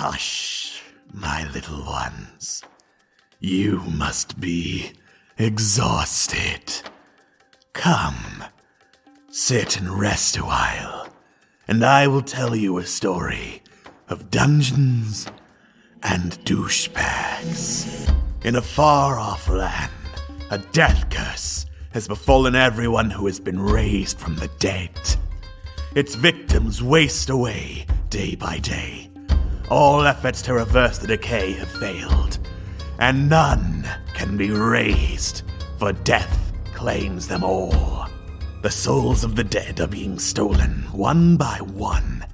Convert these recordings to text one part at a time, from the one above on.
Hush, my little ones. You must be exhausted. Come, sit and rest a while, and I will tell you a story of dungeons and douchebags. In a far-off land, a death curse has befallen everyone who has been raised from the dead. Its victims waste away day by day. All efforts to reverse the decay have failed, and none can be raised, for death claims them all. The souls of the dead are being stolen one by one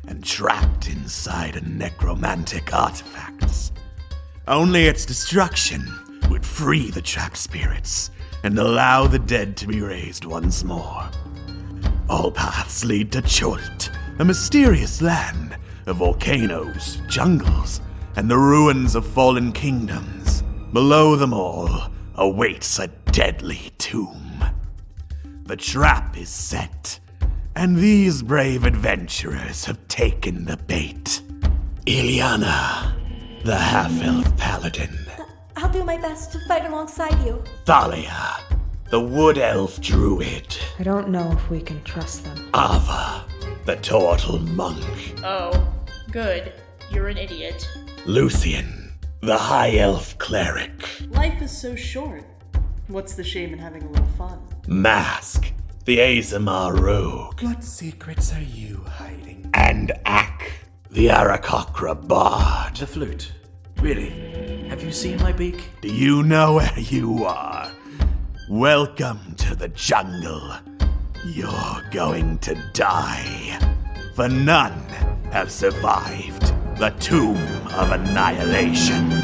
and trapped inside a necromantic artifacts. Only its destruction would free the trapped spirits and allow the dead to be raised once more. All paths lead to Chult, a mysterious land of volcanoes, jungles, and the ruins of fallen kingdoms. Below them all awaits a deadly tomb. The trap is set, and these brave adventurers have taken the bait. Ileana, the half-elf paladin. I'll do my best to fight alongside you. Thalia, the wood elf druid. I don't know if we can trust them. Ava, the turtle monk. Oh, good. You're an idiot. Lucian, the high elf cleric. Life is so short. What's the shame in having a little fun? Mask, the Azamar rogue. What secrets are you hiding? And Ak, the Arakocra bard. The flute. Really? Have you seen my beak? Do you know where you are? Welcome to the jungle. You're going to die, for none have survived the Tomb of Annihilation.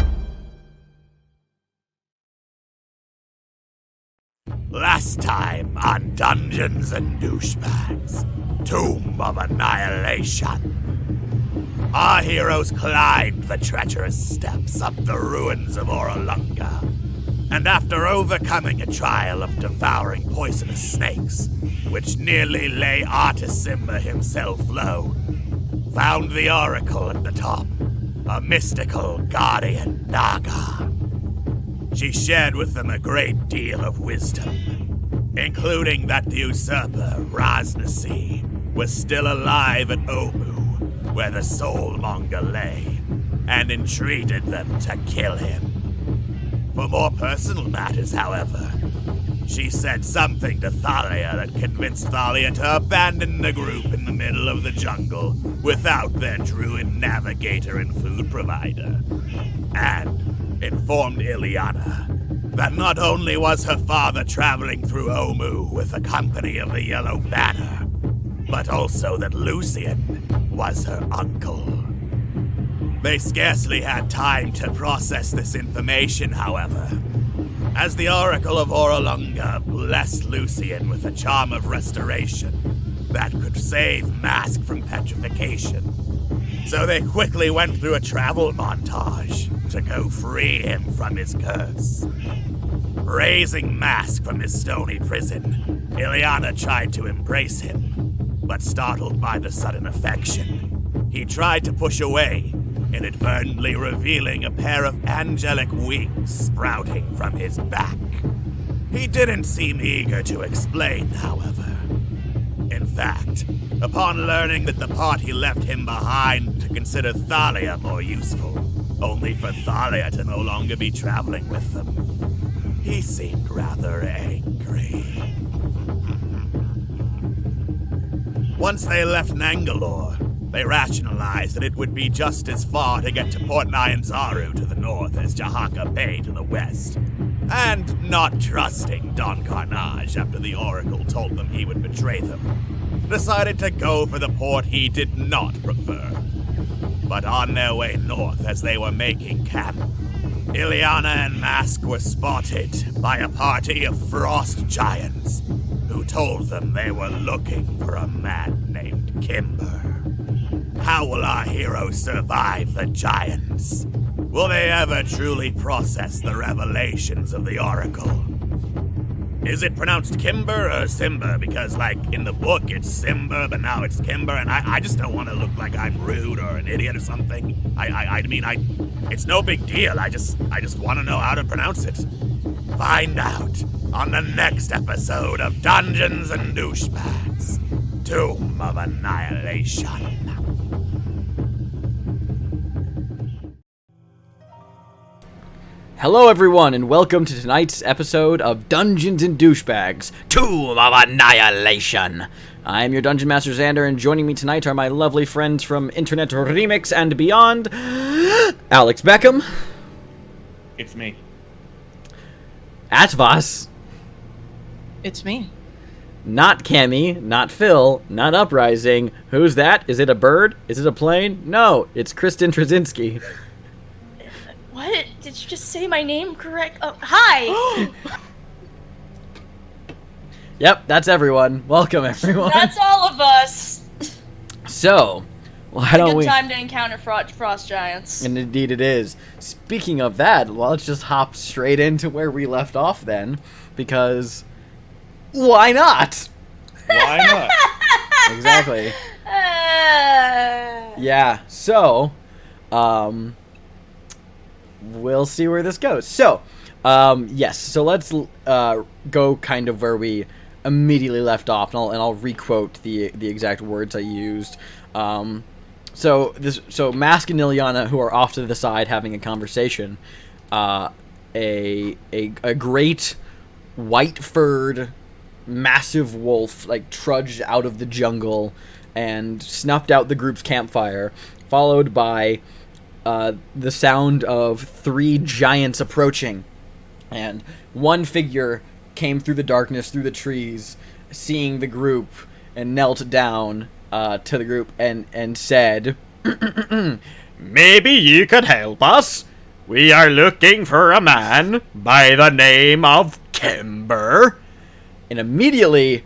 Last time on Dungeons and Douchebags, Tomb of Annihilation. Our heroes climbed the treacherous steps up the ruins of Orolunga, and after overcoming a trial of devouring poisonous snakes, which nearly lay artist Cimber himself low, found the oracle at the top, a mystical guardian Naga. She shared with them a great deal of wisdom, including that the usurper, Raznasi, was still alive at Omu, where the soulmonger lay, and entreated them to kill him. For more personal matters, however, she said something to Thalia that convinced Thalia to abandon the group in the middle of the jungle without their druid navigator and food provider, and informed Ileana that not only was her father traveling through Omu with the company of the Yellow Banner, but also that Lucian was her uncle. They scarcely had time to process this information, however, as the Oracle of Orolunga blessed Lucian with a charm of restoration that could save Mask from petrification. So they quickly went through a travel montage to go free him from his curse. Raising Mask from his stony prison, Ileana tried to embrace him, but startled by the sudden affection, he tried to push away, inadvertently revealing a pair of angelic wings sprouting from his back. He didn't seem eager to explain, however. In fact, upon learning that the party left him behind to consider Thalia more useful, only for Thalia to no longer be traveling with them, he seemed rather angry. Once they left Nangalore, they rationalized that it would be just as far to get to Port Nyanzaru to the north as Jahaka Bay to the west. And not trusting Don Carnage after the Oracle told them he would betray them, decided to go for the port he did not prefer. But on their way north as they were making camp, Ileana and Mask were spotted by a party of frost giants who told them they were looking for a man named Cimber. How will our heroes survive the giants? Will they ever truly process the revelations of the Oracle? Is it pronounced Kimber or Cimber? Because, like, in the book it's Cimber, but now it's Kimber, and I just don't want to look like I'm rude or an idiot or something. It's no big deal. I just want to know how to pronounce it. Find out on the next episode of Dungeons and Douchebags, Tomb of Annihilation. Hello everyone, and welcome to tonight's episode of Dungeons and Douchebags, Tomb of Annihilation. I'm your Dungeon Master Xander, and joining me tonight are my lovely friends from Internet Remix and beyond, Alex Beckham. It's me. Atvas. It's me. Not Cammy, not Phil, not Uprising. Who's that? Is it a bird? Is it a plane? No, it's Kristen Trzynski. What? Did you just say my name correct? Hi! Yep, that's everyone. Welcome, everyone. That's all of us! So, why don't we... Good time to encounter frost giants. And indeed it is. Speaking of that, well, let's just hop straight into where we left off then, because why not? Why not? Exactly. Yeah, so, we'll see where this goes. So, yes, so let's go kind of where we immediately left off, and I'll requote the exact words I used. So Mask and Ilyana, who are off to the side having a conversation, a great white-furred massive wolf trudged out of the jungle and snuffed out the group's campfire, followed by the sound of 3 giants approaching, and one figure came through the darkness, through the trees, seeing the group, and knelt down to the group and said, Maybe you could help us? We are looking for a man by the name of Cimber. And immediately,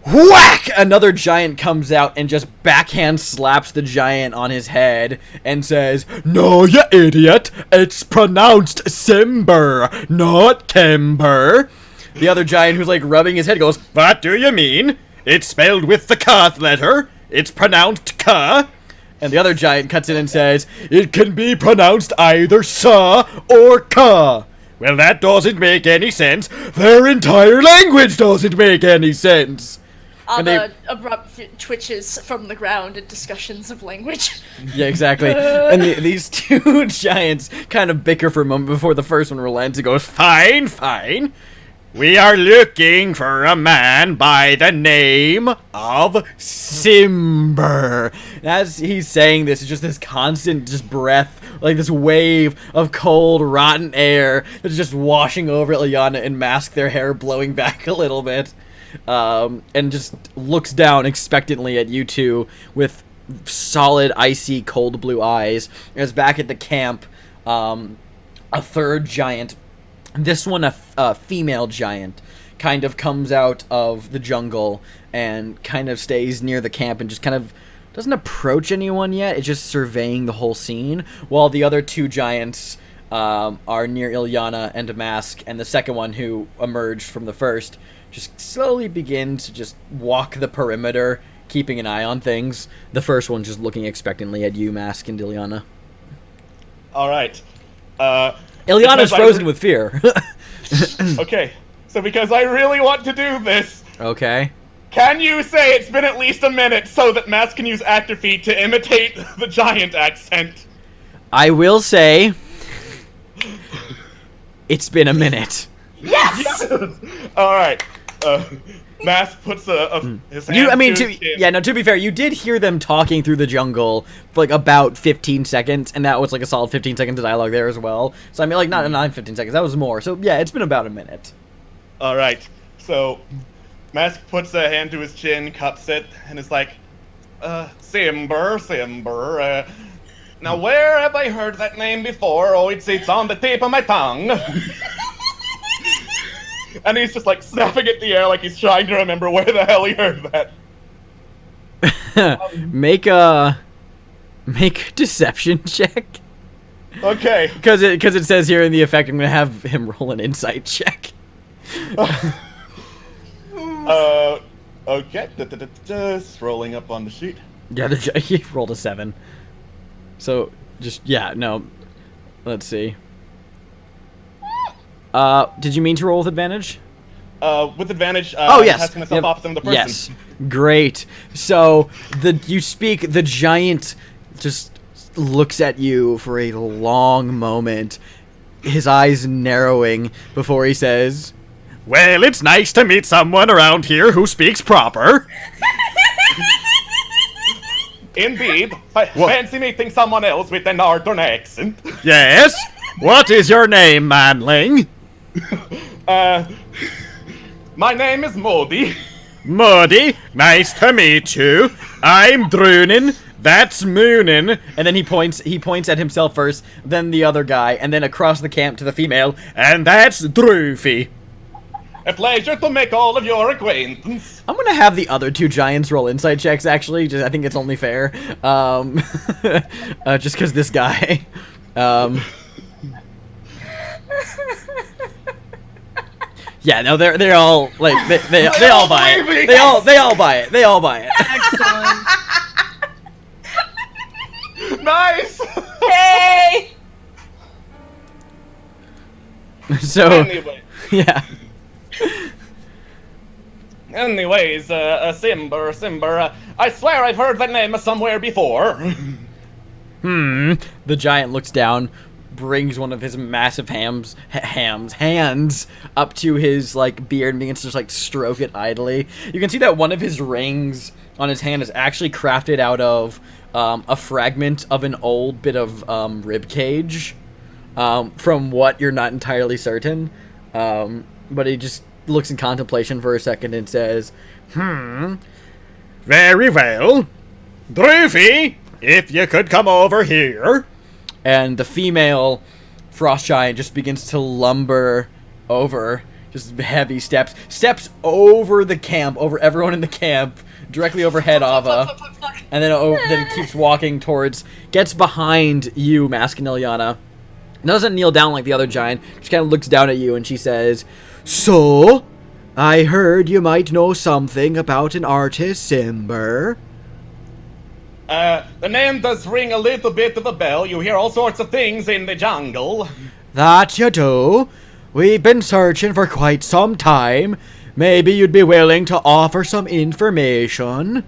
whack! Another giant comes out and just backhand slaps the giant on his head and says, No, you idiot! It's pronounced Cimber, not Cimber. The other giant, who's rubbing his head, goes, What do you mean? It's spelled with the K letter. It's pronounced K. And the other giant cuts in and says, It can be pronounced either Sa or Ka. Well, that doesn't make any sense. Their entire language doesn't make any sense. The abrupt twitches from the ground and discussions of language. Yeah, exactly. And these 2 giants kind of bicker for a moment before the first one relents and goes, Fine, fine. We are looking for a man by the name of Cimber. As he's saying this, it's just this constant breath, this wave of cold, rotten air that's just washing over Ilyana and Mask, their hair blowing back a little bit. And just looks down expectantly at you two with solid, icy, cold blue eyes. As back at the camp, a 3rd giant, this one a female giant, kind of comes out of the jungle and kind of stays near the camp and just kind of doesn't approach anyone yet. It's just surveying the whole scene, while the other 2 giants are near Ilyana and Mask, and the second one, who emerged from the first, just slowly begins to just walk the perimeter, keeping an eye on things. The first one just looking expectantly at you, Mask, and Ilyana. All right. Ilyana's frozen with fear. Okay, so because I really want to do this, Okay. can you say it's been at least a minute so that Mask can use actor feet to imitate the giant accent? I will say, it's been a minute. Yes! All right. Mask puts his hand To be fair, you did hear them talking through the jungle for about 15 seconds, and that was a solid 15 seconds of dialogue there as well. So I mean, not 15 seconds, that was more. So yeah, it's been about a minute. All right. So Mask puts a hand to his chin, cups it, and is like, Cimber. Now where have I heard that name before? Oh, it's on the tip of my tongue. And he's just snapping at the air like he's trying to remember where the hell he heard that. Make a deception check. Okay. Because it says here in the effect, I'm gonna have him roll an insight check. Okay. Scrolling up on the sheet. Yeah, he rolled a 7. So, just, yeah, no. Let's see. Did you mean to roll with advantage? With advantage, Oh, yes. Asking myself opposite of the person. Yes. Great. So, the giant just looks at you for a long moment, his eyes narrowing before he says, Well, it's nice to meet someone around here who speaks proper. Indeed. Fancy meeting someone else with a northern accent. Yes? What is your name, manling? My name is Modi. Muddy, nice to meet you. I'm Drunin, that's Moonin. and then he points at himself first, then the other guy, and then across the camp to the female. And that's Droofy. A pleasure to make all of your acquaintance. I'm gonna have the other 2 giants roll insight checks, actually. I think it's only fair. Just because this guy. Yeah, no, they're all like they all buy it. They all buy it. They all buy it. Excellent. Nice. Hey! So Anyway. yeah. Anyways, Cimber, I swear I've heard that name somewhere before. The giant looks down, brings one of his massive hands up to his like beard and begins to just like stroke it idly. You can see that one of his rings on his hand is actually crafted out of a fragment of an old bit of rib cage. From what you're not entirely certain, but he just looks in contemplation for a second and says, Very well. Droofy, if you could come over here. and the female frost giant just begins to lumber over, just heavy steps over the camp, over everyone in the camp, directly overhead Ava, and then keeps walking towards, gets behind you, Mask and Ilyana. Doesn't kneel down like the other giant, just kind of looks down at you and she says, So, I heard you might know something about an artist, Cimber. The name does ring a little bit of a bell. You hear all sorts of things in the jungle. That you do. We've been searching for quite some time. Maybe you'd be willing to offer some information.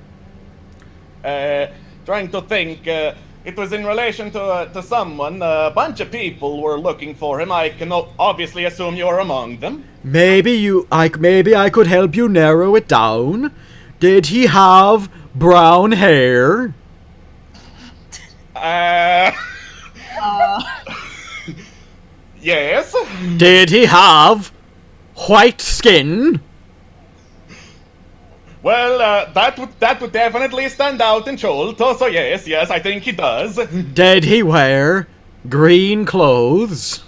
Trying to think, it was in relation to someone. A bunch of people were looking for him. I can obviously assume you're among them. Maybe I could help you narrow it down. Did he have brown hair? Yes. Did he have white skin? Well, that would definitely stand out in Cholto, so yes, I think he does. Did he wear green clothes?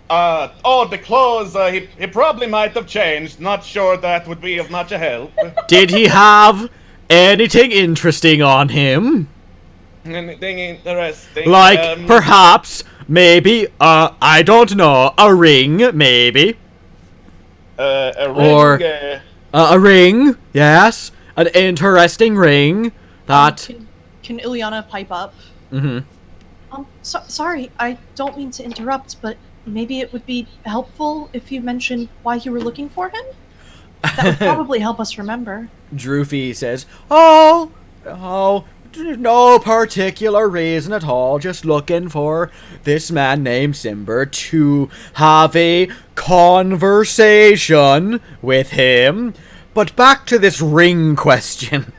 The clothes, he probably might have changed. Not sure that would be of much a help. Did he have anything interesting on him? Anything interesting? Like, perhaps, maybe, I don't know, a ring, maybe? A ring, Or, a ring, yes. An interesting ring that... Can Ilyana pipe up? Mm-hmm. Sorry, I don't mean to interrupt, but maybe it would be helpful if you mentioned why you were looking for him? That would probably help us remember. Droofy says, Oh, no particular reason at all. Just looking for this man named Cimber to have a conversation with him. But back to this ring question.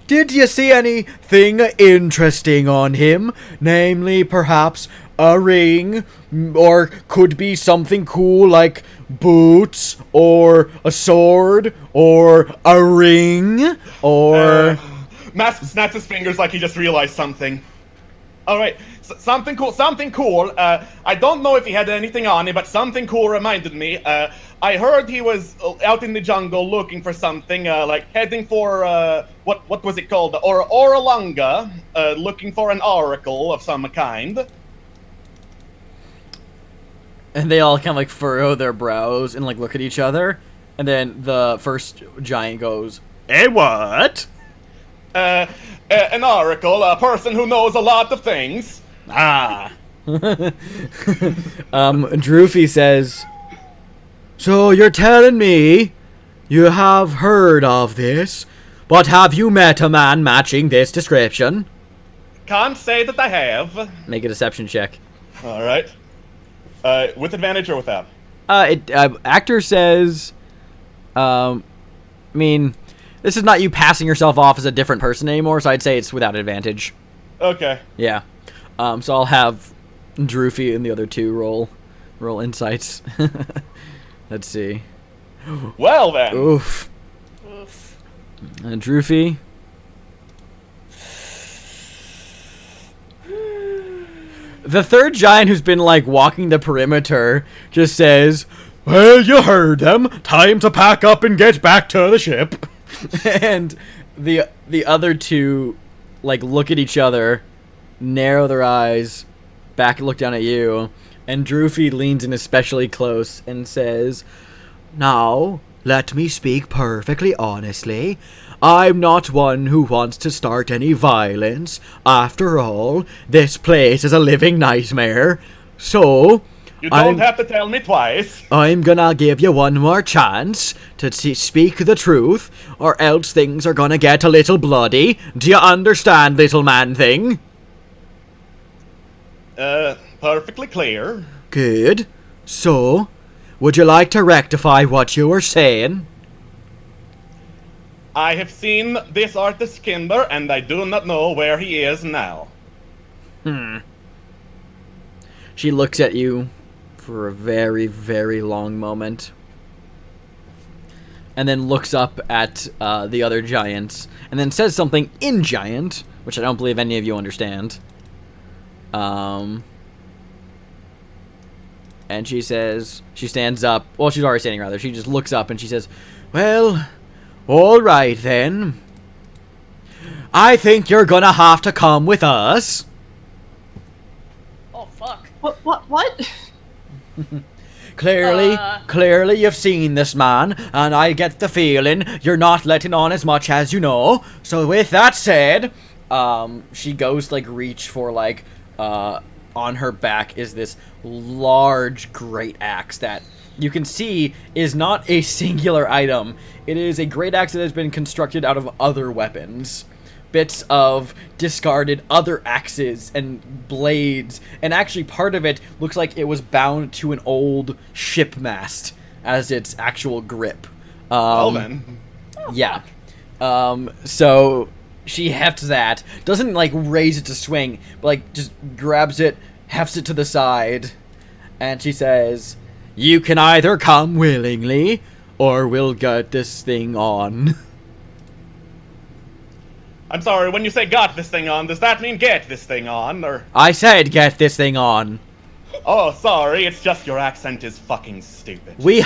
Did you see anything interesting on him? Namely, perhaps a ring, or could be something cool like boots, or a sword, or a ring, or... Mask snaps his fingers like he just realized something. Alright, something cool. I don't know if he had anything on him, but something cool reminded me. I heard he was out in the jungle looking for something, like heading for, what was it called? Oralunga, looking for an oracle of some kind. And they all kind of like furrow their brows and like look at each other. And then the first giant goes, "Eh, what?" An oracle, a person who knows a lot of things. Ah. Droofy says, "So you're telling me you have heard of this, but have you met a man matching this description?" Can't say that I have. Make a deception check. All right. With advantage or without? Actor says, I mean, this is not you passing yourself off as a different person anymore, so I'd say it's without advantage. Okay. Yeah. So I'll have Droofy and the other two roll insights. Let's see. Well then. Oof. Droofy. The third giant who's been, like, walking the perimeter just says, "Well, you heard them. Time to pack up and get back to the ship." And the other two, like, look at each other, narrow their eyes, look down at you, and Droofy leans in especially close and says, "Now, let me speak perfectly honestly. I'm not one who wants to start any violence. After all, this place is a living nightmare. So, You don't have to tell me twice. I'm gonna give you one more chance to speak the truth, or else things are gonna get a little bloody. Do you understand, little man thing?" Perfectly clear. Good. So, would you like to rectify what you were saying? I have seen this artist Cimber, and I do not know where he is now. She looks at you for a very, very long moment, and then looks up at the other giants, and then says something in giant, which I don't believe any of you understand. And she says, she stands up, well, she's already standing rather, she just looks up and she says, "Well, alright then. I think you're gonna have to come with us." Oh, fuck. What? Clearly you've seen this man, and I get the feeling you're not letting on as much as you know. So with that said, she goes to, like, reach for, like, on her back is this large great axe that you can see is not a singular item. It is a great axe that has been constructed out of other weapons. Bits of discarded other axes and blades, and actually part of it looks like it was bound to an old ship mast as its actual grip. Well then. Yeah. So she hefts that, doesn't, like, raise it to swing, but, like, just grabs it, hefts it to the side, and she says, "You can either come willingly, or we'll get this thing on." I'm sorry, when you say got this thing on, does that mean get this thing on, or? I said get this thing on. Oh, sorry, it's just your accent is fucking stupid. She's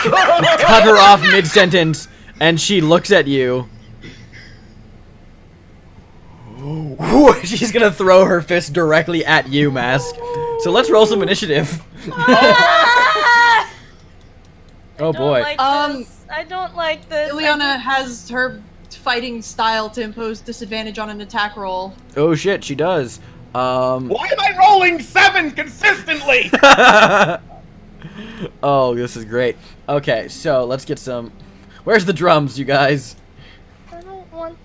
cut her off mid-sentence, and she looks at you. She's gonna throw her fist directly at you, Mask. So let's roll some initiative. Oh boy. I don't like this. Ileana has her fighting style to impose disadvantage on an attack roll. Oh shit, she does. Why am I rolling 7 consistently? Oh, this is great. Okay, so let's get some. Where's the drums, you guys? I don't want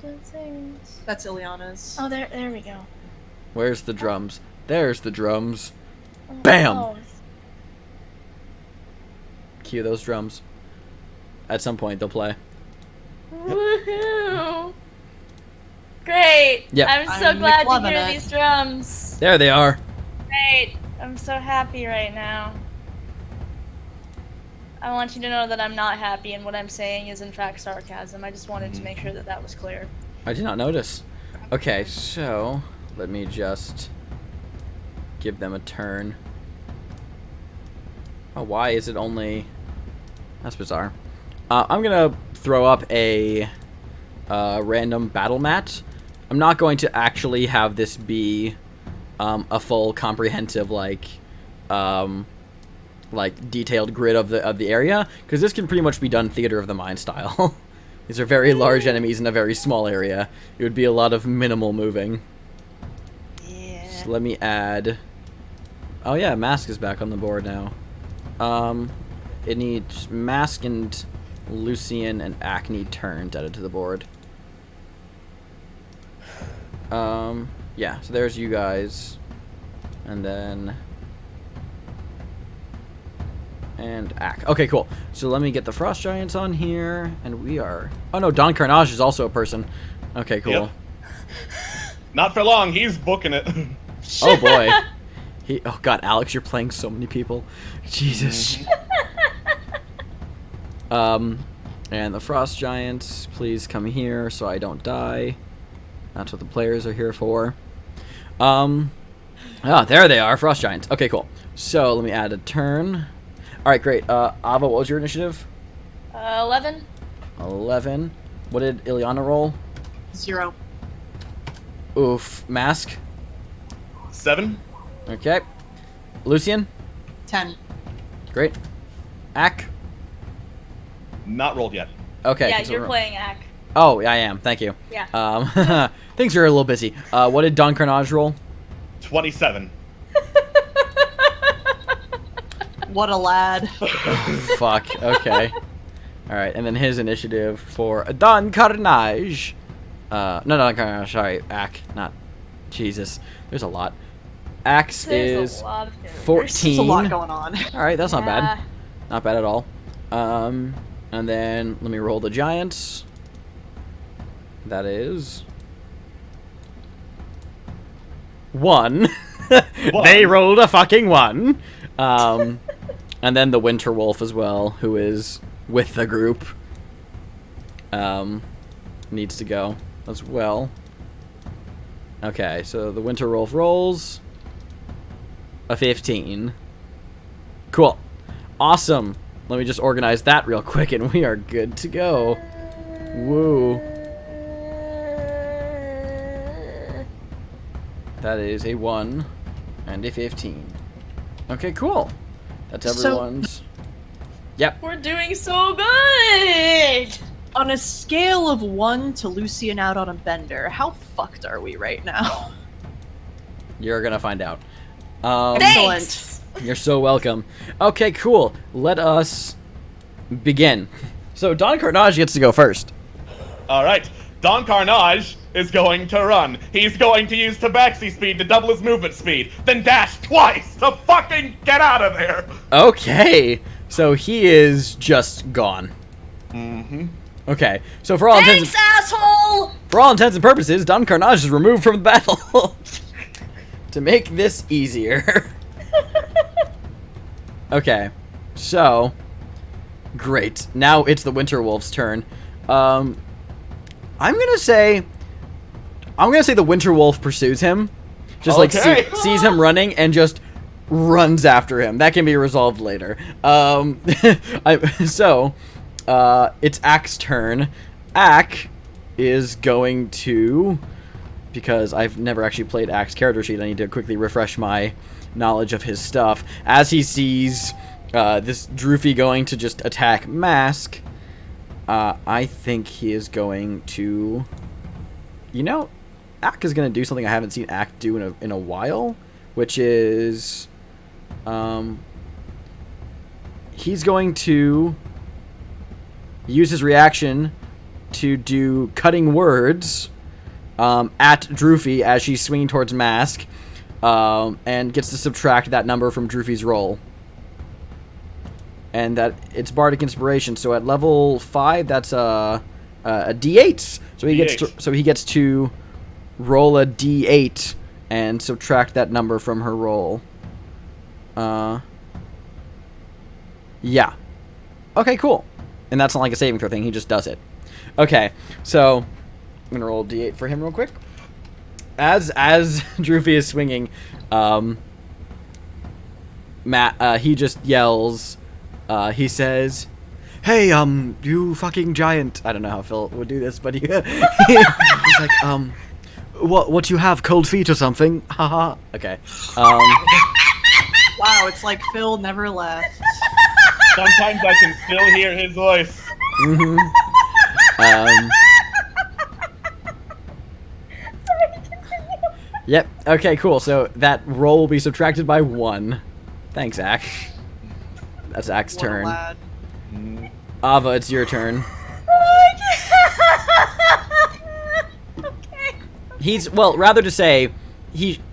the things. That's Ileana's. Oh, there we go. Where's the drums? There's the drums. Bam! Oh. Cue those drums. At some point, they'll play. Woohoo! Great! Yep. I'm so I'm glad to loving hear it. these drums. There they are. Great! I'm so happy right now. I want you to know that I'm not happy, and what I'm saying is in fact sarcasm. I just wanted to make sure that that was clear. I did not notice. Okay, so let me just give them a turn. Oh, why is it only... That's bizarre. I'm gonna throw up a random battle mat. I'm not going to actually have this be a full comprehensive, like, like detailed grid of the area, because this can pretty much be done theater of the mind style. These are very large enemies in a very small area. It would be a lot of minimal moving. Yeah. So let me add. Oh yeah, Mask is back on the board now. It needs Mask and Lucian and Ak need turns added to the board. Yeah, so there's you guys. And then... And Ak. Okay, cool. So let me get the Frost Giants on here, and we are... Oh no, Don Carnage is also a person. Okay, cool. Yep. Not for long, he's booking it. Oh boy. Oh god, Alex, you're playing so many people. Jesus. And the Frost Giants, please come here so I don't die. That's what the players are here for. There they are, Frost Giants. Okay, cool. So let me add a turn. Alright, great. Ava, what was your initiative? 11. 11. What did Ileana roll? 0. Oof. Mask? 7. Okay. Lucian? 10. Great. Ak? Not rolled yet. Okay. Yeah, so you're playing Ak. Oh, I am. Thank you. Yeah. Things are a little busy. What did Don Carnage roll? 27. What a lad. Fuck. Okay. Alright, and then his initiative for Don Carnage. No, Don Carnage. Sorry, Ak. Not. Jesus. There's a lot. Axe There's is a lot of characters. 14. There's a lot going on. Alright, that's not bad. Yeah. Not bad at all. And then let me roll the giants. That is 1. They rolled a fucking 1. And then the Winter Wolf as well, who is with the group, needs to go as well. Okay, so the Winter Wolf rolls a 15. Cool. Awesome. Let me just organize that real quick and we are good to go. Woo. That is a 1 and a 15. Okay, cool. That's everyone's. Yep. We're doing so good! On a scale of 1 to Lucian out on a bender, how fucked are we right now? You're gonna find out. Thanks! You're so welcome. Okay, cool. Let us begin. So Don Carnage gets to go first. Alright, Don Carnage is going to run. He's going to use Tabaxi speed to double his movement speed, then dash twice to fucking get out of there! Okay, so he is just gone. Mm-hmm. Okay, so for all Thanks, asshole! for all intents and purposes, Don Carnage is removed from the battle. To make this easier. Okay, so great. Now it's the Winter Wolf's turn. I'm gonna say the Winter Wolf pursues him. Just like sees him running and just runs after him. That can be resolved later. It's Ak's turn. Ak is going to, because I've never actually played Ak's character sheet, I need to quickly refresh my knowledge of his stuff. As he sees this Droofy going to just attack Mask, I think he is going to... You know, Ak is going to do something I haven't seen Ak do in a while, which is... he's going to use his reaction to do cutting words at Droofy as she's swinging towards Mask, and gets to subtract that number from Droofy's roll. And that it's Bardic Inspiration, so at level 5, that's a D8. So he gets to roll a D8 and subtract that number from her roll. Yeah. Okay, cool. And that's not like a saving throw thing, he just does it. Okay, so I'm gonna roll a D8 for him real quick. As Droofy is swinging, he just yells, he says, "Hey, you fucking giant." I don't know how Phil would do this, but he's like, what you have, cold feet or something? Haha. Okay. Wow, it's like Phil never left. Sometimes I can still hear his voice. Yep. Okay, cool. So that roll will be subtracted by 1. Thanks, Zach. That's Zach's What a turn. lad. Ava, it's your turn. Well, rather to say,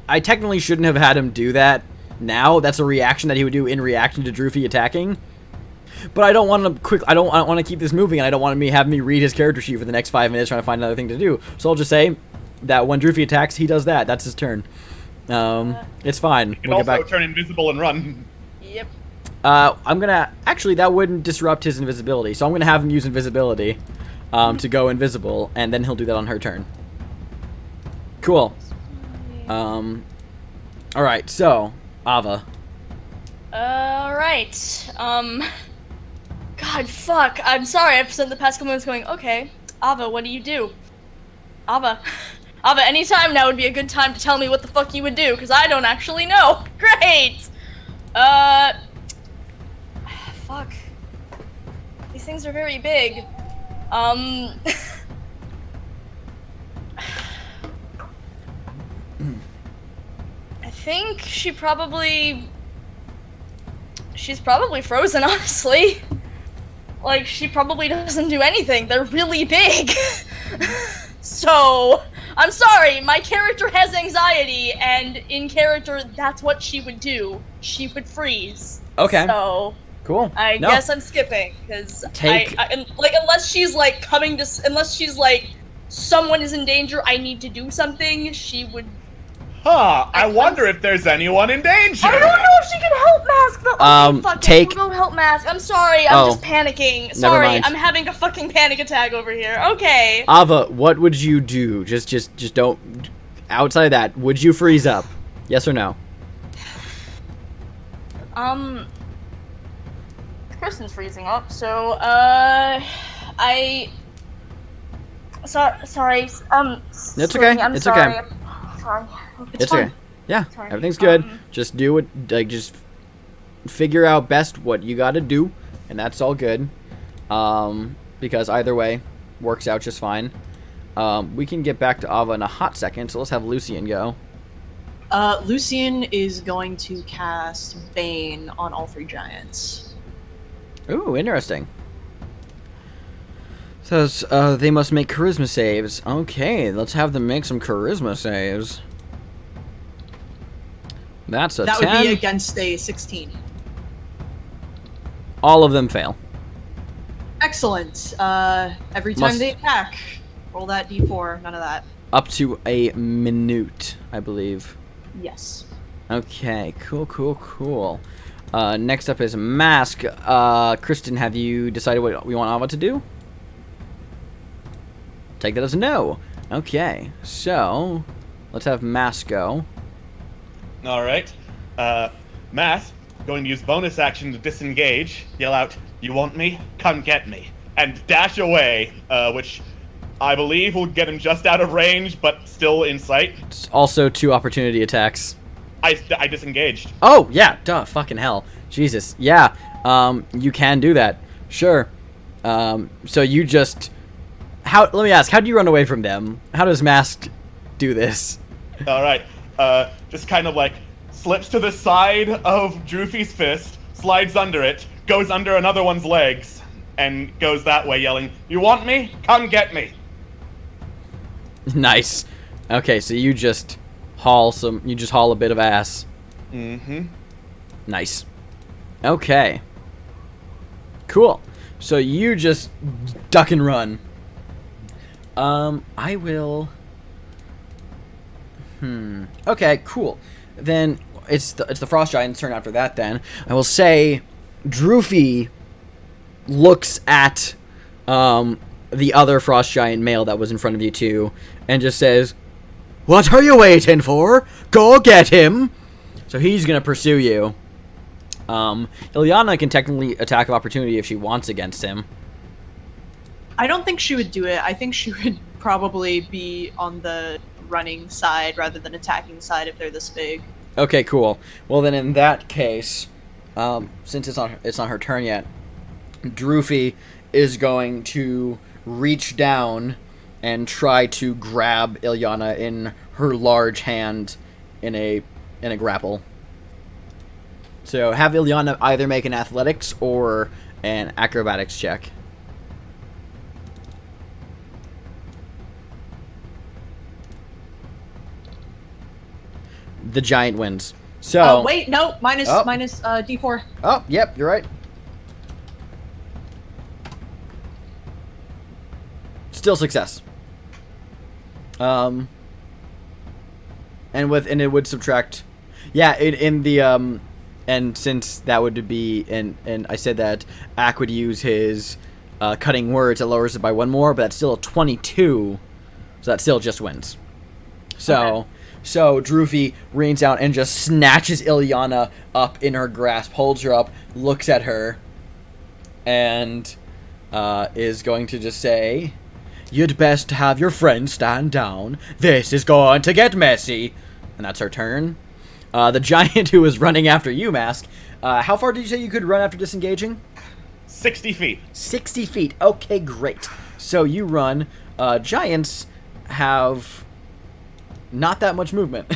I technically shouldn't have had him do that now. That's a reaction that he would do in reaction to Droofy attacking. But I don't want to I don't want to keep this moving, and I don't want to have me read his character sheet for the next 5 minutes trying to find another thing to do. So I'll just say that when Droofy attacks, he does that. That's his turn. It's fine. You can also turn invisible and run. Yep. I'm gonna actually that wouldn't disrupt his invisibility, so I'm gonna have him use invisibility to go invisible, and then he'll do that on her turn. Cool. All right. So Ava. Alright. God, fuck. I'm sorry. I've spent the past couple minutes going, okay, Ava, what do you do? Ava, anytime now would be a good time to tell me what the fuck you would do, because I don't actually know. Great! Fuck. These things are very big. I think she's probably frozen, honestly. Like, she probably doesn't do anything. They're really big. So, I'm sorry, my character has anxiety, and in character, that's what she would do. She would freeze. Okay. So, Cool. I guess I'm skipping, because unless she's like unless she's like, someone is in danger, I need to do something, she would. Huh, I wonder if there's anyone in danger! I don't know if she can help Mask, though. Okay, fuck it, we'll go help Mask. I'm sorry, I'm just panicking. Sorry, mind. I'm having a fucking panic attack over here. Okay. Ava, what would you do? Just don't. Outside of that, would you freeze up? Yes or no? Kristen's freezing up, so, Sorry, It's sweetie, okay. I'm It's sorry. okay. I'm sorry. It's okay. Yeah, Sorry. everything's good. Just do it. Like, just figure out best what you got to do, and that's all good. Because either way, works out just fine. We can get back to Ava in a hot second. So let's have Lucian go. Lucian is going to cast Bane on all 3 giants. Ooh, interesting. Says they must make charisma saves. Okay, let's have them make some charisma saves. That's a 10. That would be against a 16. All of them fail. Excellent. Every time they attack, roll that d4. None of that. Up to a minute, I believe. Yes. Okay, cool. Next up is Mask. Kristen, have you decided what we want Ava to do? Take that as a no. Okay, so let's have Mask go. Alright. Math, going to use bonus action to disengage, yell out, "You want me? Come get me," and dash away, which I believe will get him just out of range, but still in sight. It's also 2 opportunity attacks. I disengaged. Oh, yeah, duh, fucking hell. Jesus, yeah, you can do that. Sure. So you just... let me ask, how do you run away from them? How does Mask do this? Alright, just kind of like slips to the side of Droofy's fist, slides under it, goes under another one's legs, and goes that way yelling, "You want me? Come get me." Nice. Okay, so you just haul a bit of ass. Mm-hmm. Nice. Okay. Cool. So you just duck and run. I will... Okay, cool. Then it's the Frost Giant's turn after that then. I will say Droofy looks at the other Frost Giant male that was in front of you two and just says, "What are you waiting for? Go get him!" So he's gonna pursue you. Ilyana can technically attack of opportunity if she wants against him. I don't think she would do it. I think she would probably be on the running side rather than attacking side if they're this big. Okay, cool. Well, then in that case, since it's not her turn yet, Droofy is going to reach down and try to grab Ilyana in her large hand in a grapple. So have Ilyana either make an athletics or an acrobatics check. The giant wins. So wait, no, minus Oh. D4. Oh, yep, you're right. Still success. And it would subtract. Yeah, in the and since that would be and I said that Ak would use his cutting words, it lowers it by one more, but that's still a 22. So that still just wins. So Okay. So Droofy reaches out and just snatches Ilyana up in her grasp, holds her up, looks at her, and is going to just say, "You'd best have your friend stand down. This is going to get messy." And that's her turn. The giant who was running after you, Mask. How far did you say you could run after disengaging? 60 feet. 60 feet. Okay, great. So you run. Giants have not that much movement.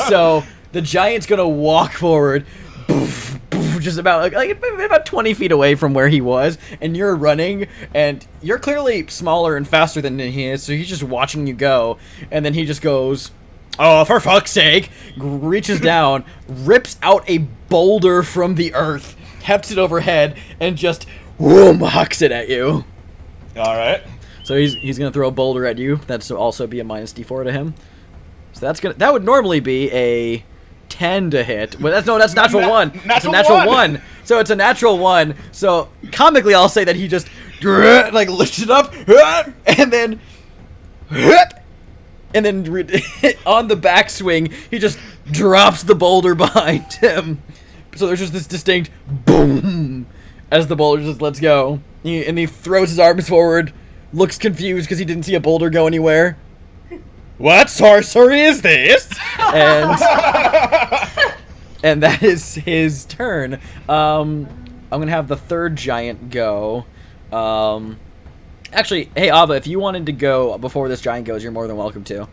So the giant's gonna walk forward, boof, boof, just about about 20 feet away from where he was, and you're running, and you're clearly smaller and faster than he is, so he's just watching you go, and then he just goes, "Oh, for fuck's sake," reaches down, rips out a boulder from the earth, hefts it overhead, and just whoom, hucks it at you. All right. So he's gonna throw a boulder at you. That's also be a minus D4 to him. So that would normally be a 10 to hit. But that's natural one. It's a natural one. So it's a natural one. So comically, I'll say that he just like lifts it up and then on the backswing he just drops the boulder behind him. So there's just this distinct boom as the boulder just lets go. And he throws his arms forward. Looks confused because he didn't see a boulder go anywhere. What sorcery is this? And that is his turn. I'm gonna have the third giant go. Actually, hey Ava, if you wanted to go before this giant goes, you're more than welcome to.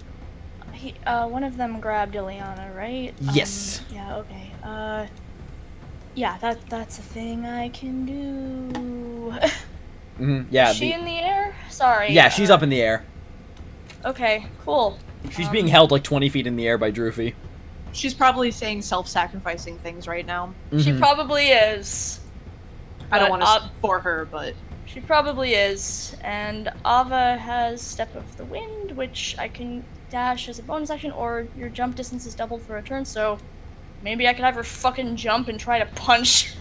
One of them grabbed Ilyana, right? Yes. Yeah. Okay. Yeah. That's a thing I can do. Yeah. Is she in the air? Sorry. Yeah, she's up in the air. Okay, cool. She's being held like 20 feet in the air by Droofy. She's probably saying self-sacrificing things right now. She probably is. I don't But, want to for her, but She probably is. And Ava has Step of the Wind, which I can dash as a bonus action, or your jump distance is doubled for a turn, so maybe I could have her fucking jump and try to punch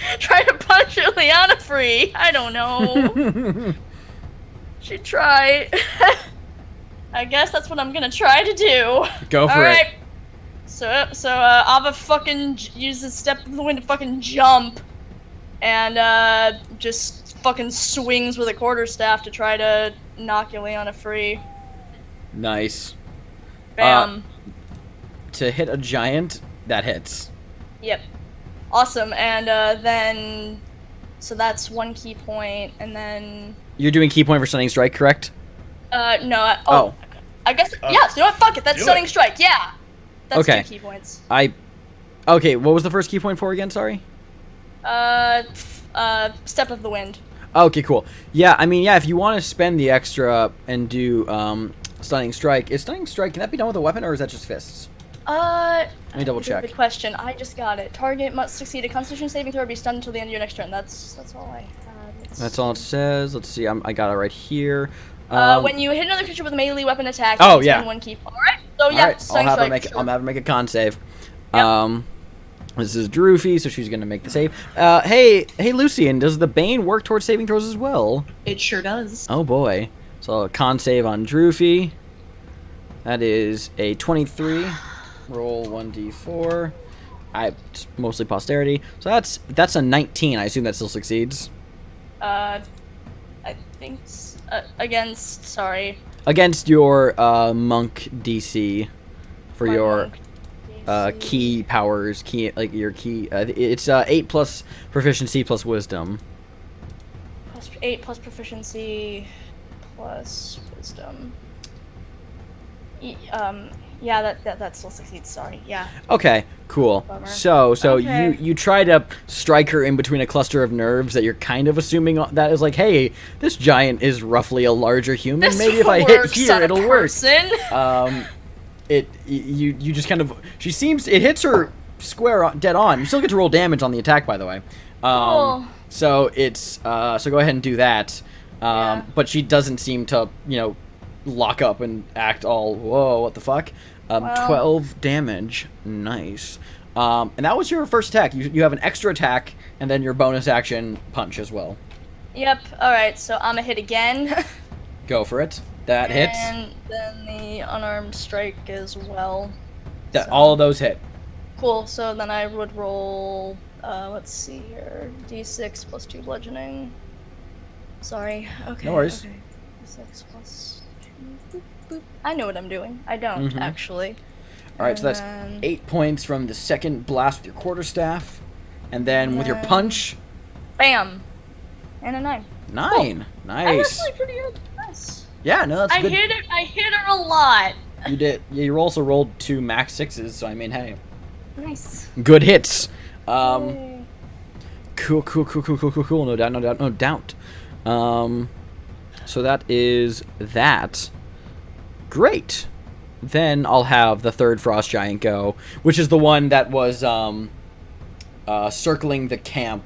Ilyana free. I don't know. She'd try. I guess that's what I'm gonna try to do. Go for Alright. it. So Ava fucking uses Step of the Wind to fucking jump, and just fucking swings with a quarterstaff to try to knock Ilyana free. Nice. Bam. To hit a giant, that hits. Yep. Awesome. And then, so that's one key point, and then. You're doing key point for stunning strike, correct? No. Oh. I guess. Yeah. So you know what? Fuck it. That's do stunning it. strike. Yeah. That's Okay. 2 key points. Okay, what was the first key point for again? Sorry. Step of the Wind. Okay, cool. Yeah, I mean, yeah, if you want to spend the extra and do stunning strike, is stunning strike, can that be done with a weapon or is that just fists? Let me double check. Good question. I just got it. Target must succeed a Constitution saving throw or be stunned until the end of your next turn. That's all I had. That's all it says. Let's see, I got it right here. When you hit another creature with a melee weapon attack, Oh, you can yeah. spend 1 key. All right. So All yeah, right, stunning strike. I'll have her make a con save. Yep. This is Droofy, so she's gonna make the save. Hey, Lucian, does the Bane work towards saving throws as well? it sure does. Oh boy. So a con save on Droofy. That is a 23. Roll 1d4. It's mostly posterity. So that's a 19. I assume that still succeeds. I think against. Sorry. Against your monk DC for My your monk. key powers, like your key. It's 8 plus proficiency plus wisdom. 8 plus proficiency plus wisdom. Yeah, that still succeeds. Sorry. Yeah. Okay, cool. Bummer. So Okay. you try to strike her in between a cluster of nerves that you're kind of assuming that is like, hey, this giant is roughly a larger human. This Maybe if I hit works here, on a it'll work. person. You just kind of it hits her dead on. You still get to roll damage on the attack, by the way. Cool. So it's so go ahead and do that. Yeah. But she doesn't seem to lock up and act all whoa, what the fuck. 12 damage. Nice. And that was your first attack. You have an extra attack and then your bonus action punch as well. Yep. All right. So I'm gonna hit again. Go for it. That hits. And then the unarmed strike as well. All of those hit. Cool. So then I would roll. Let's see here. D6 plus 2 bludgeoning. Sorry. Okay. No worries. Okay. D6 plus 2. Boop, boop. I know what I'm doing. I don't actually. All right, so that's And 8 points from the second blast with your quarterstaff, and then with your punch, bam, and a 9. 9. Nice. That's actually pretty good. Nice. Yeah, no, that's good. I hit her a lot. You did. Yeah, you also rolled 2 max 6s, so I mean, hey, Nice. good hits. Yay. Cool. No doubt. So that is that. Great. Then I'll have the third frost giant go, which is the one that was circling the camp.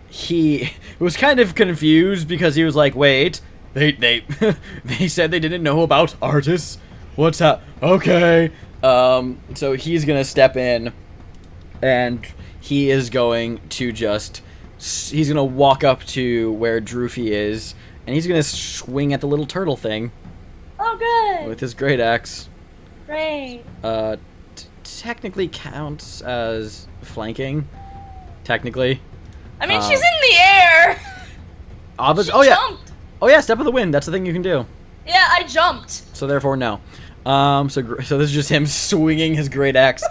He was kind of confused because he was like, "Wait, they they said they didn't know about artists. What's that? Okay." So he's gonna step in, and he is going to he's gonna walk up to where Droofy is, and he's gonna swing at the little turtle thing. Oh, good. With his great axe. Great. Technically counts as flanking. Technically. I mean, she's in the air. Obviously. She jumped. Yeah, step of the wind. That's the thing you can do. Yeah, I jumped. So therefore, no. So this is just him swinging his great axe.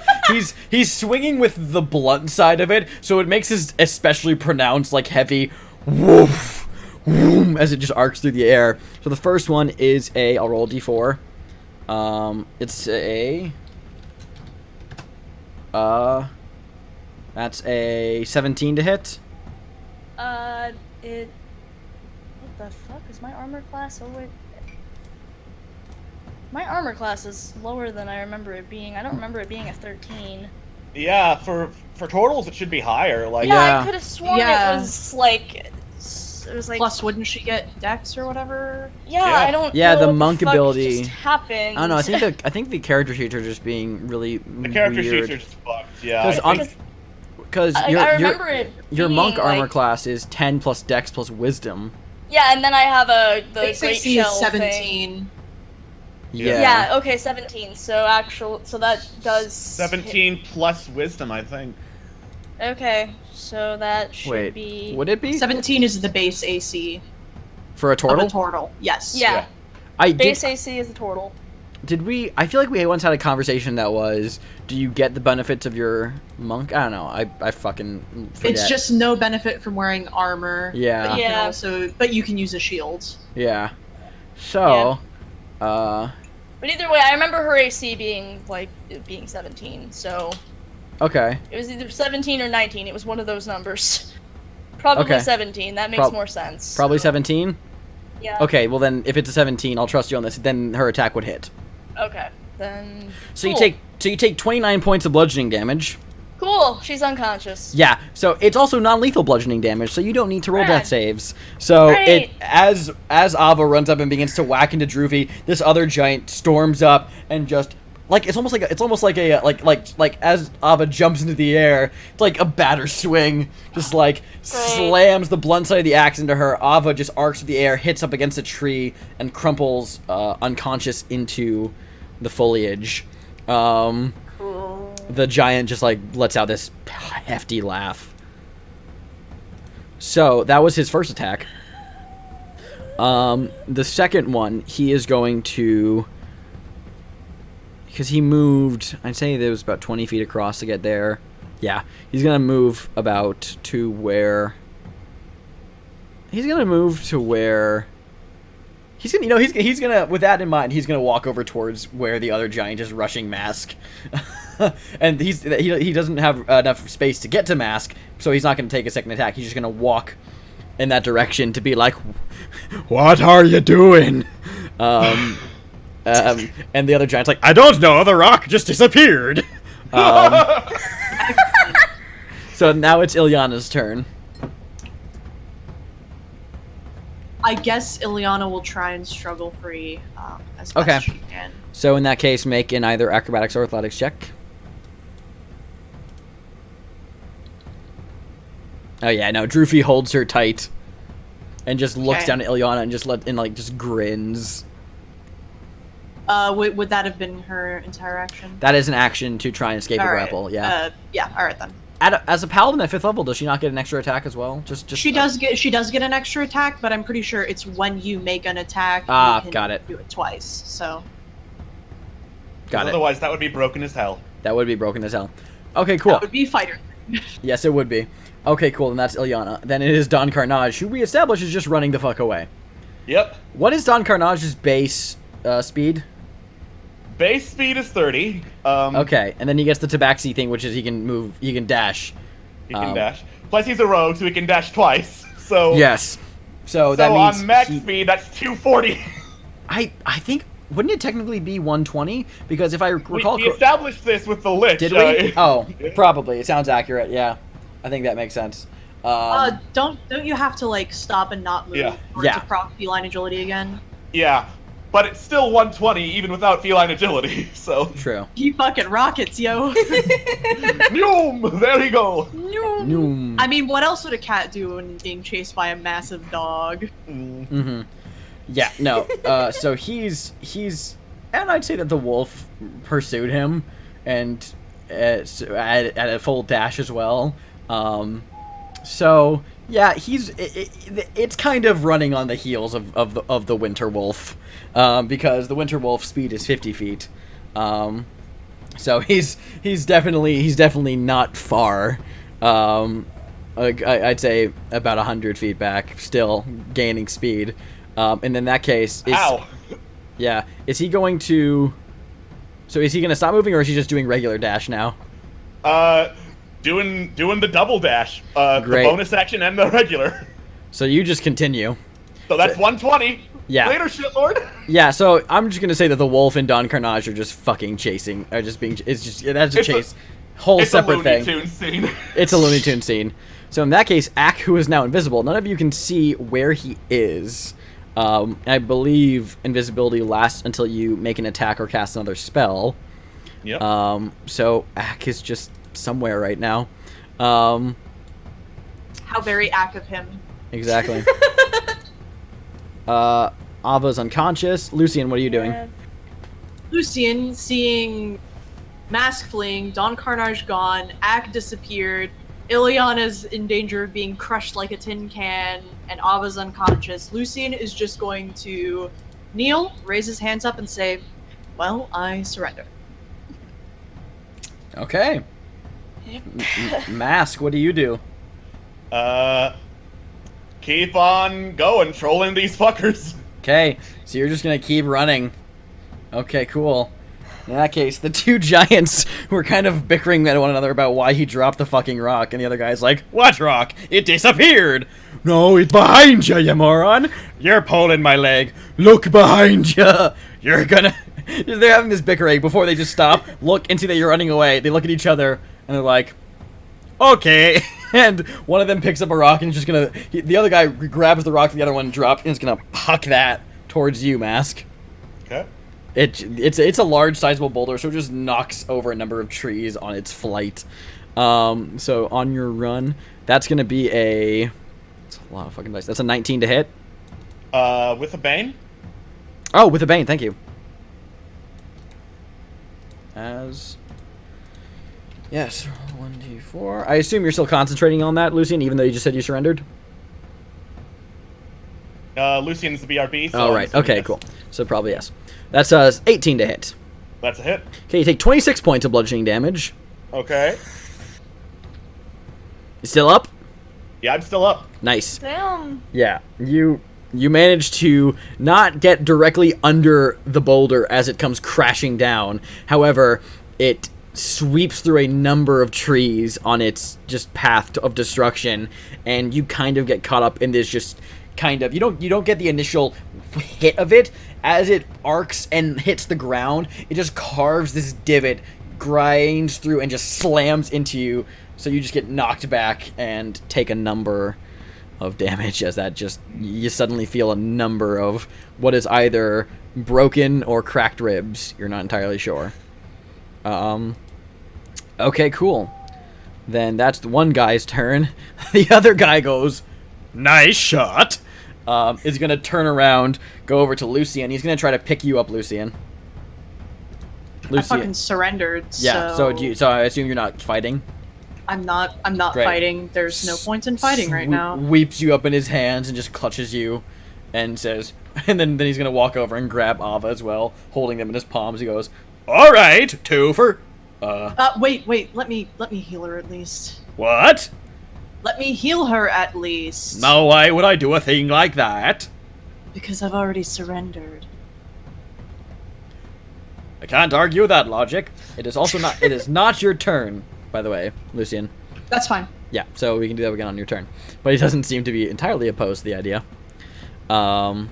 he's swinging with the blunt side of it, so it makes his especially pronounced, like, heavy woof. As it just arcs through the air. So the first one is I'll roll a d4. It's that's a 17 to hit. What the fuck is my armor class? Oh wait. My armor class is lower than I remember it being. I don't remember it being a 13. Yeah, for totals it should be higher. Like Yeah. I could have sworn Yeah. it was like. It was like. Plus, wouldn't she get dex or whatever? Yeah, Yeah. I don't. Yeah, know the what monk fuck ability. Just happened. I don't know. I think the character sheets are just being really the character weird. sheets are just fucked. Yeah. Because I your remember it. your being, monk armor like- class is 10 plus dex plus wisdom. Yeah, and then I have the Base great AC shell is thing. 17. Yeah. Okay, 17. So that does 17 plus wisdom, I think. Okay, so that should Wait, be. would it be 17 is the base AC for a of turtle? a turtle. Yes. Yeah. I Base did. AC is a turtle. Did we? I feel like we once had a conversation that was, do you get the benefits of your monk? I don't know. I fucking forget. It's just no benefit from wearing armor. Yeah. But you can Yeah. but you can use a shield. Yeah. So, But either way, I remember her AC being 17. So okay. it was either 17 or 19. It was one of those numbers. Probably Okay. 17. That makes Prob- more sense. Probably 17. Yeah. Okay. Well then, if it's a 17, I'll trust you on this. Then her attack would hit. Okay. Then. So cool. you take 29 points of bludgeoning damage. Cool. She's unconscious. Yeah, so it's also non-lethal bludgeoning damage, so you don't need to roll Rad. death saves. So Great. as Ava runs up and begins to whack into Droofy, this other giant storms up and just it's almost like as Ava jumps into the air, it's like a batter swing, just slams the blunt side of the axe into her. Ava just arcs through the air, hits up against a tree, and crumples unconscious into the foliage. The giant just lets out this hefty laugh. So that was his first attack. The second one, he is going to because he moved, I'd say there was about 20 feet across to get there. Yeah, he's gonna move about to where. He's gonna move to where. He's gonna, he's gonna. With that in mind, he's gonna walk over towards where the other giant is rushing Mask, and he doesn't have enough space to get to Mask, so he's not gonna take a second attack. He's just gonna walk in that direction to be like, "What are you doing?" And the other giant's like, "I don't know. The rock just disappeared." So now it's Ilyana's turn. I guess Ilyana will try and struggle free as best she can. So in that case, make an either acrobatics or athletics check. Oh yeah, no. Droofy holds her tight, and just looks down at Ilyana and just grins. Would that have been her entire action? That is an action to try and escape a grapple. Yeah. Yeah. All right then. As a paladin at 5th level, does she not get an extra attack as well? She does get an extra attack, but I'm pretty sure it's when you make an attack. You can got it. Do it twice. So. Got it. Otherwise, that would be broken as hell. That would be broken as hell. Okay, cool. That would be fighter. Yes, it would be. Okay, cool. Then that's Ilyana. Then it is Don Carnage, who we establish is just running the fuck away. Yep. What is Don Carnage's base speed? Base speed is 30. Okay, and then he gets the tabaxi thing, which is he can move, he can dash. He can dash. Plus, he's a rogue, so he can dash twice. So yes. So that means on max speed, that's 240. I think wouldn't it technically be 120? Because if I recall, we established this with the Lich. Did we? Oh, probably. It sounds accurate. Yeah, I think that makes sense. Don't you have to like stop and not move to proc feline agility again? Yeah. But it's still 120 even without feline agility, so... True. You fucking rockets, yo! Noom! There you go! Noom. I mean, what else would a cat do when being chased by a massive dog? Mm-hmm. Yeah, no. So he's... And I'd say that the wolf pursued him, and at a full dash as well. So... Yeah, it's kind of running on the heels of the winter wolf, because the winter wolf speed is 50 feet, so he's definitely not far. I'd say about 100 feet back, still gaining speed, and in that case, is he going to? So is he going to stop moving, or is he just doing regular dash now? Doing the double dash, the bonus action and the regular. So you just continue. So that's 120. Yeah. Later, shitlord. Yeah. So I'm just gonna say that the wolf and Don Carnage are just fucking chasing, are just being. That's a chase. Whole separate thing. It's a Looney Tunes scene. It's a Looney Tunes scene. So in that case, Ak, who is now invisible, none of you can see where he is. I believe invisibility lasts until you make an attack or cast another spell. Yep. So Ak is just somewhere right now. How very Ak of him. Exactly. Ava's unconscious. Lucian, what are you doing? Lucian, seeing Mask fleeing, Don Carnage gone, Ak disappeared, Ilyana's in danger of being crushed like a tin can, and Ava's unconscious. Lucian is just going to kneel, raise his hands up, and say, "Well, I surrender." Okay. Mask, what do you do? Keep on going, trolling these fuckers. Okay, so you're just gonna keep running. Okay, cool. In that case, the two giants were kind of bickering at one another about why he dropped the fucking rock, and the other guy's like, "What rock? It disappeared!" "No, it's behind you, you moron! You're pulling my leg. Look behind you! You're gonna..." They're having this bickering before they just stop, look, and see that you're running away. They look at each other, and they're like, "Okay." And one of them picks up a rock and is just gonna... The other guy grabs the rock the other one dropped and is gonna huck that towards you, Mask. Okay. It's a large, sizable boulder, so it just knocks over a number of trees on its flight. So on your run, that's gonna be a... That's a lot of fucking dice. That's a 19 to hit. With a bane? Oh, with a bane, thank you. Yes, 1d4. I assume you're still concentrating on that, Lucian, even though you just said you surrendered? Lucian's the BRB. So oh, right. Okay, cool. So probably yes. That's 18 to hit. That's a hit. Okay, you take 26 points of bludgeoning damage. Okay. You still up? Yeah, I'm still up. Nice. Damn. Yeah, you manage to not get directly under the boulder as it comes crashing down. However, it sweeps through a number of trees on its just path of destruction, and you kind of get caught up in this just kind of you don't get the initial hit of it as it arcs and hits the ground. It just carves this divot, grinds through, and just slams into you. So you just get knocked back and take a number of damage as that just you suddenly feel a number of what is either broken or cracked ribs. You're not entirely sure. Okay, cool. Then that's the one guy's turn. The other guy goes, nice shot. Is gonna turn around, go over to Lucian. He's gonna try to pick you up, Lucian. I fucking surrendered. Yeah. So I assume you're not fighting. I'm not Great. fighting. There's no point in fighting right now. Weeps you up in his hands and just clutches you, and says, and then he's gonna walk over and grab Ava as well, holding them in his palms. He goes, "All right, Twofer." Wait. Let me heal her at least. What? Let me heal her at least. No, why would I do a thing like that? Because I've already surrendered. I can't argue with that logic. It is also not. It is not your turn, by the way, Lucian. That's fine. Yeah, so we can do that again on your turn. But he doesn't seem to be entirely opposed to the idea. Then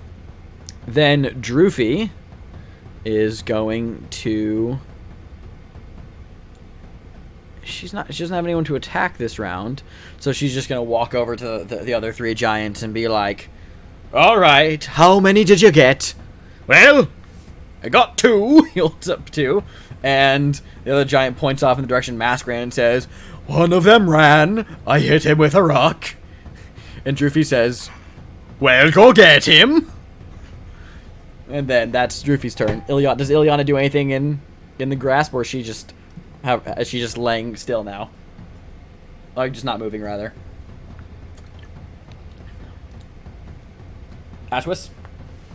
Droofy is going to... She doesn't have anyone to attack this round, so she's just going to walk over to the other three giants and be like, "All right, how many did you get?" "Well, I got 2." He holds up 2. And the other giant points off in the direction Mask ran and says, "One of them ran. I hit him with a rock." And Droofy says, "Well, go get him." And then that's Droofy's turn. Does Ileana do anything in the grasp, or is she just laying still now? Like, just not moving, rather. Ashwis?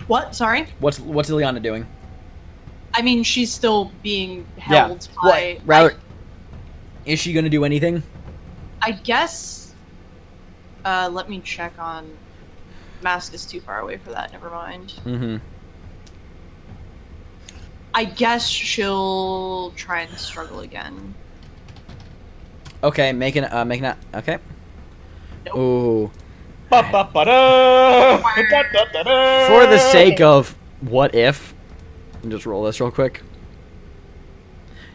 What? Sorry? What's Ileana doing? I mean, she's still being held by... Is she going to do anything? I guess... let me check on... Mask is too far away for that, never mind. Mm-hmm. I guess she'll try and struggle again. Okay, making that... Okay. Nope. Ooh. For For the sake of what if... Just roll this real quick.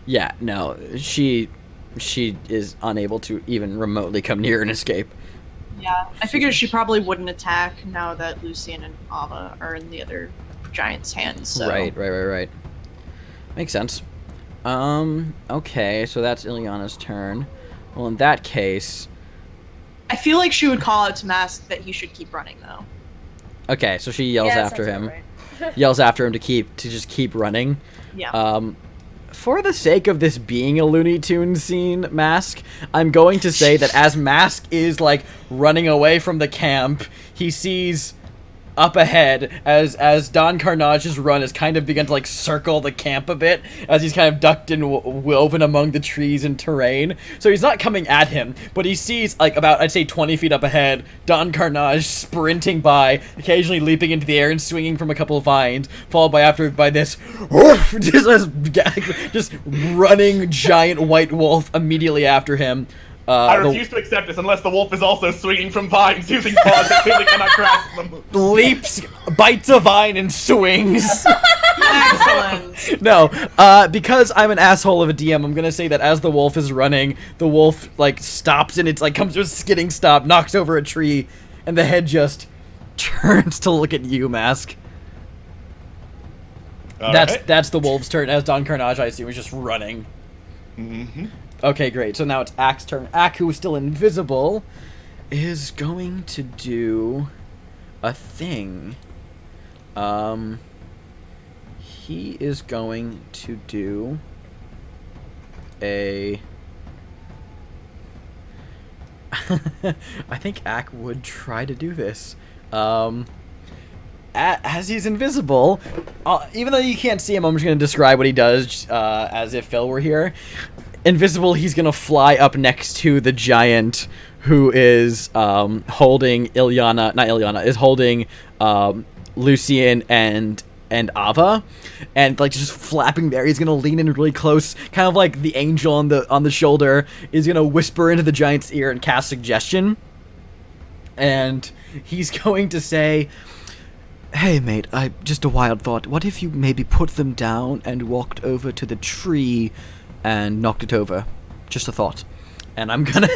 Yeah, no. She is unable to even remotely come near an escape. Yeah, I figured she probably wouldn't attack now that Lucian and Ava are in the other giant's hands, so... Right. Makes sense. Okay, so that's Ileana's turn. Well, in that case... I feel like she would call out to Mask that he should keep running, though. Okay, so she yells after him. Yells after him to just keep running. Yeah. For the sake of this being a Looney Tunes scene, Mask, I'm going to say that as Mask is, like, running away from the camp, he sees up ahead as Don Carnage's run has kind of begun to, like, circle the camp a bit, as he's kind of ducked and woven among the trees and terrain. So he's not coming at him, but he sees, like, about, I'd say, 20 feet up ahead, Don Carnage sprinting by, occasionally leaping into the air and swinging from a couple of vines, followed by this just running giant white wolf immediately after him. I refuse to accept this unless the wolf is also swinging from vines using paws that clearly cannot grasp them. Leaps, bites a vine, and swings. Excellent. No, because I'm an asshole of a DM, I'm gonna say that as the wolf is running, the wolf, like, stops and it's, like, comes to a skidding stop, knocks over a tree, and the head just turns to look at you, Mask. That's the wolf's turn, as Don Carnage, I assume, is just running. Mm-hmm. Okay, great. So now it's Ack's turn. Ack, who is still invisible, is going to do a thing. He is going to do a... I think Ack would try to do this. as he's invisible, even though you can't see him, I'm just going to describe what he does as if Phil were here. Invisible, he's going to fly up next to the giant who is holding is holding Lucian and Ava, and like just flapping there. He's gonna lean in really close, kind of like the angel on the shoulder. Is gonna whisper into the giant's ear and cast suggestion, and he's going to say, "Hey mate, just a wild thought. What if you maybe put them down and walked over to the tree and knocked it over? Just a thought." And I'm gonna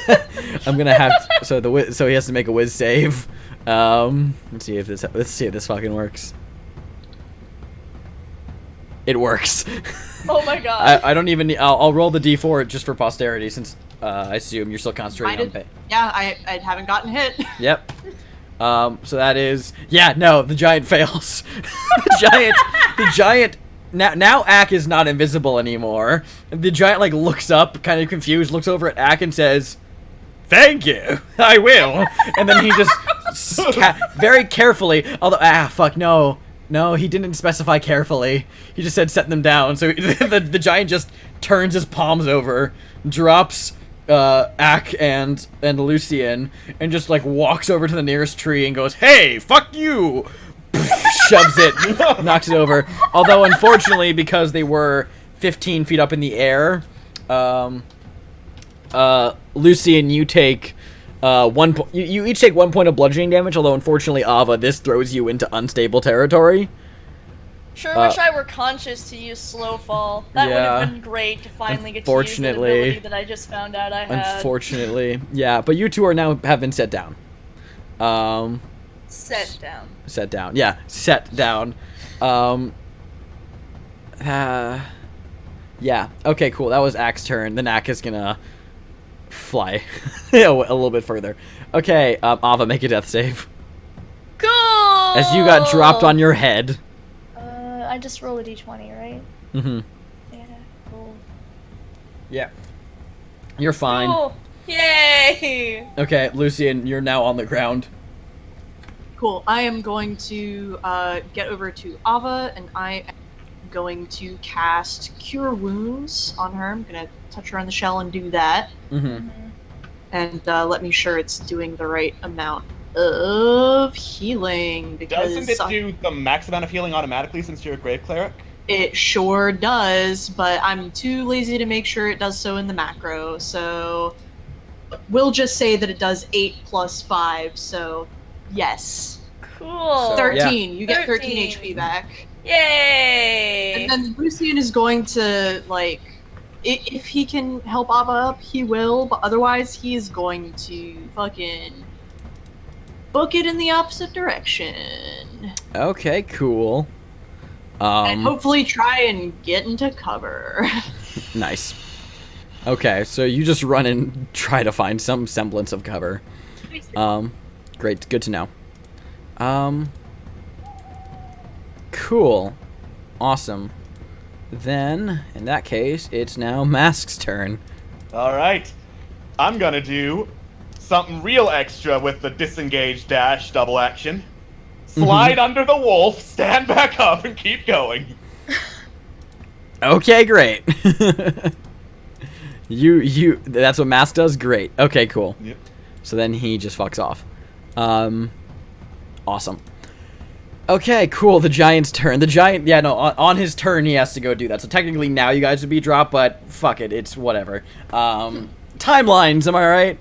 have so he has to make a whiz save. Let's see if this fucking works. It works. Oh my god. I don't even need, I'll roll the d4 just for posterity, since I assume you're still concentrating on pay. Yeah, I haven't gotten hit. Yep. So that is, the giant fails. the giant now Ak is not invisible anymore. The giant like looks up, kind of confused, looks over at Ak and says, "Thank you, I will." And then he just very carefully, although no, he didn't specify carefully. He just said set them down. So the giant just turns his palms over, drops Ak and Lucian, and just like walks over to the nearest tree and goes, "Hey, fuck you!" Shoves it, knocks it over. Although unfortunately, because they were 15 feet up in the air, Lucian, you take you each take 1 point of bludgeoning damage. Although unfortunately, Ava, this throws you into unstable territory. Sure wish I were conscious to use slow fall. That would have been great to finally get to use the ability that I just found out I had. Unfortunately, yeah. But you two have been set down. Set down. Set down. Yeah, set down. Yeah. Okay, cool. That was Ak's turn. Then Ak is gonna fly a little bit further. Okay, Ava, make a death save. Cool! As you got dropped on your head. I just roll a d20, right? Mm-hmm. Yeah, cool. Yeah. You're fine. Cool. Yay! Okay, Lucian, you're now on the ground. Cool. I am going to get over to Ava, and I am going to cast Cure Wounds on her. I'm going to touch her on the shell and do that. Mm-hmm. And let me sure it's doing the right amount of healing. Because doesn't it do the max amount of healing automatically since you're a Grave Cleric? It sure does, but I'm too lazy to make sure it does so in the macro. So we'll just say that it does 8 plus 5, so yes. Cool. 13. You get 13 HP back. Yay! And then Lucian is going to, like, if he can help Ava up, he will, but otherwise he is going to fucking book it in the opposite direction. Okay, cool. And hopefully try and get into cover. Nice. Okay, so you just run and try to find some semblance of cover. Great, good to know. Cool. Awesome. Then, in that case, it's now Mask's turn. Alright. I'm gonna do something real extra with the disengage dash double action. Slide under the wolf, stand back up, and keep going. Okay, great. That's what Mask does? Great. Okay, cool. Yep. So then he just fucks off. Awesome. Okay, cool. The giant's turn. The giant, on his turn he has to go do that. So technically now you guys would be dropped, but fuck it, it's whatever. Timelines, am I right?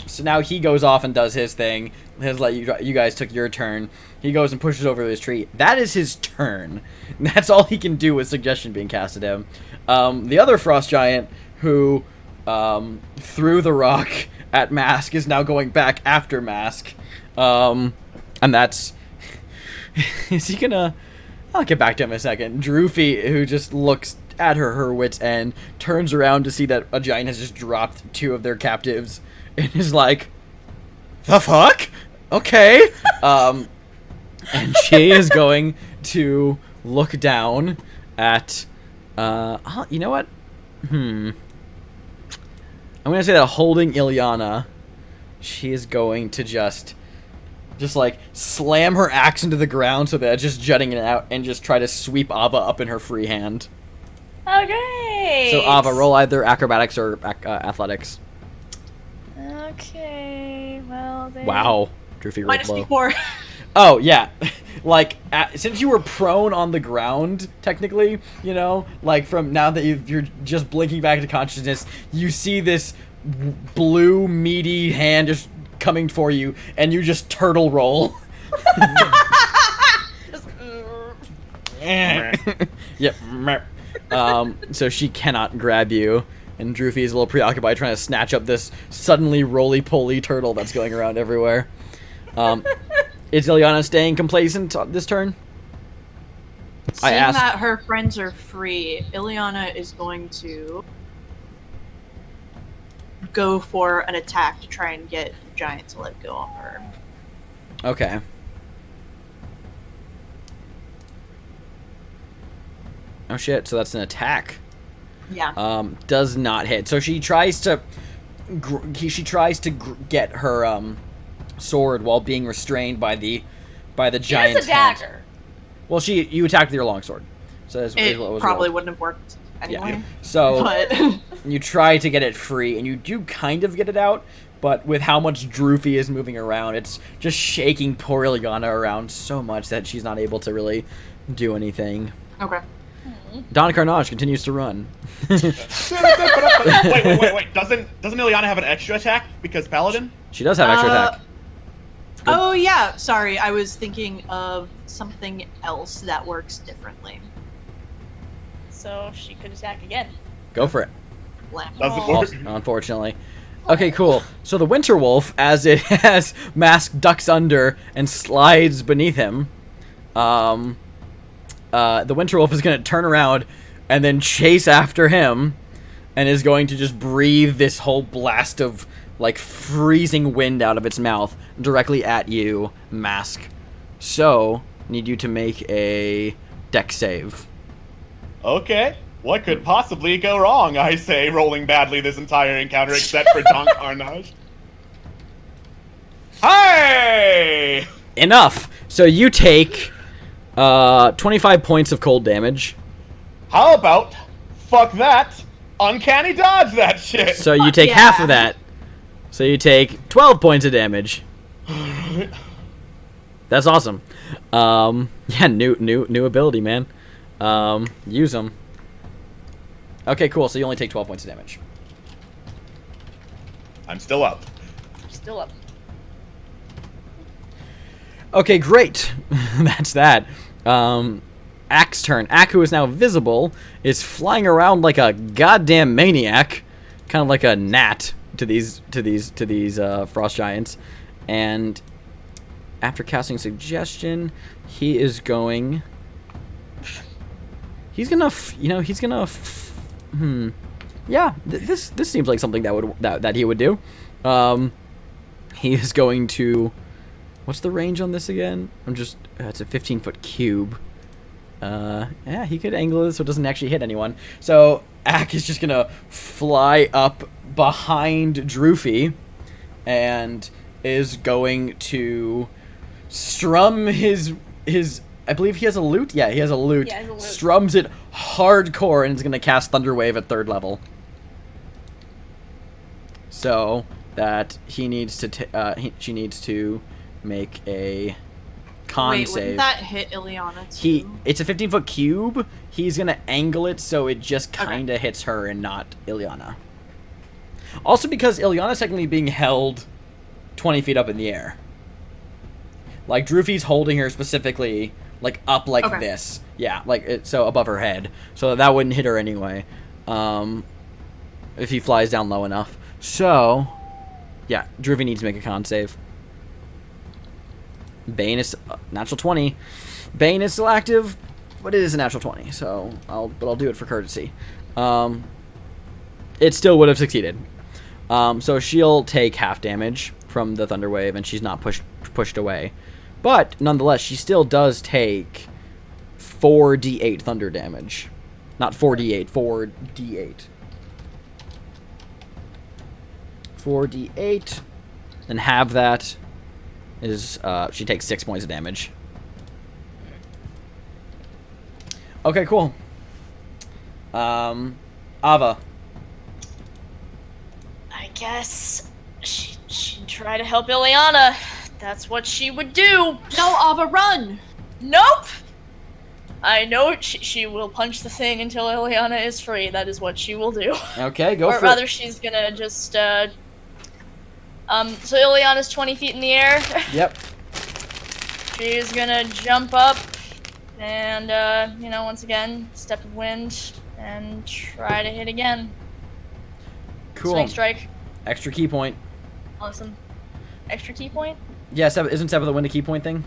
So now he goes off and does his thing. You guys took your turn. He goes and pushes over this tree. That is his turn. That's all he can do with suggestion being cast at him. The other frost giant who threw the rock at Mask is now going back after Mask. And that's... Is he gonna... I'll get back to him in a second. Droofy, who just looks at her wit's end, turns around to see that a giant has just dropped 2 of their captives, and is like, "The fuck? Okay." And she is going to look down at... you know what? I'm gonna say that holding Ilyana, she is going to just just like slam her axe into the ground so that it's just jutting it out, and just try to sweep Ava up in her free hand. Oh, great! So Ava, roll either acrobatics or athletics. Okay, well then. Wow, Droofy rolled low. -4. Oh yeah, like since you were prone on the ground, technically, you know, like from now that you're just blinking back to consciousness, you see this blue meaty hand just coming for you, and you just turtle roll. Yep. So she cannot grab you, and Droofy is a little preoccupied trying to snatch up this suddenly roly-poly turtle that's going around everywhere. Is Ilyana staying complacent this turn? Seeing that her friends are free, Ilyana is going to go for an attack to try and get the giant to let go of her. Okay. Oh shit, so that's an attack. Yeah. Does not hit. So she tries to get her sword while being restrained by the giant. It's a dagger. Well, you attacked with your longsword, so it probably wouldn't have worked anyway. Yeah. So but you try to get it free, and you do kind of get it out, but with how much Droofy is moving around, it's just shaking poor Ilyana around so much that she's not able to really do anything. Okay. Don Carnage continues to run. Wait. Doesn't Ilyana have an extra attack because Paladin? She does have extra attack. Oh yeah, sorry, I was thinking of something else that works differently. So she could attack again. Go for it. Doesn't work. Unfortunately. Okay, cool. So the Winter Wolf, as it has Mask ducks under and slides beneath him, the Winter Wolf is going to turn around and then chase after him, and is going to just breathe this whole blast of like freezing wind out of its mouth directly at you, Mask. So, need you to make a dex save. Okay. What could possibly go wrong, I say, rolling badly this entire encounter except for Don Carnage. Hey! Enough! So you take 25 points of cold damage. How about, fuck that, uncanny dodge that shit! So you take half of that. So you take 12 points of damage. That's awesome. Yeah, new ability, man. Use them. Okay, cool. So you only take 12 points of damage. I'm still up. Still up. Okay, great. That's that. Ack's turn. Ack, who is now visible, is flying around like a goddamn maniac, kind of like a gnat to these frost giants. And after casting suggestion, he is going. He's gonna, yeah, this seems like something that he would do. He is going to. What's the range on this again? it's a 15-foot cube. Yeah, he could angle it so it doesn't actually hit anyone. So Ack is just gonna fly up behind Droofy, and is going to strum his. I believe he has a lute. Yeah, he has a lute. Yeah, he has a lute. Strums it hardcore, and is gonna cast Thunder Wave at 3rd level. So that he needs to. She needs to make a con Wait, save. wouldn't that hit Ilyana too? It's a 15-foot cube. He's gonna angle it so it just kind of hits her and not Ilyana. Also, because Ilyana's technically being held 20 feet up in the air. Like Droofy's holding her specifically, like up like this. Yeah, like so above her head, so that wouldn't hit her anyway. If he flies down low enough. So, yeah, Droofy needs to make a con save. Bane is natural 20. Bane is still active, but it is a natural 20. So I'll do it for courtesy. It still would have succeeded. So she'll take half damage from the Thunder Wave, and she's not pushed away. But nonetheless, she still does take 4d8 thunder damage. Not 4d8, 4d8. 4d8, and have that is she takes 6 points of damage. Okay, cool. Ava. I guess she'd try to help Ileana. That's what she would do. No, Ava, run! Nope! I know she will punch the thing until Ileana is free. That is what she will do. Okay, go or for rather, it. she's gonna just, so Ileana's 20 feet in the air. Yep. She's gonna jump up and, you know, once again, step of wind and try to hit again. Cool. Swing strike. Extra key point. Awesome. Extra key point? Yeah, isn't Step of the Wind a key point thing?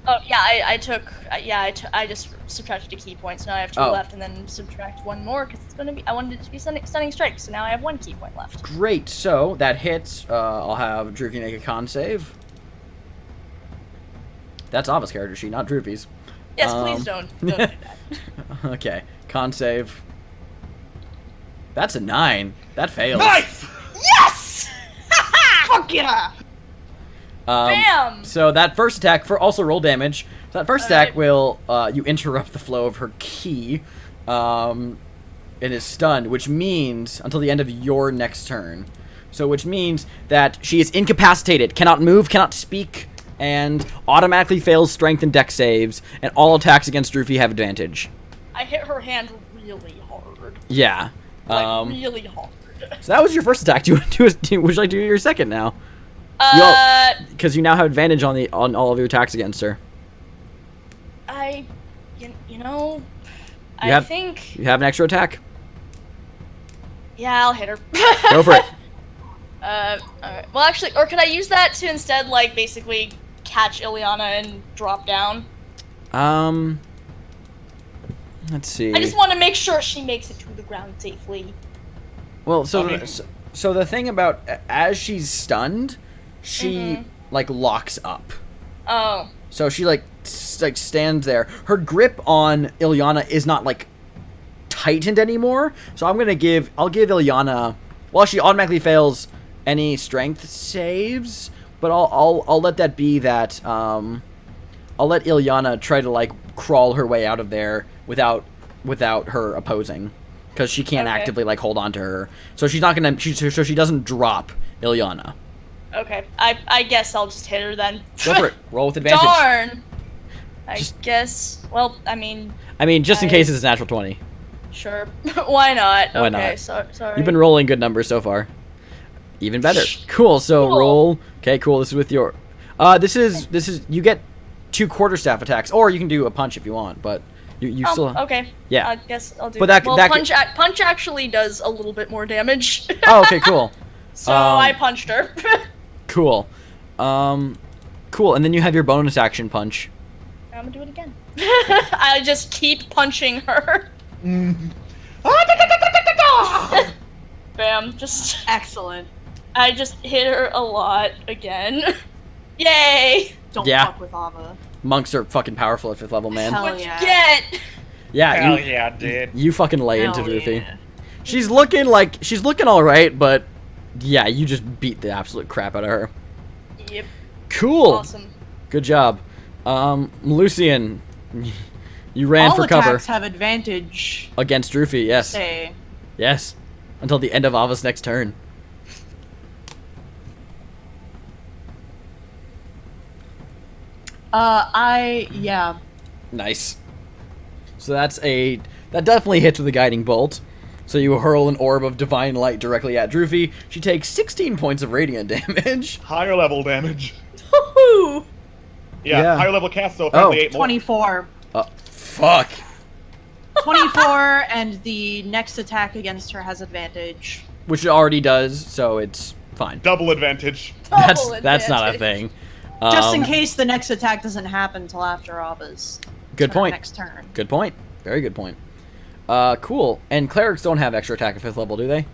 Oh, yeah, I just subtracted a key point, so now I have 2 left, and then subtract 1 more, because it's gonna be, I wanted it to be stunning strike, so now I have 1 key point left. Great, so that hits. I'll have Droopy make a con save. That's Ava's character sheet, not Droopy's. Yes, please don't do that. Okay, con save. That's a 9. That fails. Nice! Yes! Fuck yeah! Bam! So that first attack also roll damage. So that first attack will you interrupt the flow of her ki, and is stunned, which means until the end of your next turn. So which means that she is incapacitated, cannot move, cannot speak, and automatically fails strength and dex saves, and all attacks against Droopy have advantage. I hit her hand really hard. Yeah. Like, really hard. So that was your first attack. Would you like to do your second now? Because you now have advantage on all of your attacks against her. You know, I think... You have an extra attack. Yeah, I'll hit her. Go for it. Alright. Well, actually, or could I use that to instead, like, basically catch Ileana and drop down? Let's see. I just want to make sure she makes it to the ground safely. Well, so the thing about as she's stunned, she like locks up. Oh. So she like stands there. Her grip on Ileana is not like tightened anymore. So I'll give Ileana. Well, she automatically fails any strength saves, but I'll let that be that. I'll let Ileana try to like crawl her way out of there without her opposing, because she can't actively like hold on to her. So she's not gonna. So she doesn't drop Ileana. Okay, I guess I'll just hit her then. Go for it. Roll with advantage. Darn. I guess. Well, I mean, just in case it's a natural 20. Sure. Why not? Why okay, not? Sorry. You've been rolling good numbers so far. Even better. Cool. So roll. Okay. Cool. This is with your. This is you get 2 quarterstaff attacks, or you can do a punch if you want, but you still. Okay. Yeah. I guess I'll do. But punch actually does a little bit more damage. Oh, okay. Cool. So I punched her. Cool. Cool. And then you have your bonus action punch. I'm gonna do it again. I just keep punching her. Bam. Just. Excellent. I just hit her a lot again. Yay! Don't fuck with Ava. Monks are fucking powerful at 5th level, man. Hell What'd yeah. you get? Yeah. Hell yeah, dude. You fucking lay Hell into Droopy. yeah. She's looking all right, but yeah, you just beat the absolute crap out of her. Yep. Cool. Awesome. Good job. Lucian, you ran All for cover attacks have advantage. against Droopy. Yes. Say. Yes. Until the end of Ava's next turn. Yeah. Nice. So that definitely hits with a guiding bolt. So you hurl an orb of divine light directly at Droopy. She takes 16 points of radiant damage. Higher level damage. Woohoo! Yeah, higher level cast, so apparently 8 more. 24. Fuck. 24, and the next attack against her has advantage. Which it already does, so it's fine. Double advantage. That's not a thing. Just in case the next attack doesn't happen until after Ava's Good point. next turn. Good point. Very good point. Cool. And clerics don't have extra attack at 5th level, do they?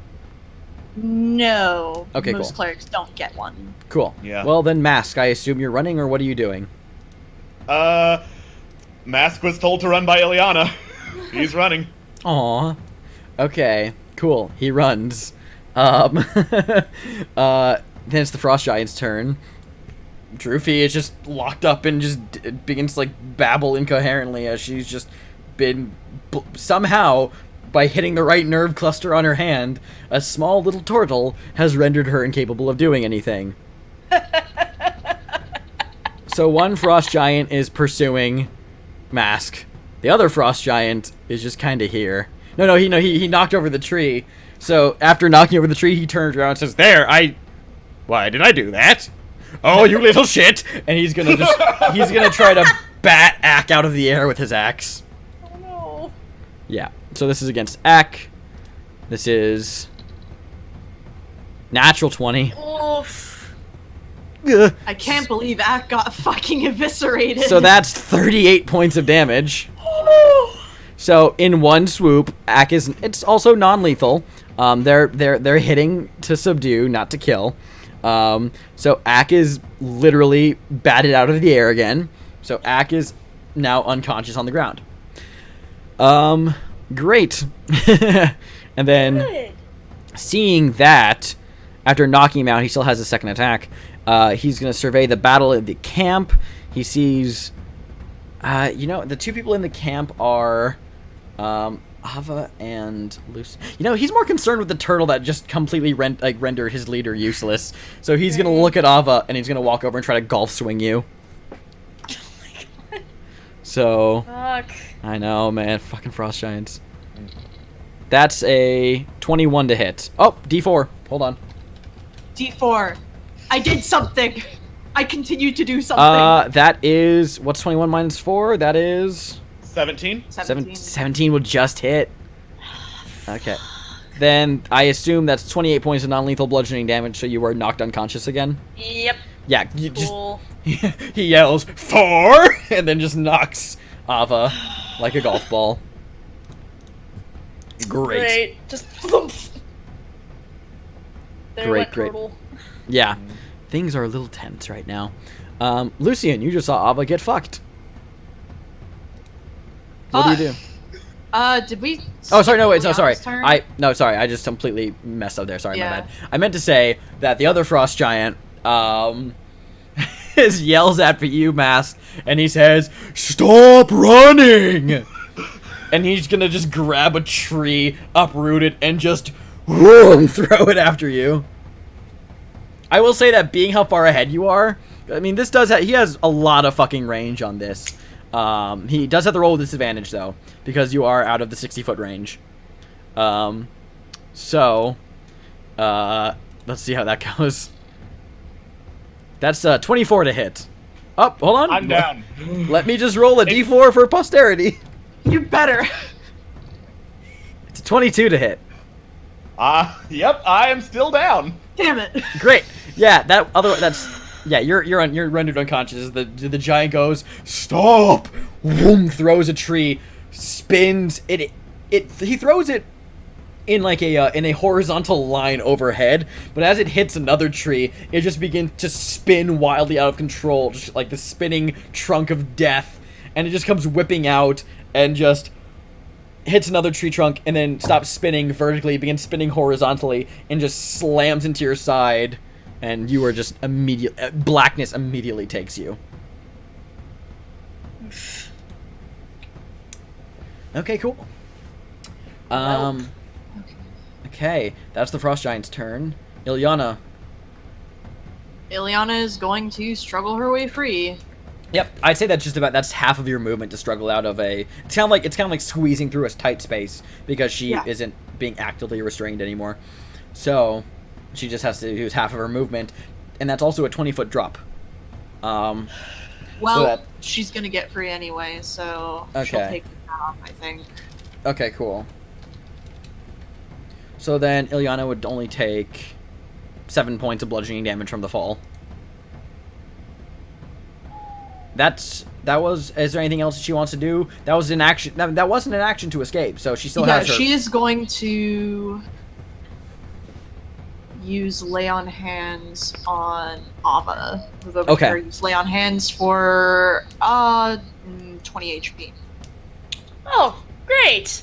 No. Okay, Most cool. clerics don't get one. Cool. Yeah. Well, then Mask, I assume you're running, or what are you doing? Mask was told to run by Ileana. He's running. Aw. Okay. Cool. He runs. Then it's the Frost Giant's turn. Droofy is just locked up and just begins to, like, babble incoherently as she's just been somehow, by hitting the right nerve cluster on her hand, a small little turtle has rendered her incapable of doing anything. So one frost giant is pursuing Mask. The other frost giant is just kind of here. No, he knocked over the tree. So after knocking over the tree, he turns around and says, "There, why did I do that? Oh, you little shit!" And he's gonna try to bat Ack out of the air with his axe. Oh no. Yeah. So this is against Ack. This is natural 20. Oof. Ugh. I can't believe Ack got fucking eviscerated. So that's 38 points of damage. So in one swoop, Ack is. It's also non-lethal. They're hitting to subdue, not to kill. So Ack is literally batted out of the air again. So Ack is now unconscious on the ground. Great. And then, Good. seeing that, after knocking him out, he still has a second attack. He's going to survey the battle in the camp. He sees, the two people in the camp are, Ava and Lucy. He's more concerned with the turtle that just completely rendered his leader useless. So he's going to look at Ava, and he's going to walk over and try to golf swing you. So, Fuck. I know, man. Fucking frost giants. That's a 21 to hit. Oh, D4. Hold on. D4. I did something. I continue to do something. That is... What's 21 minus 4? That is... 17? 17 will just hit. Okay. Then I assume that's 28 points of non-lethal bludgeoning damage, so you are knocked unconscious again? Yep. Yeah, Cool. he yells, 4! And then just knocks Ava like a golf ball. Great. Just thumps. There Great, went great. turtle. Yeah. Things are a little tense right now. Lucian, you just saw Ava get fucked. What do you do? Did we... Oh, sorry, no, wait, so sorry. Liana's turn? I just completely messed up there. Sorry, my Yeah. bad. I meant to say that the other frost giant, yells at you, Mask, and he says, "Stop running!" And he's gonna just grab a tree, uproot it, and just throw it after you. I will say that being how far ahead you are, I mean, this does he has a lot of fucking range on this. He does have to roll with disadvantage, though, because you are out of the 60-foot range. So, let's see how that goes. That's 24 to hit. Oh, hold on. I'm down. Let me just roll a d4 for posterity. You better. It's a 22 to hit. Yep, I am still down. Damn it. Great. Yeah, you're rendered unconscious. The giant goes, "Stop!" Whoom, throws a tree, spins it. He throws it in like in a horizontal line overhead, but as it hits another tree, it just begins to spin wildly out of control, just like the spinning trunk of death, and it just comes whipping out and just hits another tree trunk and then stops spinning vertically, begins spinning horizontally, and just slams into your side, and you are just blackness immediately takes you. Okay, cool. Okay, that's the frost giant's turn. Ilyana. Ilyana is going to struggle her way free. Yep, I'd say that's half of your movement to struggle out of a. It's kind of like squeezing through a tight space because she isn't being actively restrained anymore. So she just has to use half of her movement, and that's also a 20-foot drop. She's gonna get free anyway, so she'll take the off, I think. Okay, cool. So then Ilyana would only take 7 points of bludgeoning damage from the fall. Is there anything else she wants to do? That was an action. That wasn't an action to escape, so she still has her. Yeah, she is going to use Lay on Hands on Ava. Move over Okay. here, use Lay on Hands for 20 HP. Oh, great.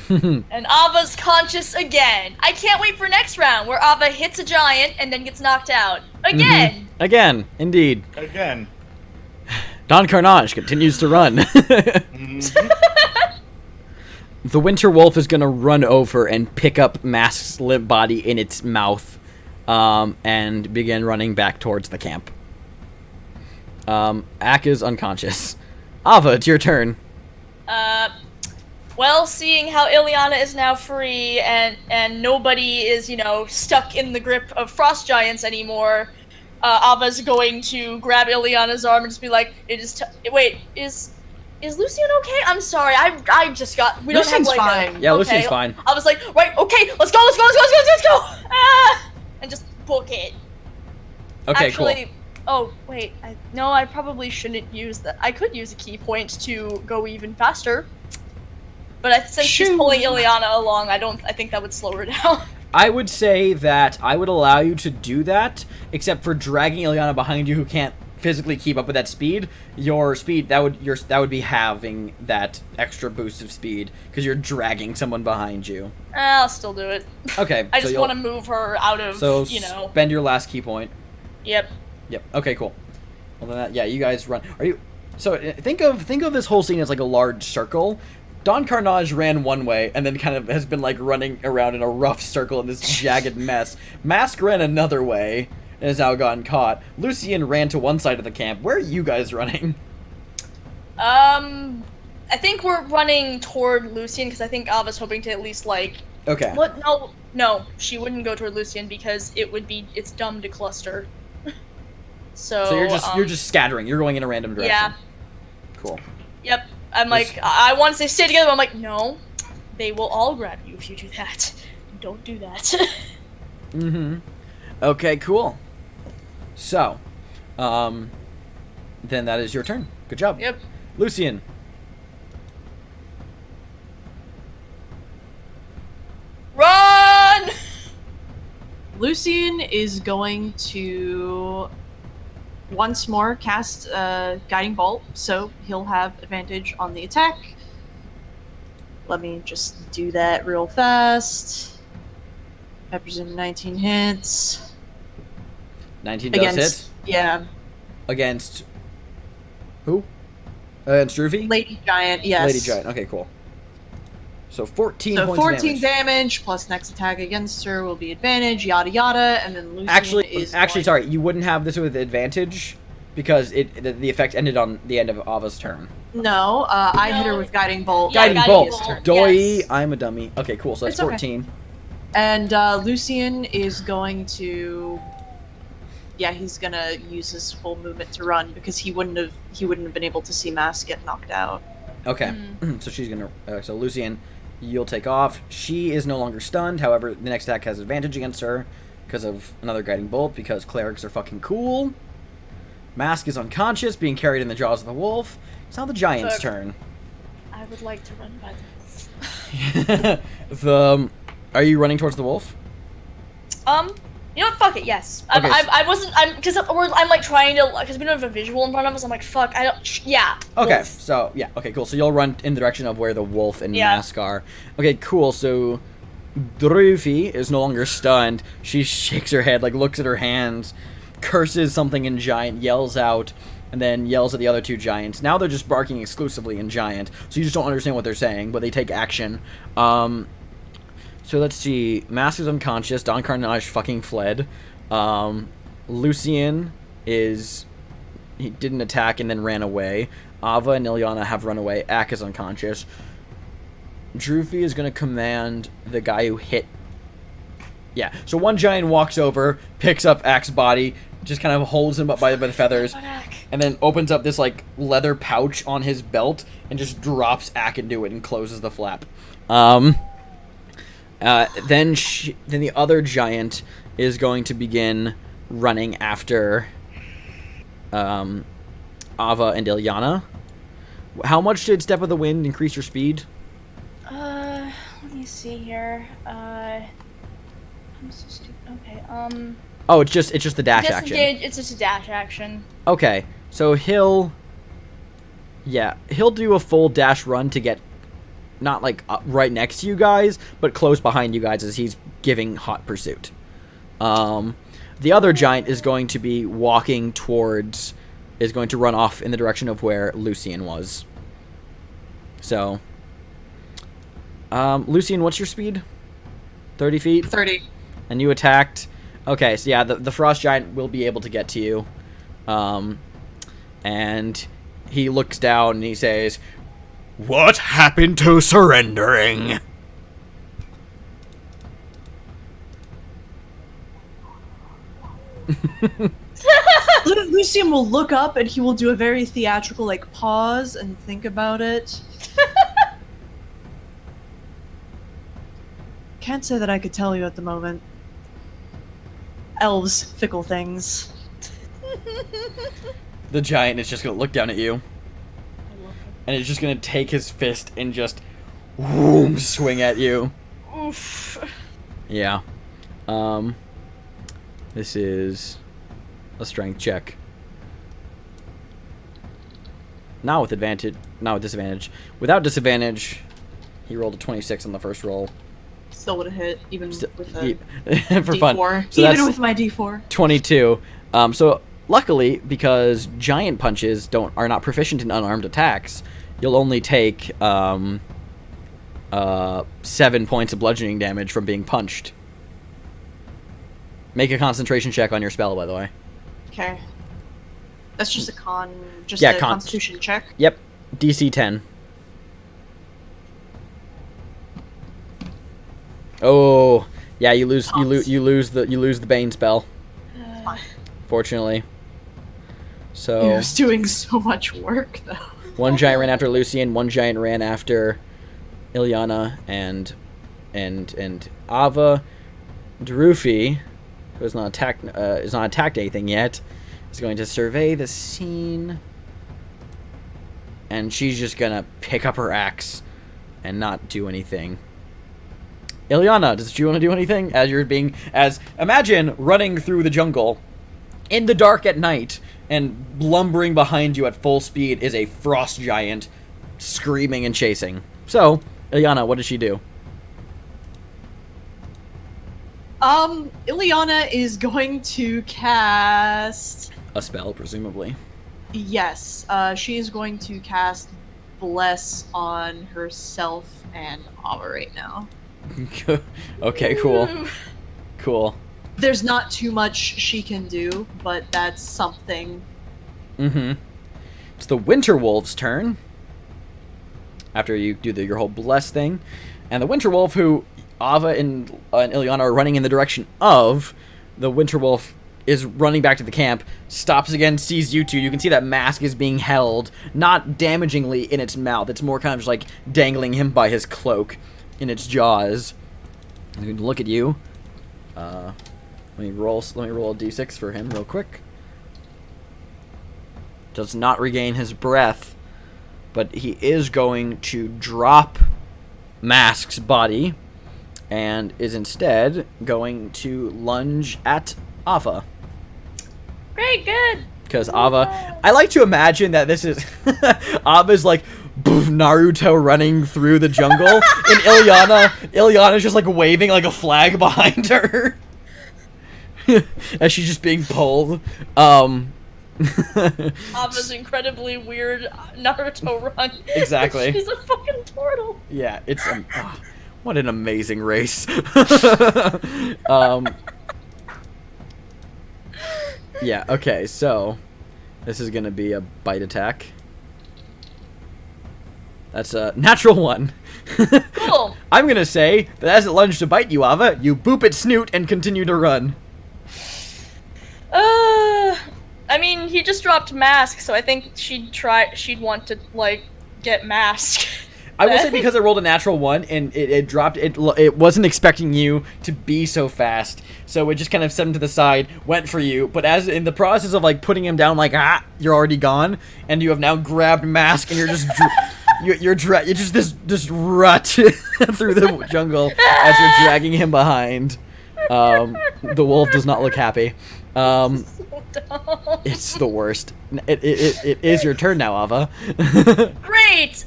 And Ava's conscious again. I can't wait for next round where Ava hits a giant and then gets knocked out. Again! Again, indeed. Again. Don Carnage continues to run. Mhm. The winter wolf is gonna run over and pick up Mask's limp body in its mouth, and begin running back towards the camp. Ak is unconscious. Ava, it's your turn. Well, seeing how Ileana is now free and nobody is, you know, stuck in the grip of frost giants anymore, Ava's going to grab Ileana's arm and just be like, wait, is Lucian okay? I'm sorry, I just got, we don't have Lucian's like fine. Yeah, okay. Lucian's fine. I was like, right, okay, let's go! Ah! And just book it. Okay, Actually, oh, wait, I probably shouldn't use that. I could use a key point to go even faster. But since she's pulling Ileana along, I think that would slow her down. I would say that I would allow you to do that, except for dragging Ileana behind you who can't physically keep up with that speed. Your speed, that would be halving that extra boost of speed, because you're dragging someone behind you. I'll still do it. Okay. I just want to move her out of, you know. Spend your last key point. Yep. Yep. Okay, cool. Well, then you guys run. So think of this whole scene as like a large circle. Don Carnage ran one way and then kind of has been like running around in a rough circle in this jagged mess. Mask ran another way and has now gotten caught. Lucian ran to one side of the camp. Where are you guys running? I think we're running toward Lucian because I think Ava's hoping to at least like. Okay. What? No, she wouldn't go toward Lucian because it's dumb to cluster. So you're just scattering. You're going in a random direction. Yeah. Cool. Yep. I'm like, I want to say stay together, but I'm like, no. They will all grab you if you do that. Don't do that. Mm-hmm. Okay, cool. So, then that is your turn. Good job. Yep. Lucian. Run! Lucian is going to once more cast Guiding Bolt, so he'll have advantage on the attack. Let me just do that real fast. Peppers in 19 hits. 19 does hit? Yeah. Against who? Against Druvi? Lady Giant, yes. Lady Giant, okay, cool. So 14 So points 14 of damage plus next attack against her will be advantage, yada yada, and then Lucian Actually, sorry, you wouldn't have this with advantage because the effect ended on the end of Ava's turn. No, I hit her with Guiding Bolt. Yeah, Guiding Bolt. Bolt, Doi, yes. I'm a dummy. Okay, cool. So that's It's okay. 14. And Lucian is going to, he's gonna use his full movement to run because he wouldn't have been able to see Mask get knocked out. Okay, so she's gonna. So Lucian, you'll take off. She is no longer stunned. However, the next attack has advantage against her because of another Guiding Bolt. Because clerics are fucking cool. Mask is unconscious, being carried in the jaws of the wolf. It's now the giant's turn. I would like to run by the wolf. Are you running towards the wolf? You know what? Fuck it. Yes. Okay, I'm like trying to, because we don't have a visual in front of us. I'm like, fuck. I don't. Yeah. Okay. Wolf. So yeah. Okay. Cool. So you'll run in the direction of where the wolf and Yeah. Mask are. Okay. Cool. So Druvi is no longer stunned. She shakes her head, like looks at her hands, curses something in giant, yells out, and then yells at the other two giants. Now they're just barking exclusively in giant, so you just don't understand what they're saying, but they take action. So let's see. Mask is unconscious. Don Carnage fucking fled. Lucian he didn't attack and then ran away. Ava and Ileana have run away. Ak is unconscious. Druvi is going to command the guy who hit. Yeah, so one giant walks over, picks up Ak's body, just kind of holds him up by the feathers, and then opens up this like leather pouch on his belt and just drops Ak into it and closes the flap. Then the other giant is going to begin running after Ava and Ileana. How much did Step of the Wind increase your speed? Let me see here. I'm so stupid. Okay. Oh, it's just the dash action. It's just a dash action. Okay, so he'll do a full dash run to get not like right next to you guys, but close behind you guys as he's giving hot pursuit. The other giant is going to be walking towards, is going to run off in the direction of where Lucian was. So, Lucian, what's your speed? 30 feet? 30. And you attacked. Okay, so yeah, the frost giant will be able to get to you. And he looks down and he says, What happened to surrendering? Lucian will look up and he will do a very theatrical, like, pause and think about it. Can't say that I could tell you at the moment. Elves, fickle things. the giant is just going to look down at you. And it's just going to take his fist and just whoom, swing at you. Oof. Yeah. This is a strength check. Not with advantage. Not with disadvantage. Without disadvantage, he rolled a 26 on the first roll. Still would have hit, even with a for D4. fun. So even that's with my D4. 22. So luckily, because giant punches are not proficient in unarmed attacks, you'll only take 7 points of bludgeoning damage from being punched. Make a concentration check on your spell, by the way. Okay. That's just a constitution check. Yep. DC 10. Oh, yeah, you lose the Bane spell. Fortunately. So He was doing so much work though. one giant ran after Lucian, one giant ran after Ilyana and Ava. Drufi, who has not attacked anything yet, is going to survey the scene, and she's just gonna pick up her axe and not do anything. Ilyana, does you want to do anything? Imagine running through the jungle in the dark at night, and lumbering behind you at full speed is a frost giant screaming and chasing. So, Ilyana, what does she do? Ilyana is going to cast... A spell, presumably. Yes, she is going to cast Bless on herself and Ava right now. Okay, cool. Cool. There's not too much she can do, but that's something. Mm-hmm. It's the Winter Wolf's turn. After you do your whole bless thing. And the Winter Wolf, who Ava and Ilyana are running in the direction of, the Winter Wolf is running back to the camp, stops again, sees you two. You can see that mask is being held, not damagingly in its mouth. It's more kind of just like dangling him by his cloak in its jaws. I'm going to look at you. Let me roll a d6 for him real quick. Does not regain his breath, but he is going to drop Mask's body and is instead going to lunge at Ava. Great, good. Because Ava, I like to imagine that this is Ava's like Naruto running through the jungle, and Ilyana's just like waving like a flag behind her as she's just being pulled. Ava's incredibly weird Naruto run. Exactly. She's a fucking turtle. Yeah, it's what an amazing race. Yeah. Okay. So this is gonna be a bite attack. That's a natural 1. Cool. I'm gonna say that as it lunged to bite you, Ava, you boop its snoot and continue to run. I mean, he just dropped Mask, so I think she'd want to, like, get Mask. I will say because I rolled a natural 1 and it dropped, it wasn't expecting you to be so fast, so it just kind of set him to the side, went for you, but as in the process of like putting him down, like you're already gone, and you have now grabbed Mask and you're just you're just this rut through the jungle as you're dragging him behind. The wolf does not look happy. It's the worst. It is your turn now, Ava. Great.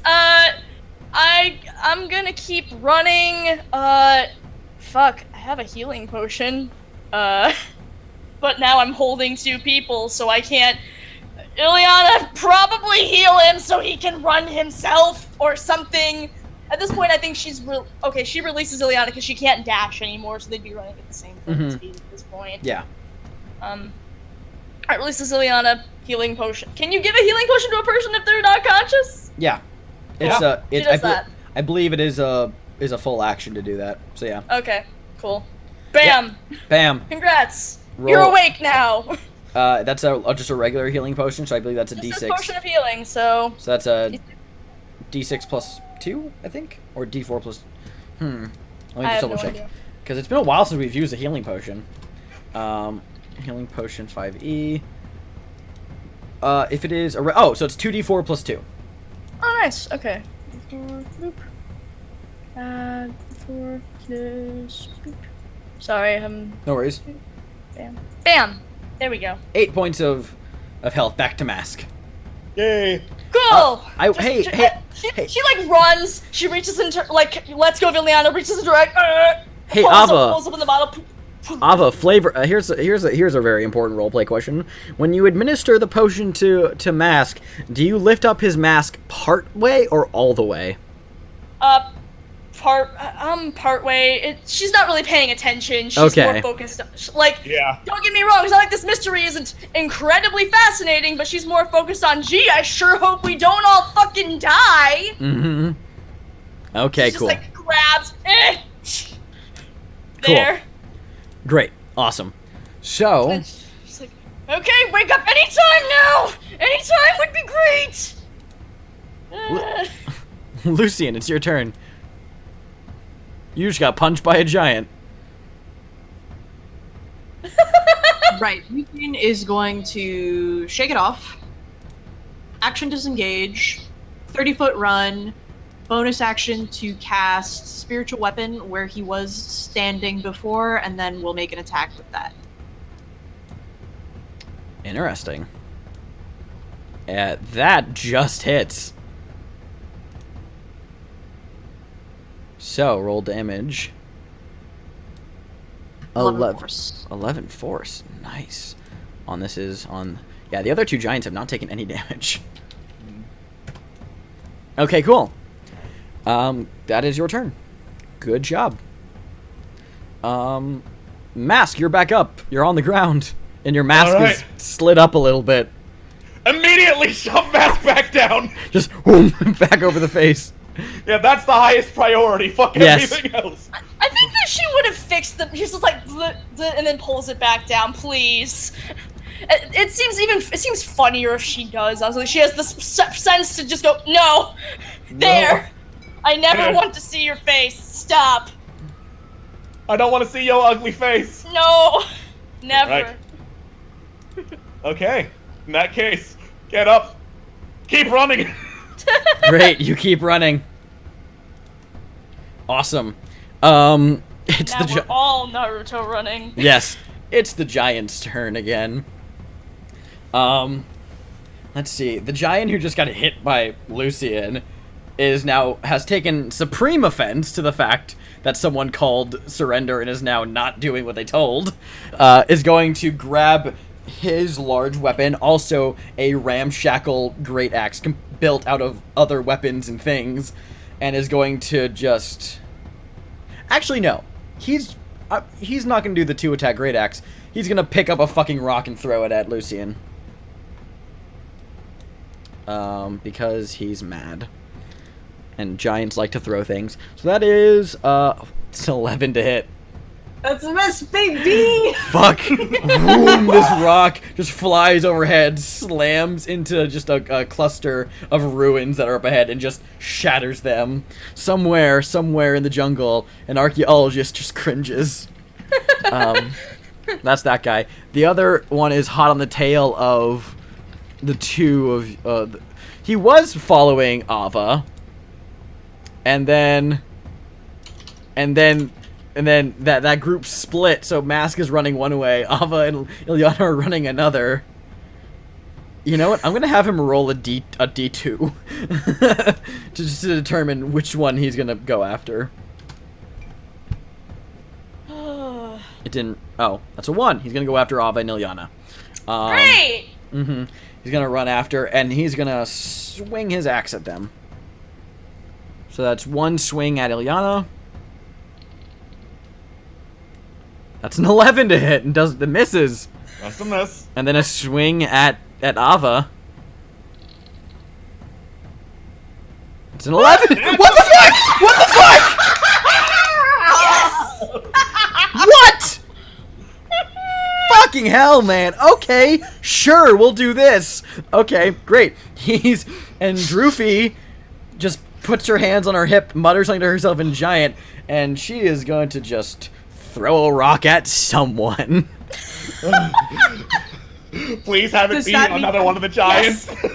I'm gonna keep running. Fuck, I have a healing potion. But now I'm holding 2 people, so I can't. Ileana, probably heal him so he can run himself or something. At this point, I think she's okay. She releases Ileana because she can't dash anymore, so they'd be running at the same speed at this point. Yeah. Alright, releases Ileana, healing potion. Can you give a healing potion to a person if they're not conscious? Yeah. It's She does that. I believe it is a full action to do that. So yeah. Okay, cool. Bam! Bam. Congrats! Roll. You're awake now! That's just a regular healing potion, so I believe that's a This D6. is potion of healing, so... So that's a D6 plus 2, I think? Or D4 plus... Let me I just have double no check. idea. Because it's been a while since we've used a healing potion. Healing potion 5e. If it is... oh, so it's 2D4 plus 2. Oh, nice. Okay. 4 plus... Sorry, I'm... No worries. Bam. Bam! There we go. 8 points of health. Back to Mask. Yay! Cool! Hey. She like runs, she reaches into, like, let's go Viliana, reaches into direct, Hey, pulls up in the bottle. Ava, flavor. Here's a very important roleplay question. When you administer the potion to Mask, do you lift up his mask part way or all the way? Part way. She's not really paying attention. She's more focused. Like, Yeah. don't get me wrong. It's not like this mystery isn't incredibly fascinating, but she's more focused on. Gee, I sure hope we don't all fucking die. Mm-hmm. Okay, She cool. just like grabs. Cool. There. Great. Awesome. So. She's like, okay, wake up anytime now. Anytime would be great. Lucian, it's your turn. You just got punched by a giant. Right, Lucian is going to shake it off. Action disengage. 30-foot run. Bonus action to cast Spiritual Weapon where he was standing before, and then we'll make an attack with that. Interesting. That just hits. So, roll damage. 11 force. 11 force. Nice. Yeah, the other 2 giants have not taken any damage. Okay, cool. That is your turn. Good job. Mask, you're back up. You're on the ground. And your mask is slid up a little bit. Immediately shove Mask back down! Just whoom, back over the face. Yeah, that's the highest priority. Fuck everything else. I think that she would have fixed the. She's just like, bleh, bleh, and then pulls it back down, please. It seems funnier if she does. Honestly, she has the sense to just go, no, there. I never want to see your face. Stop. I don't want to see your ugly face. No, never. Right. Okay, in that case, get up. Keep running. Great, you keep running. Awesome. It's Now we're all Naruto running. Yes, it's the giant's turn again. Let's see. The giant who just got hit by Lucian has taken supreme offense to the fact that someone called surrender and is now not doing what they told. Is going to grab his large weapon, also a ramshackle great axe built out of other weapons and things, and is going to just... Actually, no. He's not going to do the 2-attack great axe. He's going to pick up a fucking rock and throw it at Lucian. Because he's mad. And giants like to throw things. So that is, it's 11 to hit. That's a miss, baby! Fuck! Boom! This rock just flies overhead, slams into just a cluster of ruins that are up ahead, and just shatters them. Somewhere in the jungle, an archaeologist just cringes. That's that guy. The other one is hot on the tail of the 2 of... he was following Ava. And then that group split, so Mask is running one way, Ava and Ileana are running another. You know what? I'm gonna have him roll a D2 just to determine which one he's gonna go after. It didn't. Oh, that's a 1. He's gonna go after Ava and Ilyana. Great! He's gonna run after, and he's gonna swing his axe at them. So that's 1 swing at Ilyana. That's an 11 to hit, and misses. That's a miss. And then a swing at Ava. It's an 11. What the fuck? What the fuck? What? Fucking hell, man. Okay, sure, we'll do this. Okay, great. And Droofy just puts her hands on her hip, mutters something to herself in giant, and she is going to just throw a rock at someone. Please have it be another one of the giants. Yes.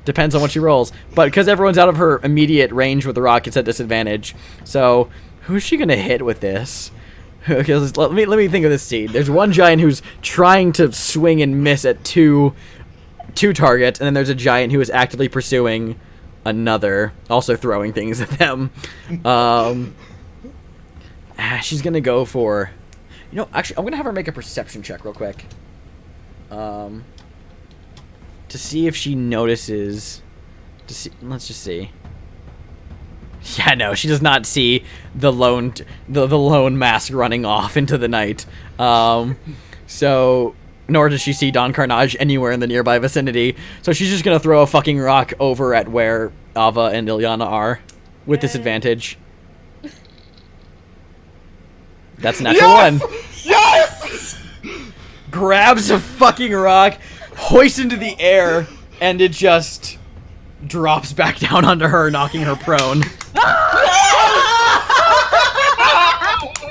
Depends on what she rolls. But because everyone's out of her immediate range with the rock, it's at disadvantage. So, who's she going to hit with this? Because let me think of this scene. There's one giant who's trying to swing and miss at two targets, and then there's a giant who is actively pursuing another, also throwing things at them. She's going to go for... You know, actually, I'm going to have her make a perception check real quick. To see if she notices... Let's just see. Yeah, no, she does not see the lone mask running off into the night. So, nor does she see Don Carnage anywhere in the nearby vicinity. So she's just going to throw a fucking rock over at where Ava and Ilyana are with disadvantage. That's a natural 1. Yes! Grabs a fucking rock, hoists into the air, and it just drops back down onto her, knocking her prone.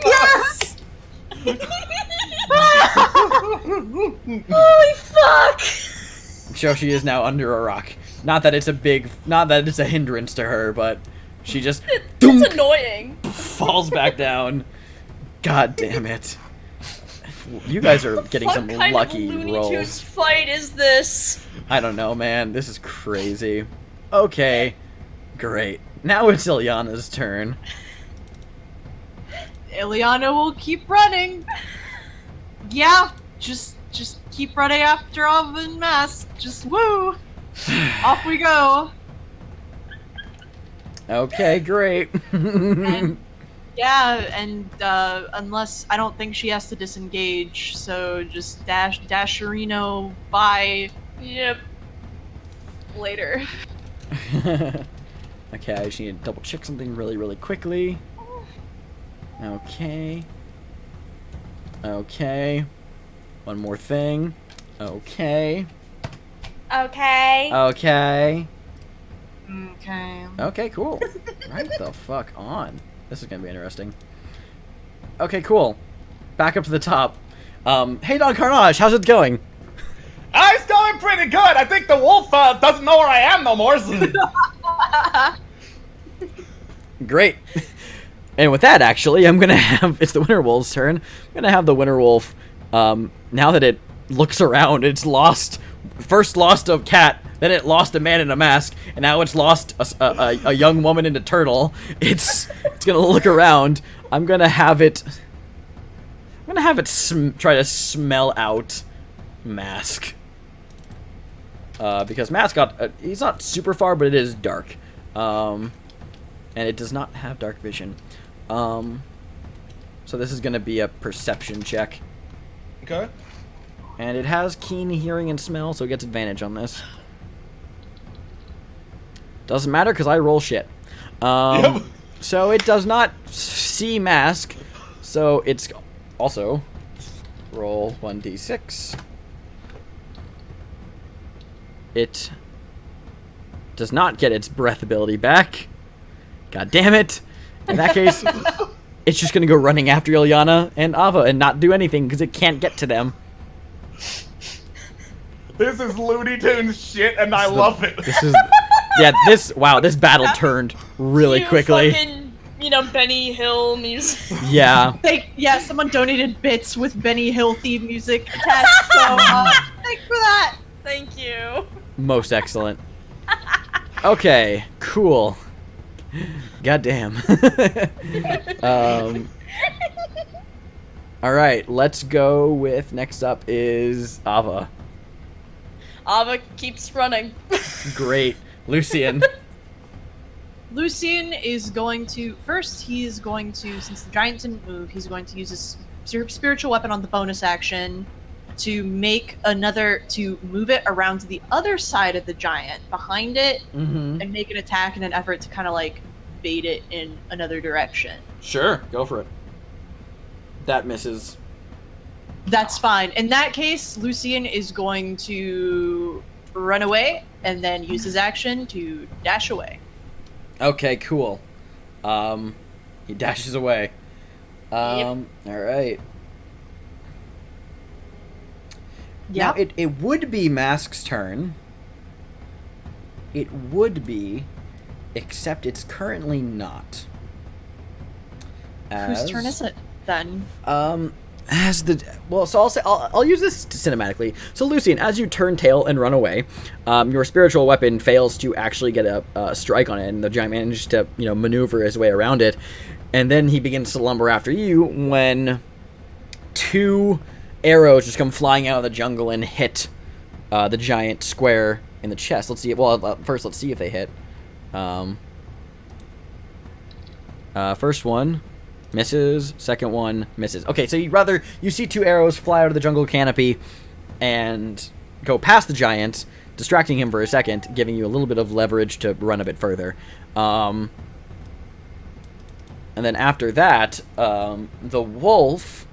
Yes! Holy fuck! So she is now under a rock. Not that it's a hindrance to her, but she just It's annoying. falls back down. God damn it. You guys are getting some lucky What kind of Looney Tunes rolls. fight is this? I don't know, man. This is crazy. Okay. Great. Now it's Ilyana's turn. Ilyana will keep running. Yeah, just keep running after Ava and Mask. Just woo. Off we go. Okay, great. Yeah, and unless I don't think she has to disengage, so just Dasherino by Yep. later. Okay, I just need to double check something really, really quickly. Okay. Okay. One more thing. Okay. Okay. Okay. Okay. Okay, cool. Right the fuck on. This is gonna be interesting. Okay, cool. Back up to the top. Hey Don Carnage, how's it going? It's going pretty good. I think the wolf doesn't know where I am no more. Great. And with that, actually, I'm gonna have... It's the Winter Wolf's turn. I'm gonna have the Winter Wolf, now that it looks around, it's lost... First lost a cat, then it lost a man in a mask, and now it's lost a young woman in a turtle. It's gonna look around. I'm gonna have it... try to smell out Mask. Because Mask got... he's not super far, but it is dark. And it does not have dark vision. So this is gonna be a perception check. Okay. And it has keen hearing and smell, so it gets advantage on this. Doesn't matter, because I roll shit. Yep. So it does not see Mask, so it's also... Roll 1d6. It does not get its breath ability back. God damn it. In that case, it's just going to go running after Ilyana and Ava and not do anything, because it can't get to them. This is Looney Tunes shit, and I love it. This is... Yeah, this battle turned really quickly. Fucking, Benny Hill music. Yeah. Someone donated bits with Benny Hill theme music attached, so thanks for that. Thank you. Most excellent. Okay, cool. Goddamn. All right, let's go with next up is Ava. Ava keeps running. Great, Lucian. Lucian is going to first. He's going to, since the giant didn't move, he's going to use his spiritual weapon on the bonus action to make to move it around to the other side of the giant, behind it, and make an attack in an effort to kind of like bait it in another direction. Sure, go for it. That misses. That's fine. In that case, Lucian is going to run away and then use his action to dash away. Okay, cool. He dashes away. All right. Yeah. Now, it would be Mask's turn. It would be, except it's currently not. Whose turn is it then? I'll use this cinematically. So Lucian, as you turn tail and run away, your spiritual weapon fails to actually get a strike on it, and the giant manages to maneuver his way around it, and then he begins to lumber after you when 2 arrows just come flying out of the jungle and hit the giant square in the chest. Let's see. Well, first let's see if they hit. First one misses. Second one misses. Okay, so you see 2 arrows fly out of the jungle canopy and go past the giant, distracting him for a second, giving you a little bit of leverage to run a bit further. And then after that, the wolf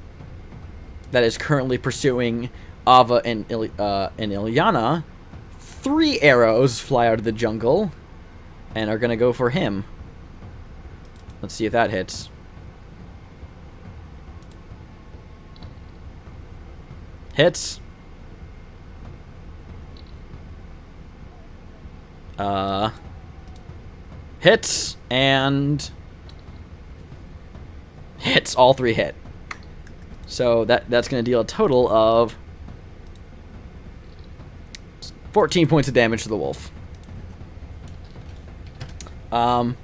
that is currently pursuing Ava and Ilyana, 3 arrows fly out of the jungle and are going to go for him. Let's see if that hits. Hits. Hits and hits. All 3 hit. So that's going to deal a total of 14 points of damage to the wolf. And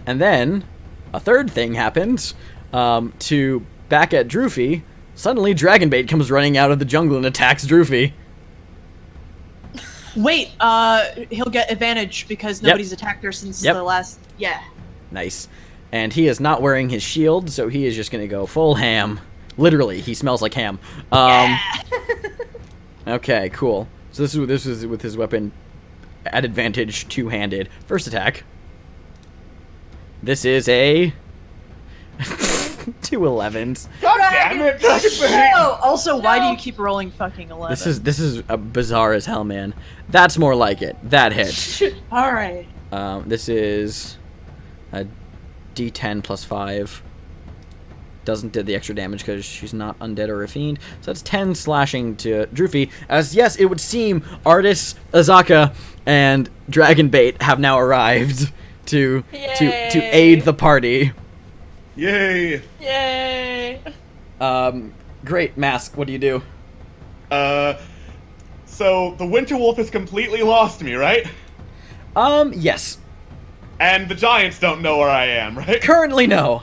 then a third thing happens. Back at Droofy, suddenly Dragonbait comes running out of the jungle and attacks Droofy. Wait, he'll get advantage because nobody's attacked her since the last. Yeah. Nice. And he is not wearing his shield, so he is just going to go full ham. Literally, he smells like ham. Okay, cool. So this is with his weapon at advantage, 2-handed. First attack. This is a 2 11s. God damn it! Oh, also, why do you keep rolling fucking 11? This is a bizarre as hell, man. That's more like it. That hits. All right. This is a D10 plus 5. Doesn't do the extra damage because she's not undead or a fiend. So that's 10 slashing to Droofy. As yes, it would seem Artis, Azaka, and Dragonbait have now arrived to aid the party. Yay! Yay! Great, Mask. What do you do? So the Winter Wolf has completely lost me, right? Yes. And the giants don't know where I am, right? Currently, no.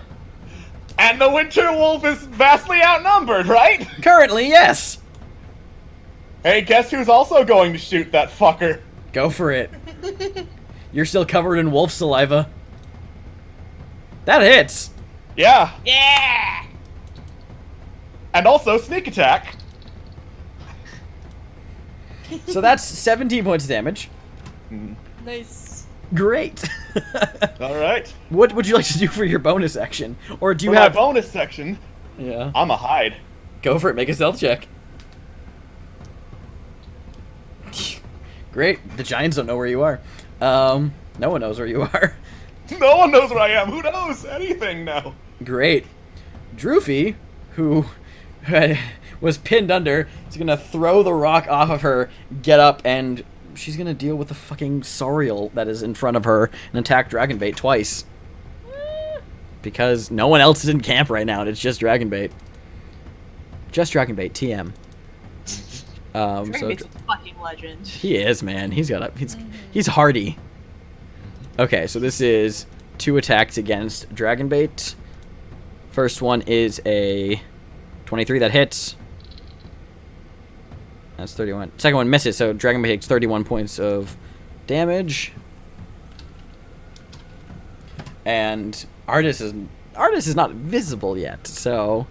And the Winter Wolf is vastly outnumbered, right? Currently, yes. Hey, guess who's also going to shoot that fucker? Go for it. You're still covered in wolf saliva. That hits. Yeah. Yeah! And also sneak attack. So that's 17 points of damage. Nice. Great. All right. What would you like to do for your bonus action? Or do you For have... my bonus section, Yeah. I'm a hide. Go for it. Make a stealth check. Great. The giants don't know where you are. No one knows where you are. No one knows where I am. Who knows anything now? Great. Droofy, who was pinned under, is going to throw the rock off of her, get up, and she's going to deal with the fucking Sauriel that is in front of her and attack Dragonbait twice. Because no one else is in camp right now, and it's just Dragonbait. Just Dragonbait, TM. Dragonbait's fucking legend. He is, man. He's hardy. Okay, so this is 2 attacks against Dragonbait. First one is a 23 that hits. That's 31. Second one misses, so Dragonbait takes 31 points of damage. And Artis is not visible yet, so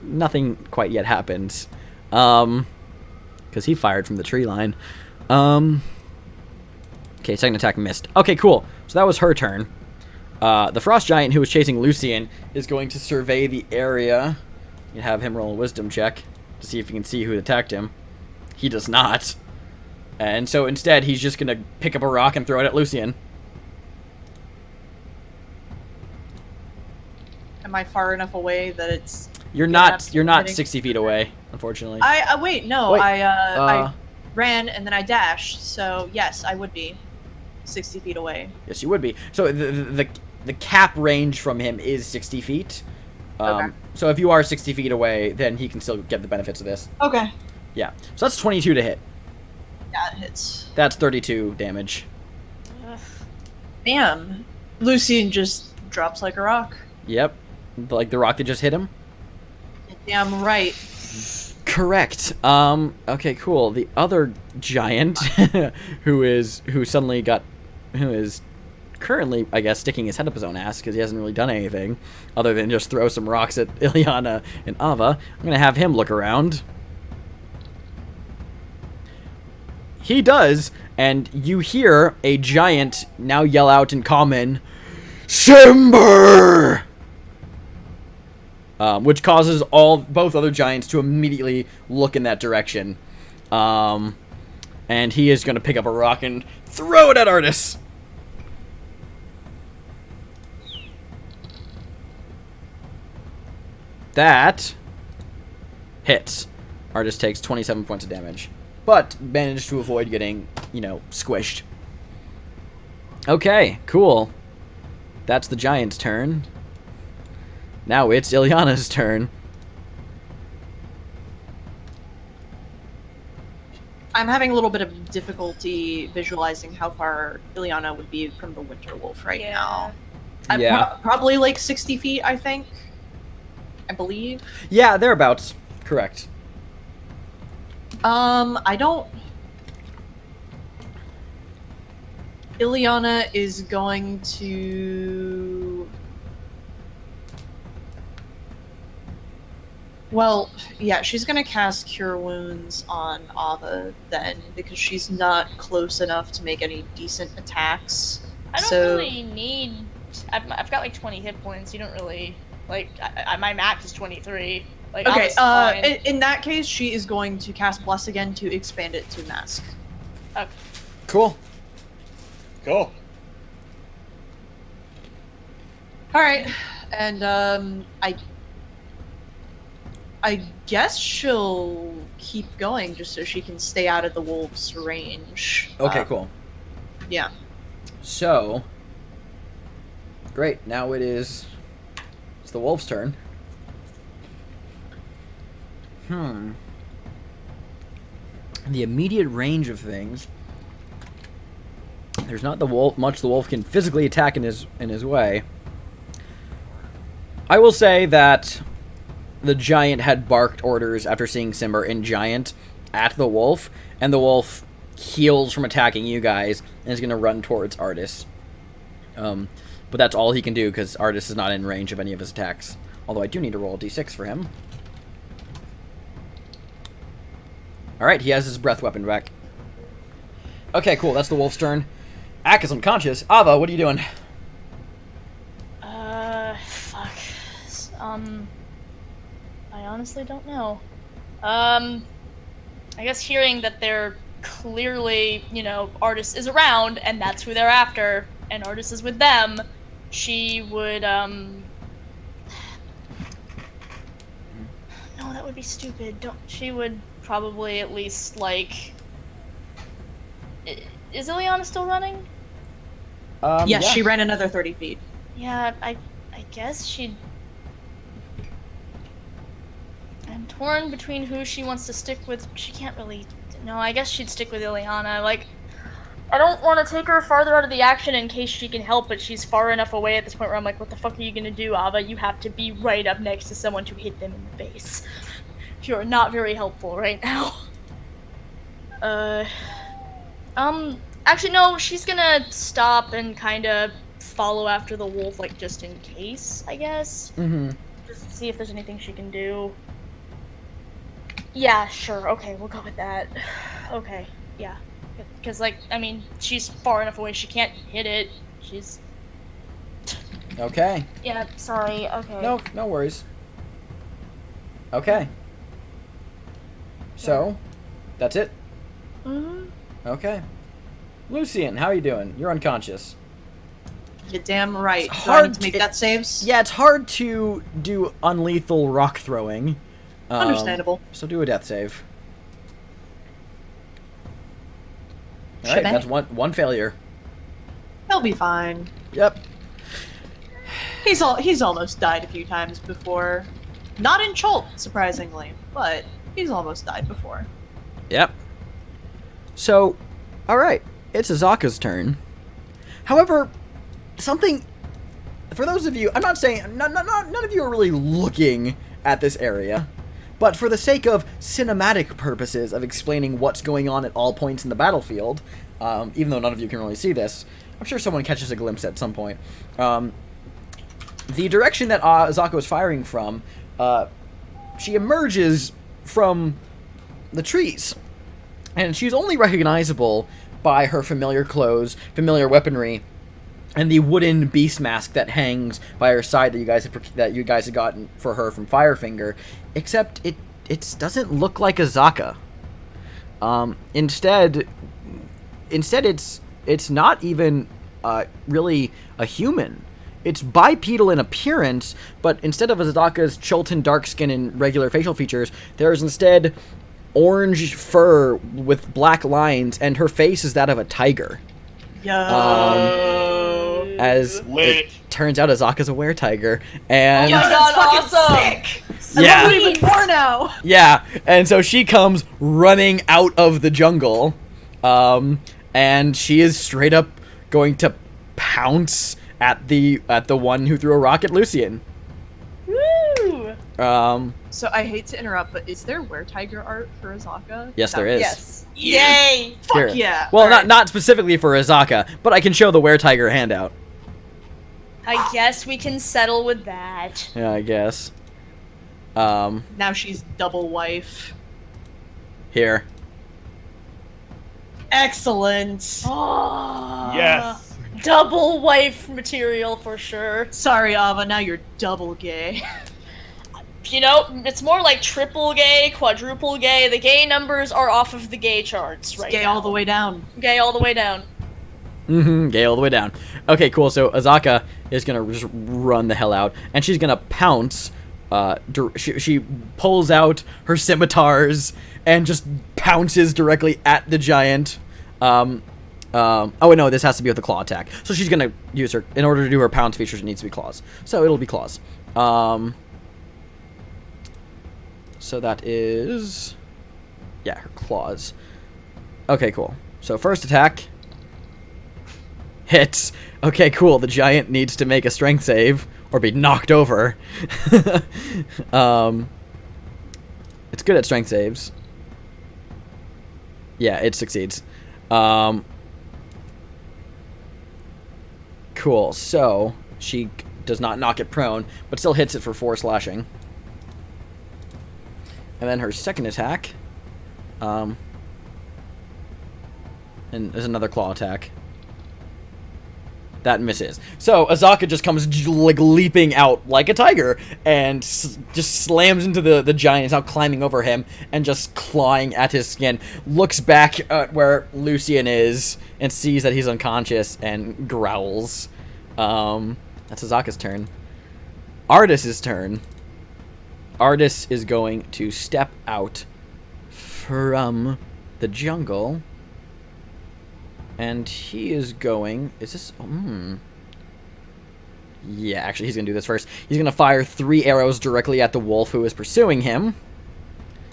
nothing quite yet happens. Because he fired from the tree line. Okay, second attack missed. Okay, cool. So that was her turn. The Frost Giant, who was chasing Lucian, is going to survey the area. You have him roll a wisdom check to see if he can see who attacked him. He does not. And so instead, he's just going to pick up a rock and throw it at Lucian. Am I far enough away that it's... You're not 60 feet away, unfortunately. Wait, no. Wait, I ran and then I dashed, so yes, I would be 60 feet away. Yes, you would be. So the cap range from him is 60 feet. Okay. So if you are 60 feet away, then he can still get the benefits of this. Okay. Yeah. So that's 22 to hit. Yeah, it hits. That's 32 damage. Damn. Lucian just drops like a rock. Yep. Like the rock that just hit him? Damn right. Correct. Okay, cool. The other giant who is currently, I guess, sticking his head up his own ass because he hasn't really done anything other than just throw some rocks at Ileana and Ava. I'm going to have him look around. He does, and you hear a giant now yell out in common, Cimber! Which causes both other giants to immediately look in that direction. And he is going to pick up a rock and throw it at Artis. That hits. Artis takes 27 points of damage, but managed to avoid getting, squished. Okay, cool. That's the giant's turn. Now it's Ileana's turn. I'm having a little bit of difficulty visualizing how far Ileana would be from the Winter Wolf right now. Probably like 60 feet, I think. I believe. Yeah, thereabouts. Correct. Ileana is going to... Well, yeah, she's gonna cast Cure Wounds on Ava then, because she's not close enough to make any decent attacks. I don't really need... I've got like 20 hit points. You don't really... Like, my max is 23. Like, okay, in that case, she is going to cast Bless again to expand it to Mask. Okay. Cool. Cool. Alright, and, I guess she'll keep going just so she can stay out of the wolf's range. Okay, cool. Yeah. So, great. Now it's the wolf's turn. The immediate range of things. There's not much the wolf can physically attack in his way. I will say that the giant had barked orders after seeing Cimber in giant at the wolf, and the wolf heals from attacking you guys and is going to run towards Artis. But that's all he can do because Artis is not in range of any of his attacks. Although I do need to roll a d6 for him. Alright, he has his breath weapon back. Okay, cool. That's the wolf's turn. Ak is unconscious. Ava, what are you doing? Fuck. I honestly don't know. I guess hearing that they're clearly, Artis is around, and that's who they're after, and Artis is with them, she would, No, that would be stupid. She would probably at least, like... Is Ileana still running? Yes, yeah. she ran another 30 feet. Yeah, I guess she'd... I'm torn between who she wants to stick with. She can't really... No, I guess she'd stick with Ileana. Like, I don't want to take her farther out of the action in case she can help, but she's far enough away at this point where I'm like, what the fuck are you gonna do, Ava? You have to be right up next to someone to hit them in the face. You're not very helpful right now. Actually, no, she's gonna stop and kind of follow after the wolf, like, just in case, I guess. Mm-hmm. Just see if there's anything she can do. Yeah, sure, okay, we'll go with that. Okay, yeah. Because, like, I mean, she's far enough away, she can't hit it. She's... Okay. Yeah, sorry, okay. No worries. Okay. So, that's it? Mm-hmm. Okay. Lucian, how are you doing? You're unconscious. You're damn right. It's Do I need hard to make to- death saves? Yeah, it's hard to do unlethal rock throwing. Understandable. So do a death save. Should Alright, I? that's one failure. He'll be fine. Yep. He's almost died a few times before. Not in Cholt, surprisingly, but he's almost died before. Yep. So, alright, it's Azaka's turn. However, something... For those of you... I'm not saying... None of you are really looking at this area. But for the sake of cinematic purposes of explaining what's going on at all points in the battlefield, even though none of you can really see this, I'm sure someone catches a glimpse at some point. The direction that Azaka was firing from, she emerges from the trees. And she's only recognizable by her familiar clothes, familiar weaponry, and the wooden beast mask that hangs by her side that you guys had gotten for her from Firefinger. Except it doesn't look like Azaka. Instead it's not even really a human. It's bipedal in appearance, but instead of Azaka's Cholton dark skin and regular facial features, there is instead orange fur with black lines, and her face is that of a tiger. As it turns out, Azaka's a were-tiger, and... Oh my god, awesome! Sick! Yeah. I love it even more now! Yeah, and so she comes running out of the jungle, and she is straight up going to pounce at the one who threw a rock at Lucian. Woo! So I hate to interrupt, but is there were-tiger art for Azaka? Yes, there is. Yes. Yay! Fuck Here. yeah! Well, Alright. not specifically for Azaka, but I can show the were-tiger handout. I guess we can settle with that. Yeah, I guess. Now she's double wife. Here. Excellent! Oh, Yes. Double wife material for sure. Sorry, Ava, now you're double gay. You know, it's more like triple gay, quadruple gay. The gay numbers are off of the gay charts right Gay now. all the way down. Gay all the way down. Mm-hmm, gay all the way down. Okay, cool, so Azaka is gonna just run the hell out, and she's gonna pounce. She pulls out her scimitars and just pounces directly at the giant. Oh no, this has to be with a claw attack. So she's gonna use her, in order to do her pounce features, it needs to be claws. So it'll be claws. So that is... yeah, her claws. Okay, cool. So first attack... hits. Okay, cool. The giant needs to make a strength save, or be knocked over. It's good at strength saves. Yeah, it succeeds. Cool, so she does not knock it prone, but still hits it for 4 slashing. And then her second attack, and there's another claw attack. That misses. So Azaka just comes like leaping out like a tiger and just slams into the giant. Is now climbing over him and just clawing at his skin. Looks back at where Lucian is and sees that he's unconscious and growls. That's Azaka's turn. Artis's turn. Artis is going to step out from the jungle. And he is going... is this... yeah, actually, he's going to do this first. He's going to fire 3 arrows directly at the wolf who is pursuing him.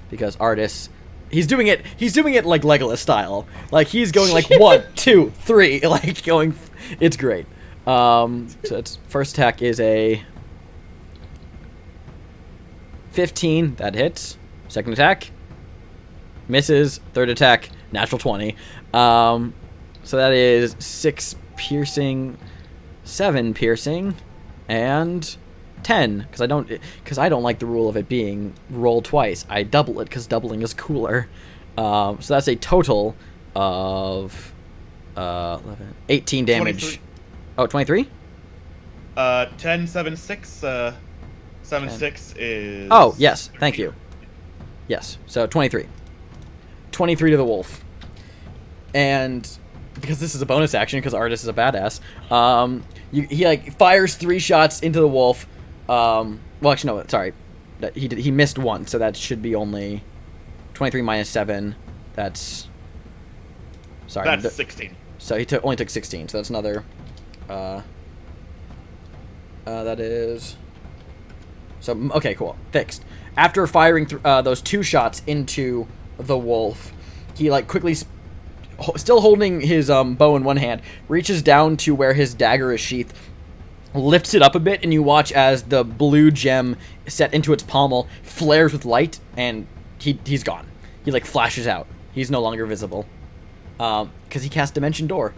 Because Artis He's doing it like Legolas style. Like he's going like 1, 2, 3, like going. It's great. So its first attack is a 15. That hits. Second attack misses. Third attack natural 20. So that is 6 piercing, 7 piercing, and 10. Because I don't like the rule of it being roll twice. I double it because doubling is cooler. So that's a total of 11, 18 damage. 23. Oh, 23? 10, 7, 6. 7, 6 is. Oh, yes. Thank you. Yes. So 23. 23 to the wolf. And because this is a bonus action, because Artis is a badass, he like fires 3 shots into the wolf. Well, actually, no, sorry. He missed 1, so that should be only 23 minus 7. That's. Sorry. That's 16. So he only took 16, so that's another. That is. So, okay, cool. Fixed. After firing those 2 shots into the wolf, he, like, quickly, still holding his bow in one hand, reaches down to where his dagger is sheathed, lifts it up a bit, and you watch as the blue gem set into its pommel flares with light, and he's gone. He, like, flashes out. He's no longer visible. Because he cast Dimension Door.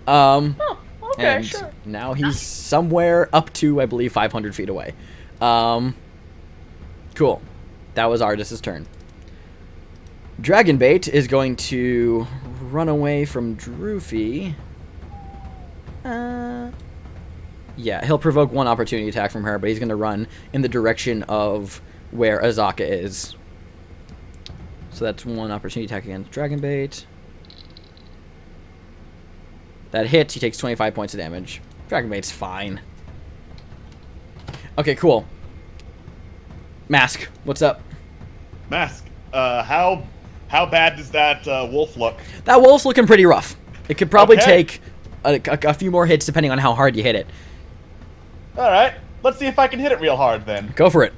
Oh, okay, and sure. now he's somewhere up to, I believe, 500 feet away. Cool. That was Artis's turn. Dragonbait is going to run away from Droofy. Yeah, he'll provoke 1 opportunity attack from her, but he's going to run in the direction of where Azaka is. So that's 1 opportunity attack against Dragonbait. That hits, he takes 25 points of damage. Dragonbait's fine. Okay, cool. Mask, what's up? Mask, how bad does that wolf look? That wolf's looking pretty rough. It could probably Okay. take a few more hits depending on how hard you hit it. Alright, let's see if I can hit it real hard then. Go for it.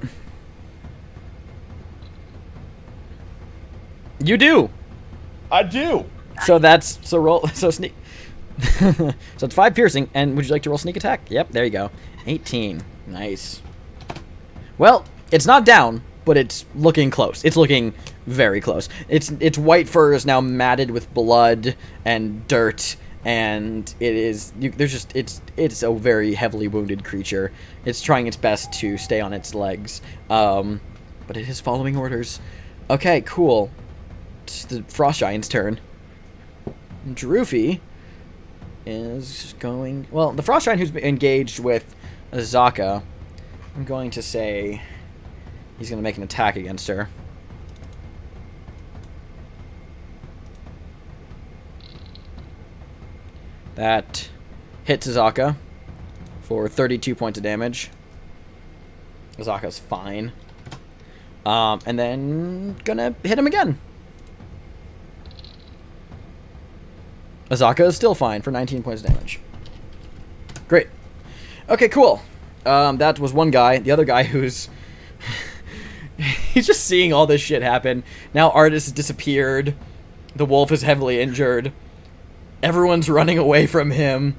You do. I do. So sneak. So it's 5 piercing, and would you like to roll sneak attack? Yep, there you go. 18. Nice. Well, it's not down, but it's looking close. It's looking very close. Its white fur is now matted with blood and dirt, and it's a very heavily wounded creature. It's trying its best to stay on its legs, but it is following orders. Okay, cool. It's the Frost Giant's turn. Droofy is going. Well, the Frost Giant who's engaged with Azaka, I'm going to say he's going to make an attack against her. That hits Azaka for 32 points of damage. Azaka's fine. And then gonna hit him again. Azaka is still fine for 19 points of damage. Great. Okay, cool. That was one guy. The other guy who's... he's just seeing all this shit happen. Now Artis has disappeared. The wolf is heavily injured. Everyone's running away from him.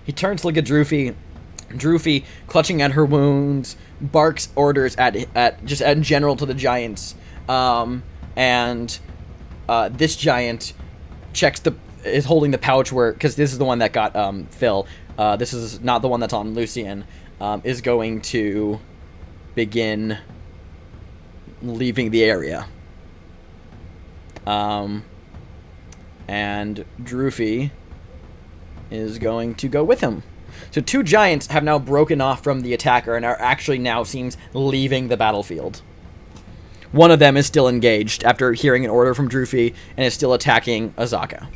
He turns to look at Droofy. Droofy, clutching at her wounds, barks orders at just in general to the giants. This giant is holding the pouch because this is the one that got Phil. This is not the one that's on Lucian. Is going to begin leaving the area. And Droofy is going to go with him. So 2 giants have now broken off from the attacker and are actually now seems leaving the battlefield. One of them is still engaged after hearing an order from Droofy and is still attacking Azaka.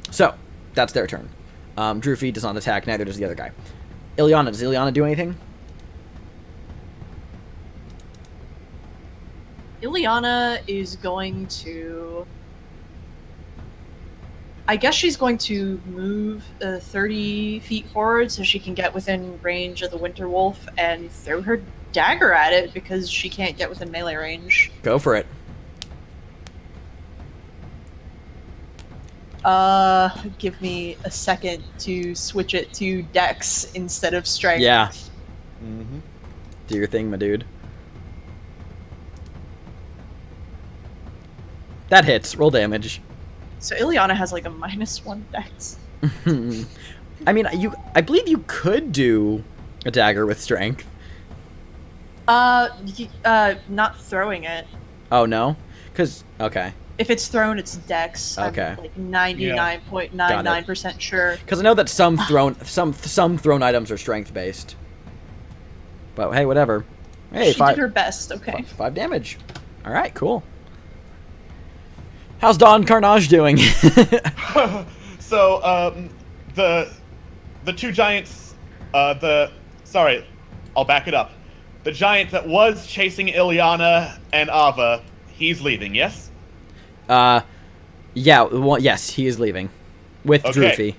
So, that's their turn. Droofy does not attack, neither does the other guy. Ilyana, does Ilyana do anything? Ilyana is going to... I guess she's going to move 30 feet forward so she can get within range of the Winter Wolf and throw her dagger at it because she can't get within melee range. Go for it. Give me a second to switch it to Dex instead of Strength. Yeah. Mm-hmm. Do your thing, my dude. That hits. Roll damage. So Ileana has like a -1 Dex. I mean, I believe you could do a dagger with strength. Not throwing it. Oh no, okay. If it's thrown, it's Dex. Okay. I'm like 99.99% sure. Because I know that some thrown items are strength based. But hey, whatever. Hey, She did her best. Okay. 5 damage. All right, cool. How's Don Carnage doing? So, the two giants, sorry, I'll back it up. The giant that was chasing Ileana and Ava, he's leaving, yes? Yeah, well, yes, he is leaving. With Droofy.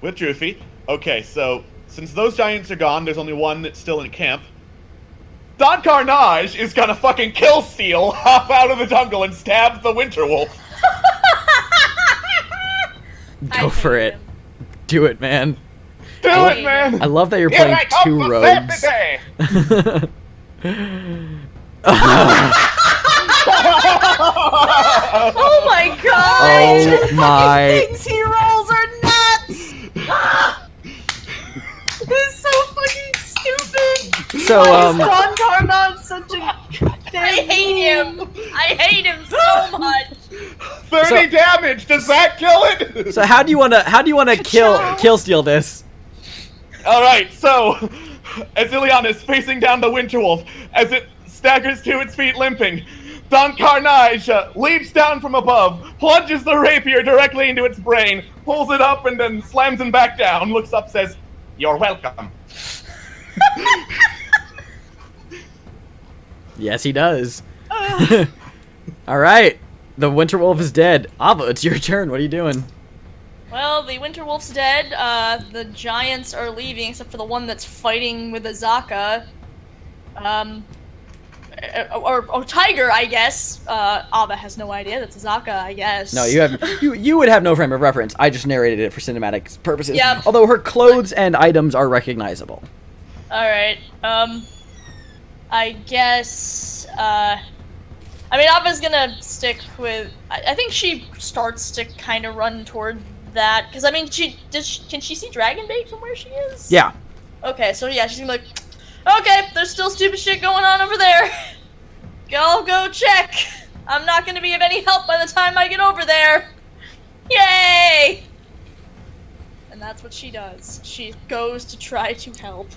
With Droofy. Okay, so, since those giants are gone, there's only one that's still in camp. Don Carnage is gonna fucking kill Steel, hop out of the jungle, and stab the Winter Wolf. Go for it. Do it, man. Do it, man! I love that you're Here playing I come 2 to rogues. save the day! Oh my god! Oh my. Things he rolls are nuts! This is so fucking stupid! So, Don Carnage such a I hate him! I hate him so much! 30 damage! Does that kill it? So how do you wanna kill steal this? Alright, so as Ileana is facing down the Winter Wolf, as it staggers to its feet limping, Don Carnage leaps down from above, plunges the rapier directly into its brain, pulls it up and then slams him back down, looks up, says, "You're welcome." Yes, he does. Alright. The Winter Wolf is dead. Ava, it's your turn. What are you doing? Well, the Winter Wolf's dead, the giants are leaving, except for the one that's fighting with Azaka. Or Tiger, I guess. Ava has no idea. That's Azaka, I guess. No, you would have no frame of reference. I just narrated it for cinematic purposes. Yep. Although her clothes and items are recognizable. Alright, I guess, I mean, Ava's gonna stick with... I think she starts to kind of run toward that, because, I mean, can she see Dragonbait from where she is? Yeah. Okay, so yeah, she's gonna be like, okay, there's still stupid shit going on over there. I'll go check. I'm not gonna be of any help by the time I get over there. Yay! And that's what she does. She goes to try to help.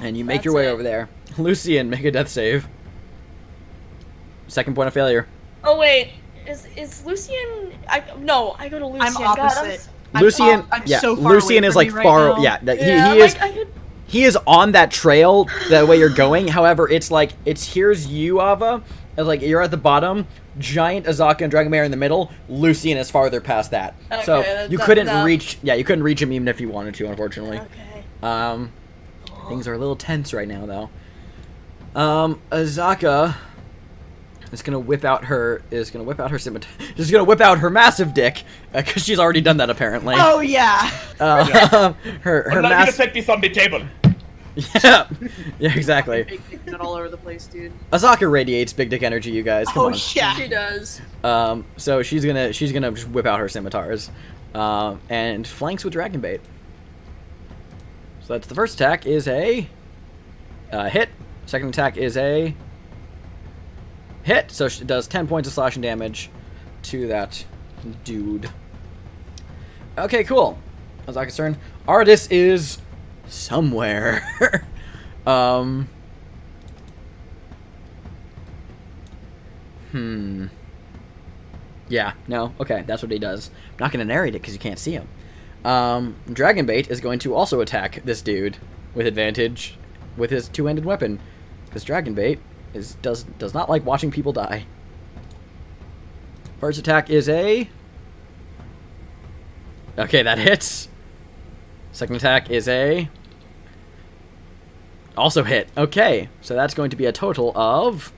And you make That's your way it. over there. Lucian, make a death save. Second point of failure. Oh wait, is Lucian? No, I go to Lucian. I'm God, opposite. Lucian, I'm yeah, so far Lucian away is from like you right far, now. yeah. Yeah, He is. like, I could... He is on that trail the way you're going. However, it's here's you, Ava. It's like you're at the bottom. Giant Azaka and Dragon Bear in the middle. Lucian is farther past that. Okay, So you couldn't reach. Yeah, you couldn't reach him even if you wanted to. Unfortunately. Okay. Things are a little tense right now, though. Azaka is gonna whip out her scimitar. She's gonna whip out her massive dick because she's already done that apparently. Oh yeah. Her I'm not gonna set this on the table. Yeah, yeah, exactly. Big dick all over the place, dude. Azaka radiates big dick energy, you guys. Come Oh on. yeah. She does. So she's gonna just whip out her scimitars, and flanks with dragon bait. So that's the first attack is a hit. Second attack is a hit. So she does 10 points of slashing damage to that dude. Okay, cool. Azaka's turn. Ardis is somewhere. Yeah, no, okay, that's what he does. I'm not going to narrate it because you can't see him. Dragonbait is going to also attack this dude with advantage with his two-handed weapon. Because Dragonbait does not like watching people die. First attack is a... Okay, that hits. Second attack is a... Also hit. Okay, so that's going to be a total of...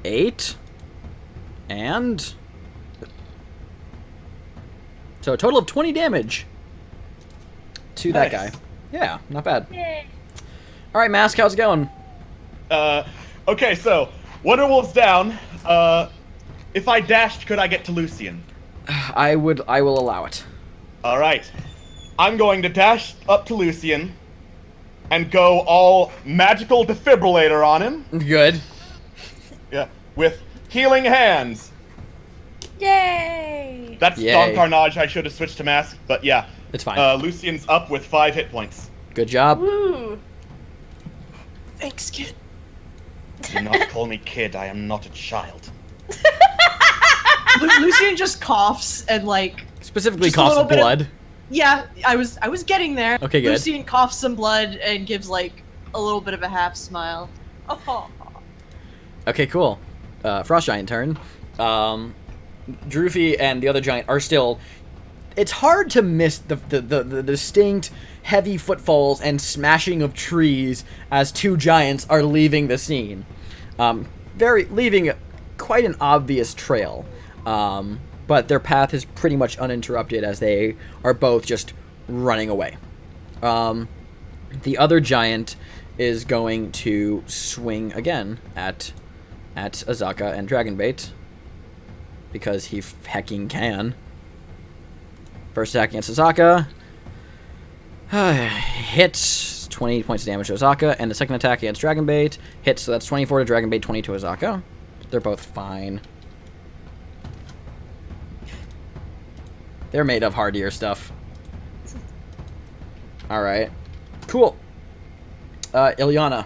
8 And so a total of 20 damage to that guy. Yeah, not bad. Yay. All right, Mask, how's it going? Okay, so Wonderwolf's down. If I dashed, could I get to Lucian? I will allow it. All right. I'm going to dash up to Lucian and go all magical defibrillator on him. Good. Yeah, with healing hands. Yay! That's Yay. Don Carnage. I should have switched to mask, but yeah. It's fine. Lucian's up with 5 hit points. Good job. Woo! Thanks, kid. Do not call me kid. I am not a child. Lucian just coughs and like Specifically just a coughs little bit of- blood. yeah, I was getting there. Okay, good. Lucian coughs some blood and gives like a little bit of a half smile. Oh. Okay, cool. Frost Giant turn. Droofy and the other giant are still... It's hard to miss the distinct heavy footfalls and smashing of trees as two giants are leaving the scene. Leaving quite an obvious trail. But their path is pretty much uninterrupted as they are both just running away. The other giant is going to swing again at Azaka and Dragonbait because he hecking can. First attack against Azaka hits, 20 points of damage to Azaka, and the second attack against Dragonbait hits, so that's 24 to Dragonbait, 20 to Azaka. They're both fine. They're made of hardier stuff. Alright. Cool. Ilyana.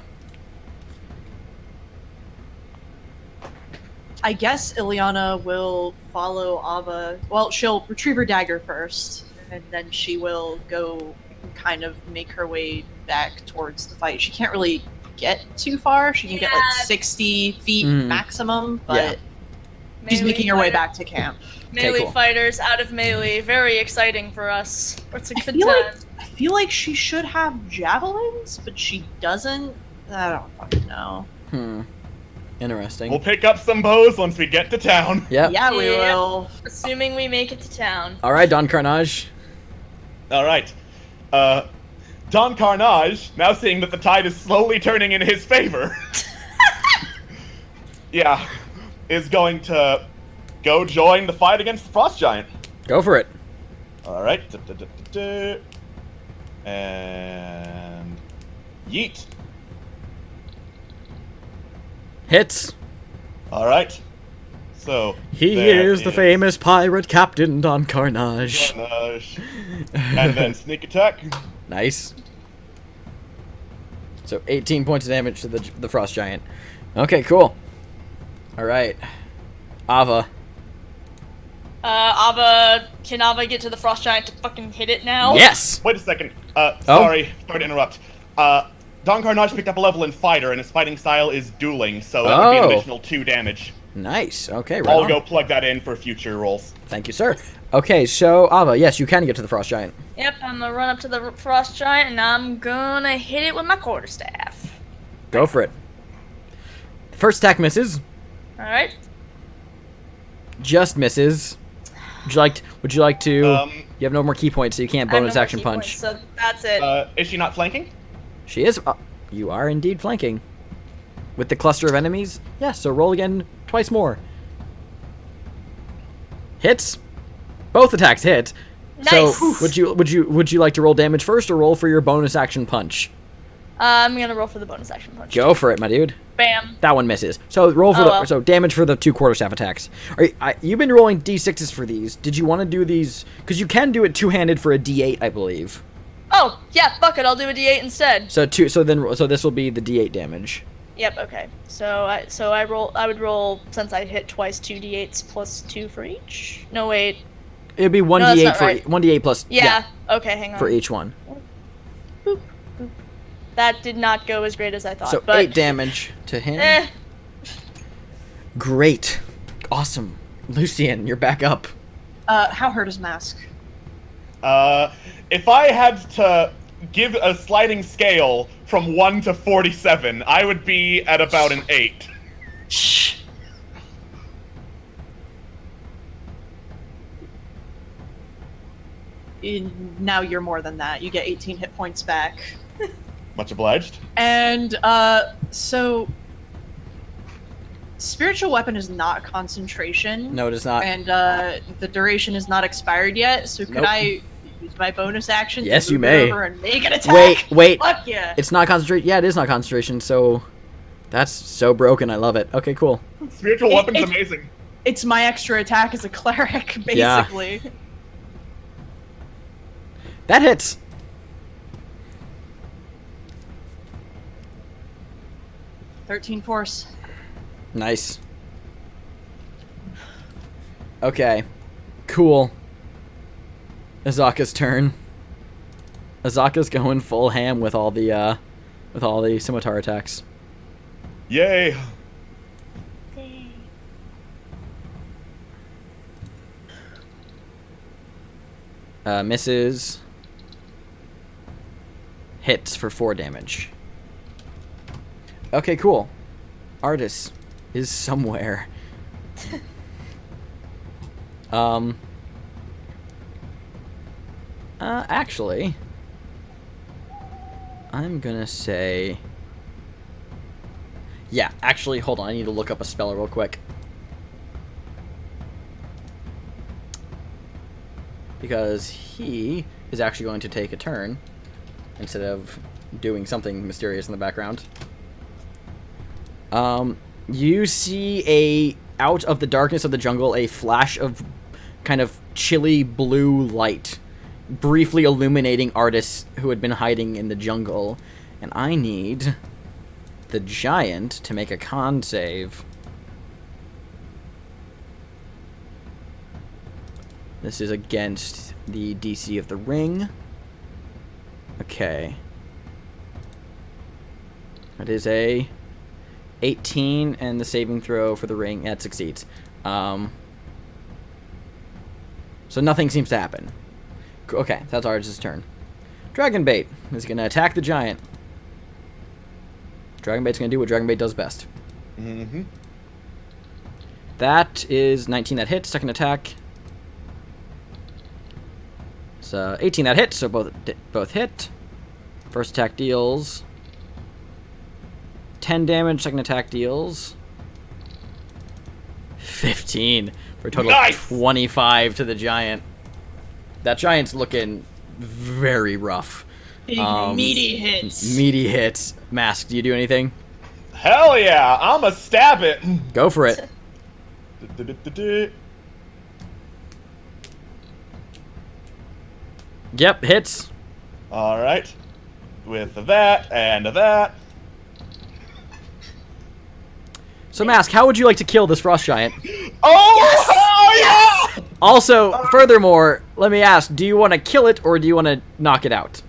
I guess Ilyana will follow Ava. Well, she'll retrieve her dagger first, and then she will go kind of make her way back towards the fight. She can't really get too far. She can get like 60 feet maximum, but she's making her way back to camp. Melee cool. fighters out of melee. Very exciting for us. It's a good time. I feel like she should have javelins, but she doesn't. I don't fucking know. Interesting. We'll pick up some bows once we get to town. Yep. Yeah, we Yep. will. Assuming we make it to town. Alright, Don Carnage. All right. Don Carnage, now seeing that the tide is slowly turning in his favor, yeah, is going to go join the fight against the Frost Giant. Go for it. All right. And yeet. Hits. All right. So He there is the famous pirate captain, Don Carnage. Carnage. And then sneak attack. Nice. So 18 points of damage to the Frost Giant. Okay, cool. Alright. Ava. Can Ava get to the Frost Giant to fucking hit it now? Yes! Wait a second. Sorry to interrupt. Don Carnage picked up a level in fighter, and his fighting style is dueling, so that would be an additional 2 damage. Nice. Okay, right I'll on. go plug that in for future rolls. Thank you, sir. Okay, so Ava, yes, you can get to the Frost Giant. Yep, I'm gonna run up to the Frost Giant and I'm gonna hit it with my quarterstaff. Go for it. First attack misses. Alright. Just misses. Would you like to... you have no more key points, so you can't I have bonus no more action key punch. points, so that's it. Is she not flanking? She is... you are indeed flanking. With the cluster of enemies? Yeah, so roll again twice more. Hits. Both attacks hit. Nice. So would you like to roll damage first or roll for your bonus action punch? I'm gonna roll for the bonus action punch. Go for it, my dude. Bam. That one misses. So roll for so damage for the 2 quarterstaff attacks. You've been rolling d6s for these. Did you want to do these? Because you can do it two-handed for a d8, I believe. Oh, yeah, fuck it, I'll do a d8 instead. So this will be the d8 damage. Yep, okay. So I would roll, since I hit twice, 2d8s plus 2 for each? No, wait. It'd be 1d8 that's not for right. 1d8 plus Yeah, okay, hang on. for each one. Boop, boop. That did not go as great as I thought, So but 8 damage to him. Great. Awesome. Lucian, you're back up. How hurt is Mask? If I had to give a sliding scale from 1 to 47, I would be at about an 8. now you're more than that. You get 18 hit points back. Much obliged. And so spiritual weapon is not concentration. No, it is not. And the duration is not expired yet. So could Nope. I use my bonus action? Yes, to you move it may. over and make an attack? Wait. Fuck yeah! It's not concentration. Yeah, it is not concentration. So that's so broken. I love it. Okay, cool. Spiritual weapon's amazing. It's my extra attack as a cleric, basically. Yeah. That hits. "13 force." Nice. Okay. Cool. Azaka's turn. Azaka's going full ham with all the scimitar attacks. Yay. Misses. Hits for 4 damage. Okay, cool. Artis is somewhere. Actually, I'm gonna say... Yeah, actually, hold on. I need to look up a spell real quick. Because he is actually going to take a turn instead of doing something mysterious in the background. You see out of the darkness of the jungle, a flash of kind of chilly blue light, briefly illuminating artists who had been hiding in the jungle. And I need the giant to make a con save. This is against the DC of the ring. Okay. That is a 18, and the saving throw for the ring, that succeeds. So nothing seems to happen. Okay, that's Artis' turn. Dragonbait is going to attack the giant. Dragonbait's going to do what Dragonbait does best. Mm-hmm. That is 19 that hits, second attack. It's 18 that hits, so both hit. First attack deals 10 damage, second attack deals 15 for a total of 25 to the giant. That giant's looking very rough. Big meaty hits. Meaty hits. Mask, do you do anything? Hell yeah! I'ma stab it! Go for it. Yep, hits. Alright. With that and that. So, Mask, how would you like to kill this frost giant? Oh, hell yeah! Also, furthermore, let me ask, do you want to kill it or do you want to knock it out?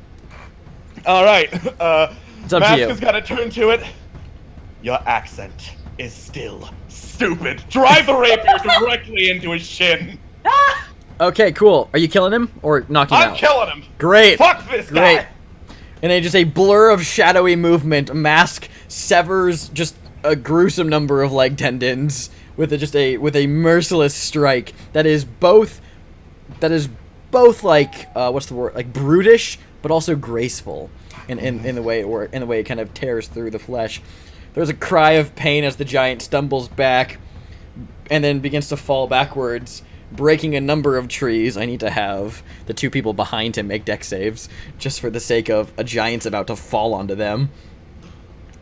Alright, It's up to Mask you. has got to turn to it. Your accent is still stupid. Drive the rapier directly into his shin. Okay, cool. Are you killing him or knocking him out? I'm killing him. Great. Fuck this Great. guy. And then just a blur of shadowy movement. Mask severs just a gruesome number of leg tendons with a merciless strike that is both like what's the word, like brutish but also graceful in the way it kind of tears through the flesh. There's a cry of pain as the giant stumbles back and then begins to fall backwards, breaking a number of trees. I need to have the two people behind him make dex saves just for the sake of a giant's about to fall onto them,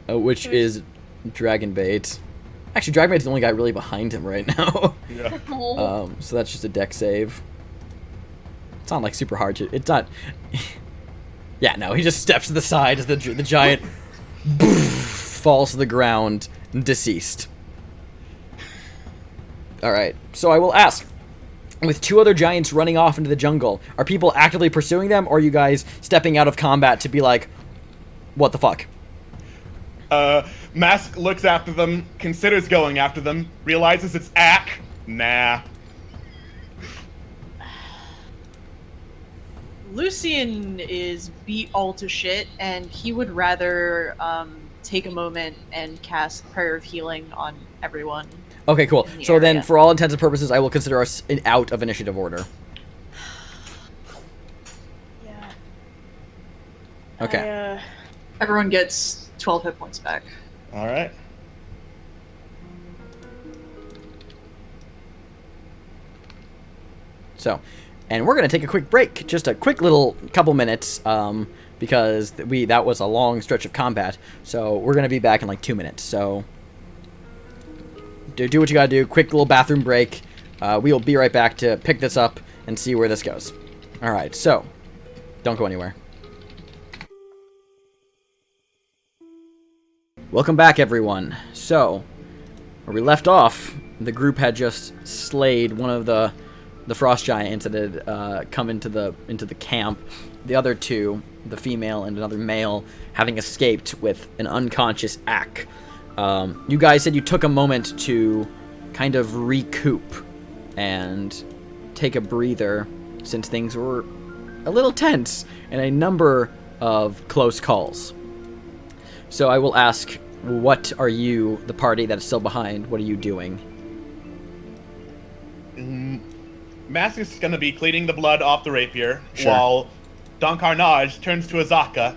which is Dragonbait. Actually, Dragonbait's the only guy really behind him right now. Yeah. So that's just a dex save. It's not like super hard to. It's not. Yeah, no. He just steps to the side as the giant falls to the ground, deceased. All right. So I will ask. With two other giants running off into the jungle, are people actively pursuing them, or are you guys stepping out of combat to be like, what the fuck? Mask looks after them, considers going after them, realizes it's Ack. Nah. Lucian is beat all to shit, and he would rather take a moment and cast Prayer of Healing on everyone. Okay, cool. In the So then, area. for all intents and purposes, I will consider us out of initiative order. Okay. Everyone gets 12 hit points back. All right. So, and we're gonna take a quick break, just a quick little couple minutes, because that was a long stretch of combat. So we're gonna be back in like 2 minutes. So do what you gotta do. Quick little bathroom break. We will be right back to pick this up and see where this goes. All right. So don't go anywhere. Welcome back, everyone. So where we left off, the group had just slayed one of the frost giants that had come into the camp. The other two, the female and another male, having escaped with an unconscious Ak. You guys said you took a moment to kind of recoup and take a breather since things were a little tense and a number of close calls. So I will ask, what are you, the party that is still behind, what are you doing? Mask is going to be cleaning the blood off the rapier, Sure. while Don Carnage turns to Azaka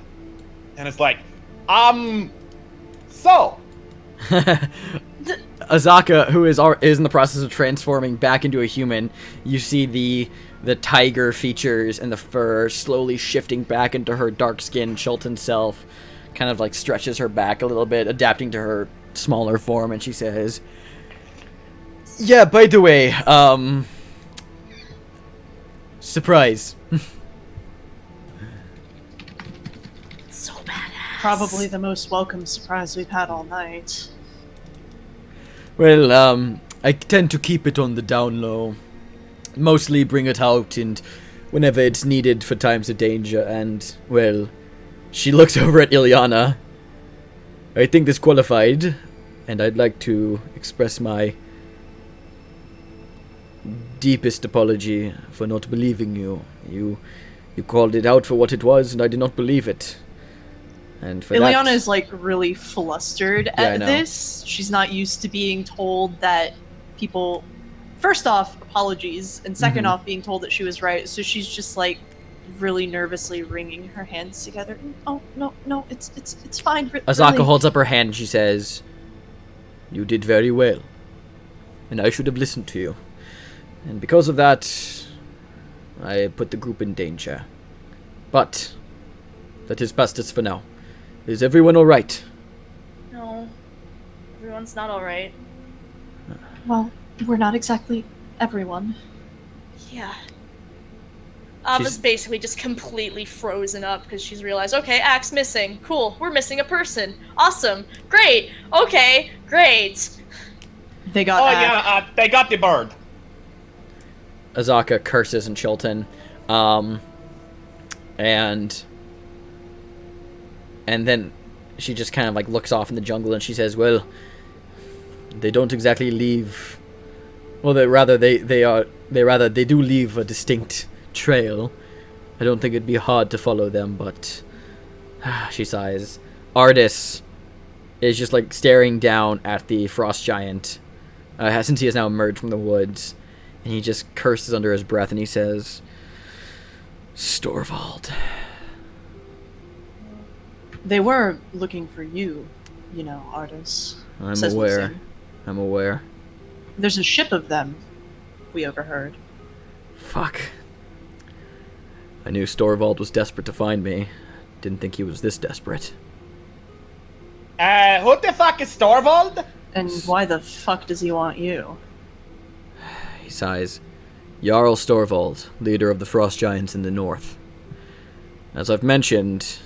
and is like, so. Azaka, who is in the process of transforming back into a human, you see the tiger features and the fur slowly shifting back into her dark-skinned Chilton self, kind of like stretches her back a little bit, adapting to her smaller form, and she says, yeah, by the way, surprise. So badass. Probably the most welcome surprise we've had all night. Well, I tend to keep it on the down low. Mostly bring it out and whenever it's needed for times of danger, and, well, she looks over at Ilyana. I think this qualified, and I'd like to express my deepest apology for not believing you. You called it out for what it was, and I did not believe it. And for Ileana that, is like really flustered I at know. this. She's not used to being told that people, first off, apologies, and second off, being told that she was right. So she's just like really nervously wringing her hands together. Oh no, it's fine. Azaka really. holds up her hand and she says, you did very well, and I should have listened to you. And because of that, I put the group in danger. But that is past us for now. Is everyone alright? No. Everyone's not alright. Well, we're not exactly everyone. Yeah. Ava's She's- basically just completely frozen up because she's realized, okay, Axe missing. Cool, we're missing a person. Awesome. Great. Okay, great. They got Oh, Ak. yeah, they got the bird. Azaka curses in Chilton. And then she just kind of like looks off in the jungle and she says, well, they don't exactly leave. Well, they do leave a distinct trail. I don't think it'd be hard to follow them, but she sighs. Artis is just like staring down at the frost giant, since he has now emerged from the woods, and he just curses under his breath and he says, Storvald. They were looking for you, you know, Artis. I'm says aware. Lucian. I'm aware. There's a ship of them, we overheard. Fuck. I knew Storvald was desperate to find me. Didn't think he was this desperate. Who the fuck is Storvald? And why the fuck does he want you? He sighs. Jarl Storvald, leader of the Frost Giants in the north. As I've mentioned,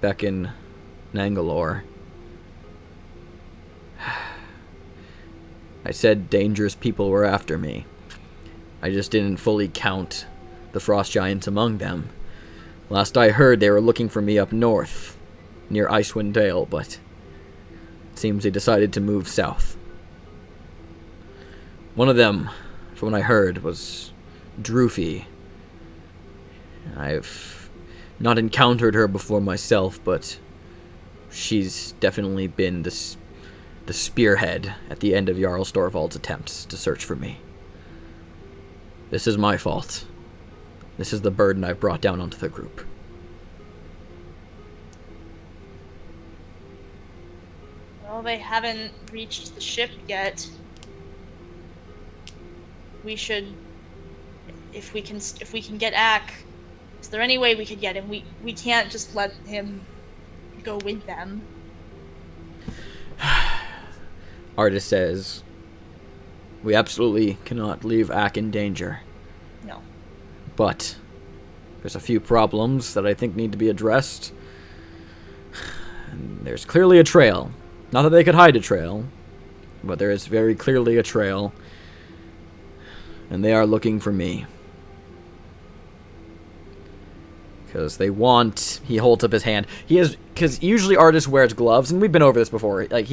back in Nangalore, I said dangerous people were after me. I just didn't fully count the Frost Giants among them. Last I heard, they were looking for me up north, near Icewind Dale, but it seems they decided to move south. One of them, from what I heard, was Droofy. I've not encountered her before myself, but she's definitely been the spearhead at the end of Jarl Storvald's attempts to search for me. This is my fault. This is the burden I've brought down onto the group. Well, they haven't reached the ship yet. We should, if we can get Ak. Is there any way we could get him? We can't just let him go with them. Artist says, we absolutely cannot leave Ak in danger. No. But there's a few problems that I think need to be addressed. And there's clearly a trail. Not that they could hide a trail, but there is very clearly a trail. And they are looking for me. Because they want... He holds up his hand. He has... Because usually Artist wears gloves, and we've been over this before. Like,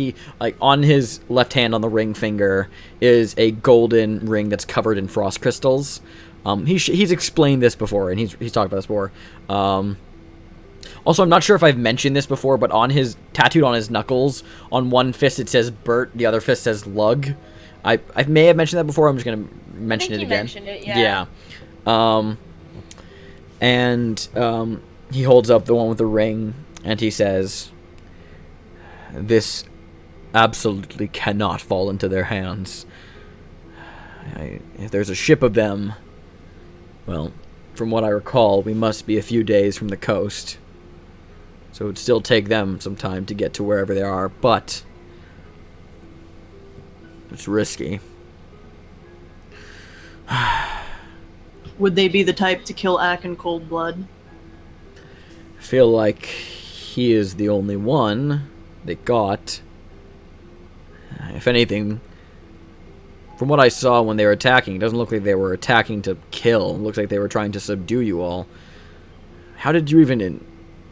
on his left hand on the ring finger is a golden ring that's covered in frost crystals. He's explained this before, and he's talked about this before. Also, I'm not sure if I've mentioned this before, but tattooed on his knuckles, on one fist it says Bert, the other fist says Lug. I may have mentioned that before. I'm just gonna mention it again. Mentioned it, yeah. He holds up the one with the ring, and he says, this absolutely cannot fall into their hands. If there's a ship of them, well, from what I recall, we must be a few days from the coast. So it would still take them some time to get to wherever they are, but it's risky. Would they be the type to kill Ak in cold blood? I feel like he is the only one they got. If anything, from what I saw when they were attacking, it doesn't look like they were attacking to kill. It looks like they were trying to subdue you all. How did you even...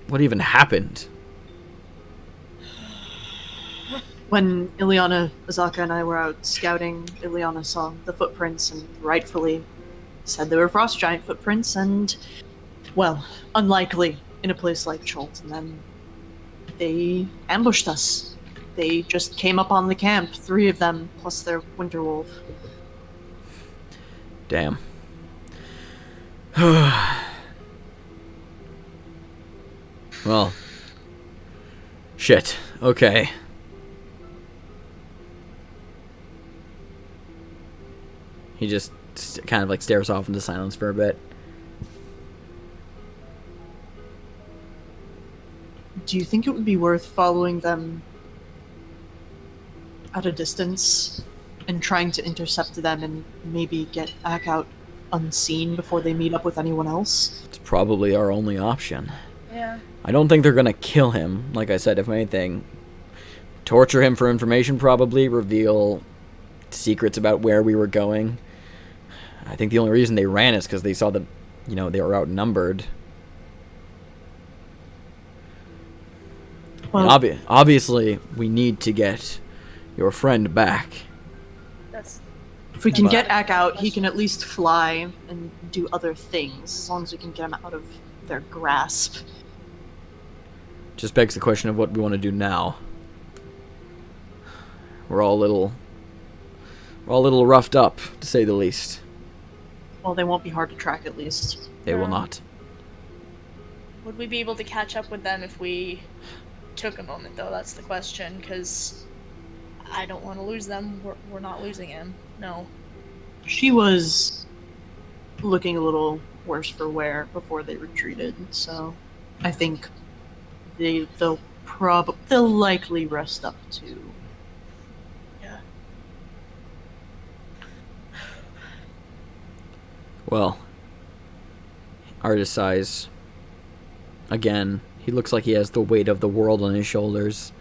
What even happened? When Ileana, Azaka, and I were out scouting, Ileana saw the footprints and rightfully said they were frost giant footprints and, well, unlikely in a place like Cholt. And then they ambushed us. They just came up on the camp, 3 of them, plus their winter wolf. Damn. Well. Shit. Okay. He just kind of like stares off into silence for a bit. Do you think it would be worth following them at a distance and trying to intercept them and maybe get Ak out unseen before they meet up with anyone else? It's probably our only option. Yeah. I don't think they're gonna kill him. Like I said, if anything, torture him for information, probably reveal secrets about where we were going. I think the only reason they ran is because they saw that, you know, they were outnumbered. Well, obviously, we need to get your friend back. if we can get Ak out, he can at least fly and do other things, as long as we can get him out of their grasp. Just begs the question of what we want to do now. We're all a little roughed up, to say the least. Well, they won't be hard to track, at least. They will not. Would we be able to catch up with them if we took a moment, though? That's the question, because I don't want to lose them. We're not losing him. No. She was looking a little worse for wear before they retreated, so I think they'll likely rest up too. Yeah. Well, Artist sighs. Again, he looks like he has the weight of the world on his shoulders.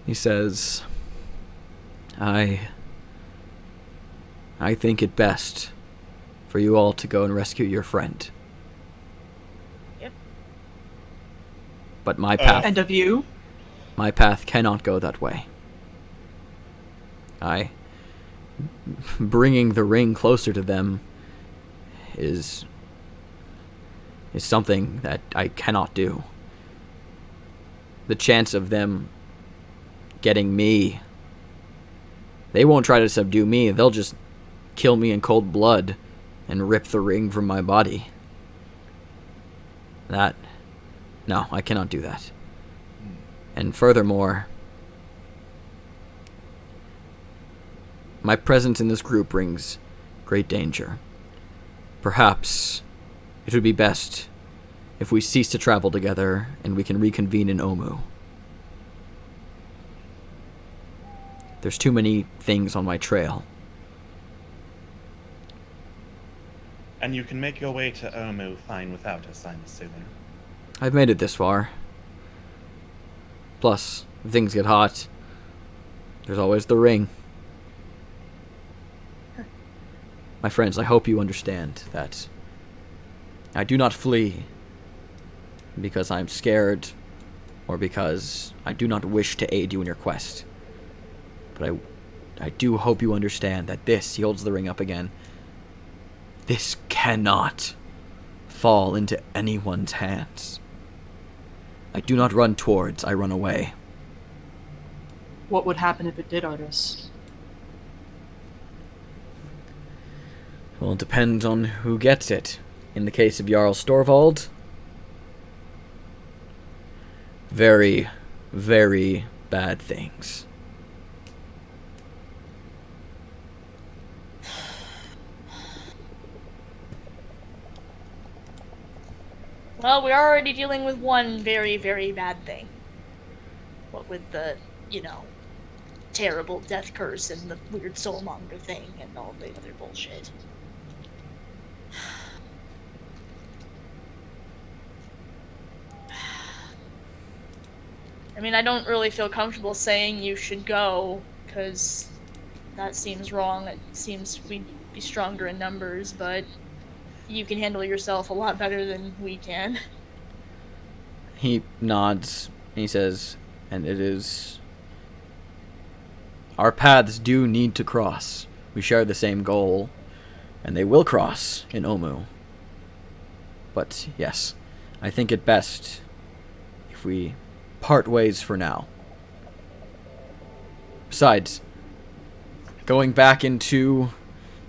He says, I think it best for you all to go and rescue your friend. Yep. But my path... And of you? My path cannot go that way. Bringing the ring closer to them is something that I cannot do. The chance of them getting me, they won't try to subdue me, they'll just kill me in cold blood and rip the ring from my body. No, I cannot do that. And furthermore, My presence in this group brings great danger. Perhaps it would be best if we cease to travel together and we can reconvene in Omu. There's too many things on my trail. And you can make your way to Omu fine without us, I'm assuming. I've made it this far. Plus, if things get hot, there's always the ring. My friends, I hope you understand that I do not flee because I'm scared or because I do not wish to aid you in your quest. But I do hope you understand that this, he holds the ring up again, this cannot fall into anyone's hands. I do not run towards, I run away. What would happen if it did, Artis? Well, it depends on who gets it. In the case of Jarl Storvald, very, very bad things. Well, we're already dealing with one very, very bad thing. What with the, terrible death curse and the weird soulmonger thing and all the other bullshit. I mean, I don't really feel comfortable saying you should go, because that seems wrong. It seems we'd be stronger in numbers, but you can handle yourself a lot better than we can. He nods, and he says, and it is... Our paths do need to cross. We share the same goal, and they will cross in Omu. But, yes, I think it best if we part ways for now. Besides, going back into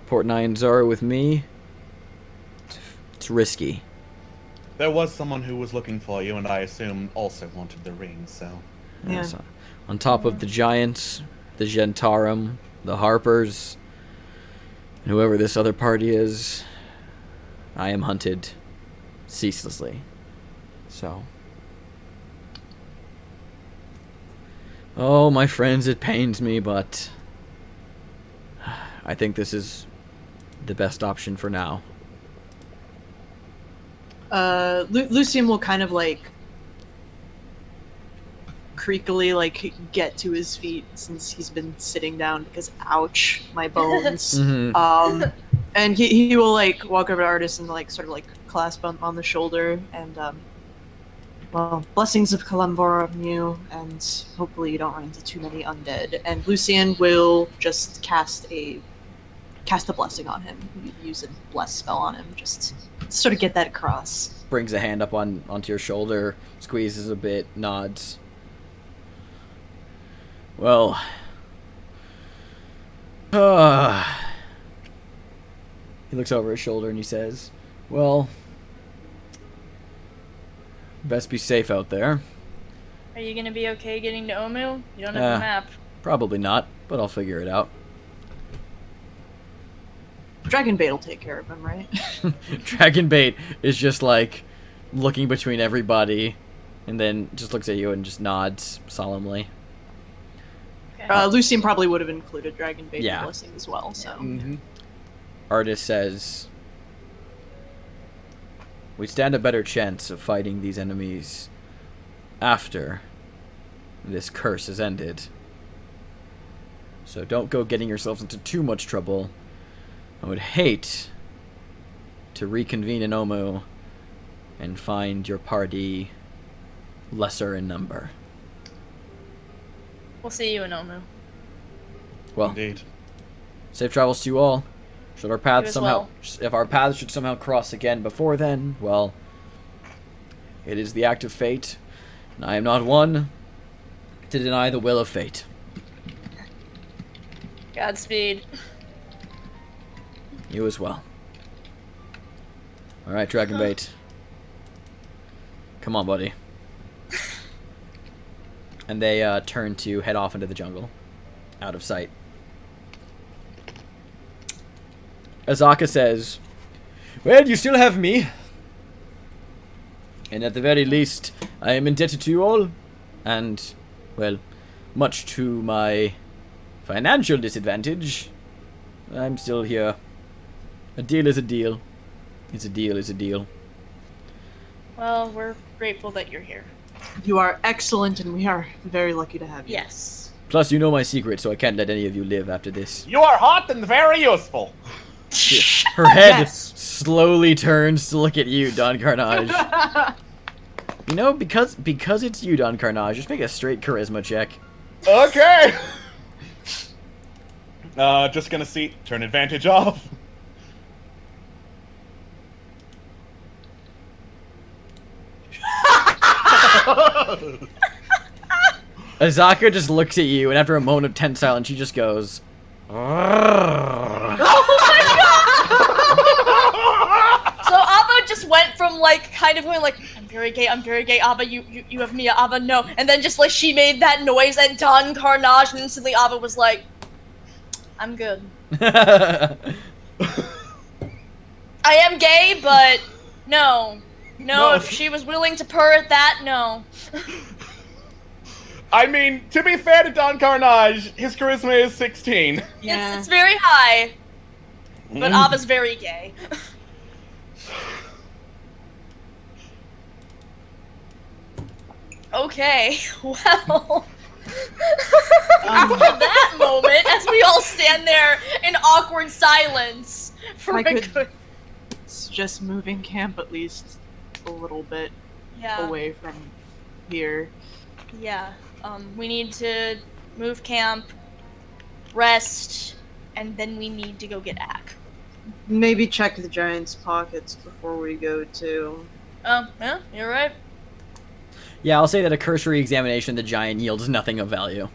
Port Nyanzara with me, it's risky. There was someone who was looking for you, and I assume also wanted the ring, so... Yeah. So, on top of the Giants, the Gentarum, the Harpers, and whoever this other party is, I am hunted ceaselessly. So... Oh, my friends, it pains me, but... I think this is the best option for now. Lucian will kind of creakily get to his feet since he's been sitting down because ouch, my bones. And he will walk over to Artis and sort of clasp on the shoulder and well, blessings of Kalambora on you, and hopefully you don't run into too many undead. And Lucian will just cast a blessing on him. Use a bless spell on him, just sort of get that across. Brings a hand up onto your shoulder, squeezes a bit, nods. Well... He looks over his shoulder and he says, well... Best be safe out there. Are you gonna be okay getting to Omu? You don't have a map. Probably not, but I'll figure it out. Dragonbait will take care of him, right? Dragonbait is just looking between everybody and then just looks at you and just nods solemnly. Okay. Lucian probably would have included Dragonbait in Yeah. the blessing as well, so. Mm-hmm. Artis says, we stand a better chance of fighting these enemies after this curse is ended. So don't go getting yourselves into too much trouble. I would hate to reconvene in Omu and find your party lesser in number. We'll see you in Omu. Well, Indeed. safe travels to you all. Should our paths as somehow, well. if our paths should somehow cross again before then, well, it is the act of fate, and I am not one to deny the will of fate. Godspeed. You as well. All right, Dragonbait. Come on, buddy. And they turn to head off into the jungle, out of sight. Azaka says, well, you still have me. And at the very least, I am indebted to you all. And, well, much to my financial disadvantage, I'm still here. A deal is a deal. It's a deal is a deal. Well, we're grateful that you're here. You are excellent, and we are very lucky to have you. Yes. Plus, you know my secret, so I can't let any of you live after this. You are hot and very useful. Her head Yes. slowly turns to look at you, Don Carnage. You know, because it's you, Don Carnage, just make a straight charisma check. Okay. Just gonna see. Turn advantage off. Azaka just looks at you, and after a moment of tense silence, she just goes, So Ava just went from like kind of going like, I'm very gay, Ava, you have me, Ava, no. And then just like she made that noise at Don Carnage, and instantly Ava was like, I'm good. I am gay, but no. No, if she was willing to purr at that, no. I mean, to be fair to Don Carnage, his charisma is 16. Yeah. It's very high. But Ava's very gay. Okay, well... After that moment, as we all stand there in awkward silence for I a could good... suggest moving camp at least a little bit Yeah, away from here. yeah. We need to move camp, rest, and then we need to go get Ack. Maybe check the giant's pockets before we go too. Yeah, you're right. yeah, I'll say that a cursory examination of the giant yields nothing of value.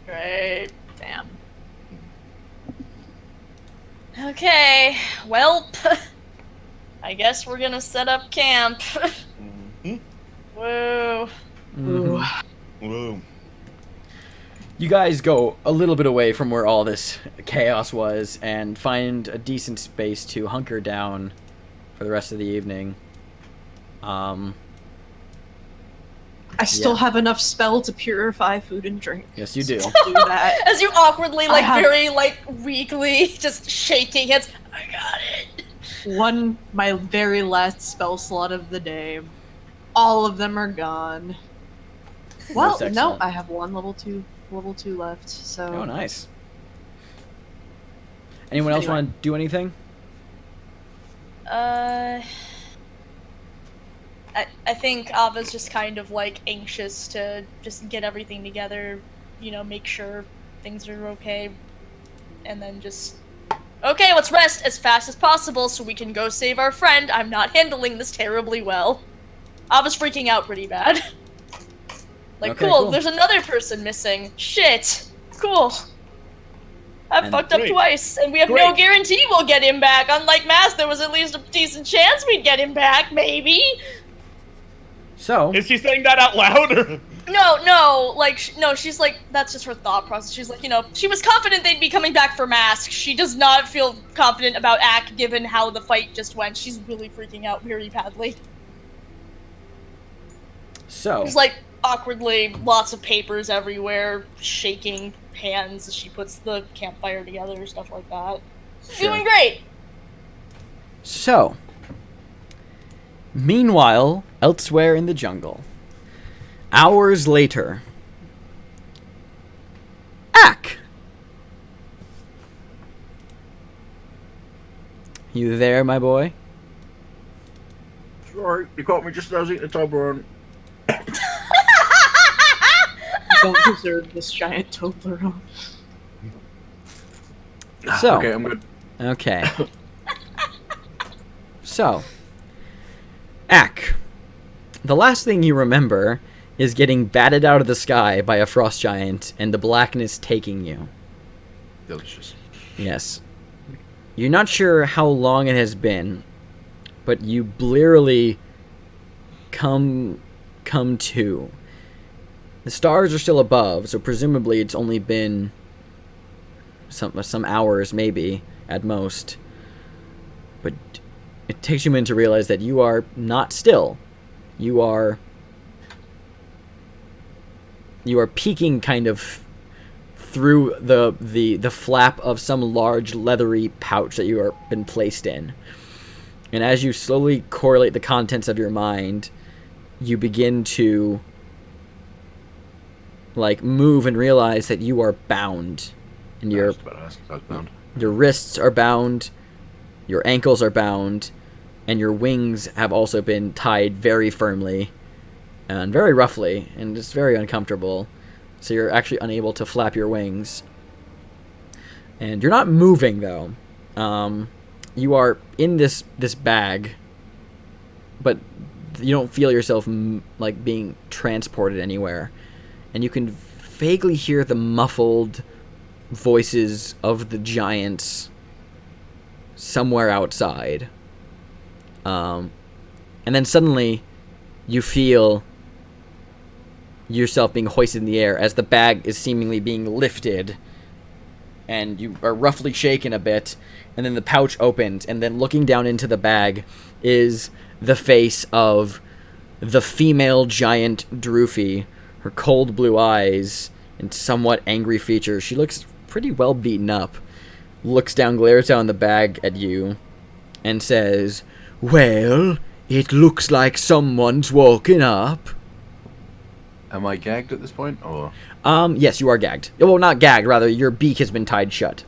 Great. Damn. Okay, well, I guess we're gonna set up camp. Whoa. Ooh. Woo. You guys go a little bit away from where all this chaos was and find a decent space to hunker down for the rest of the evening. I still Yeah. have enough spell to purify food and drink. Yes, you do. Do that. As you awkwardly, like, have- very, like, weakly, just shaking hands. I got it. My very last spell slot of the day. All of them are gone. Well, That's no, excellent. I have one level two left. So. Oh, nice. Anyone else Anyway. want to do anything? I think Ava's just kind of, like, anxious to just get everything together, you know, make sure things are okay, and then just... Okay, let's rest as fast as possible so we can go save our friend. I'm not handling this terribly well. Ava's freaking out pretty bad. Like, Okay, cool, cool. there's another person missing. Shit. Cool. I've And- fucked up Great. twice, and we have no Great. guarantee we'll get him back. Unlike Mass, there was at least a decent chance we'd get him back, maybe. So, Is she saying that out loud? Or? No, like, no, she's like, that's just her thought process. She's like, you know, she was confident they'd be coming back for Mask. She does not feel confident about Ack given how the fight just went. She's really freaking out very badly. so There's like, awkwardly, lots of papers everywhere, shaking hands as she puts the campfire together, stuff like that. Sure. Doing great! So, meanwhile, elsewhere in the jungle, hours later, Ack! You there, my boy? Sorry, you caught me just as I was eating a Toblerone. You don't deserve this giant Toblerone. So, Okay, I'm good. okay. So, Ack, the last thing you remember is getting batted out of the sky by a frost giant and the blackness taking you. Delicious. Yes. You're not sure how long it has been, but you blearily come to. The stars are still above, so presumably it's only been some hours, maybe, at most. But it takes you a minute to realize that you are not still. You are peeking kind of through the flap of some large leathery pouch that you are been placed in. And as you slowly correlate the contents of your mind, you begin to like move and realize that you are bound. And your wrists are bound, your ankles are bound, and your wings have also been tied very firmly and very roughly, and it's very uncomfortable. So you're actually unable to flap your wings. And you're not moving, though. You are in this bag, but you don't feel yourself like being transported anywhere. And you can vaguely hear the muffled voices of the giants somewhere outside. And then suddenly you feel yourself being hoisted in the air as the bag is seemingly being lifted, and you are roughly shaken a bit, and then the pouch opens, and then looking down into the bag is the face of the female giant Droofy, her cold blue eyes and somewhat angry features. She looks pretty well beaten up, looks down, glares down the bag at you, and says, "Well, it looks like someone's woken up." Am I gagged at this point, or? Yes, you are gagged. Well, not gagged, rather, your beak has been tied shut.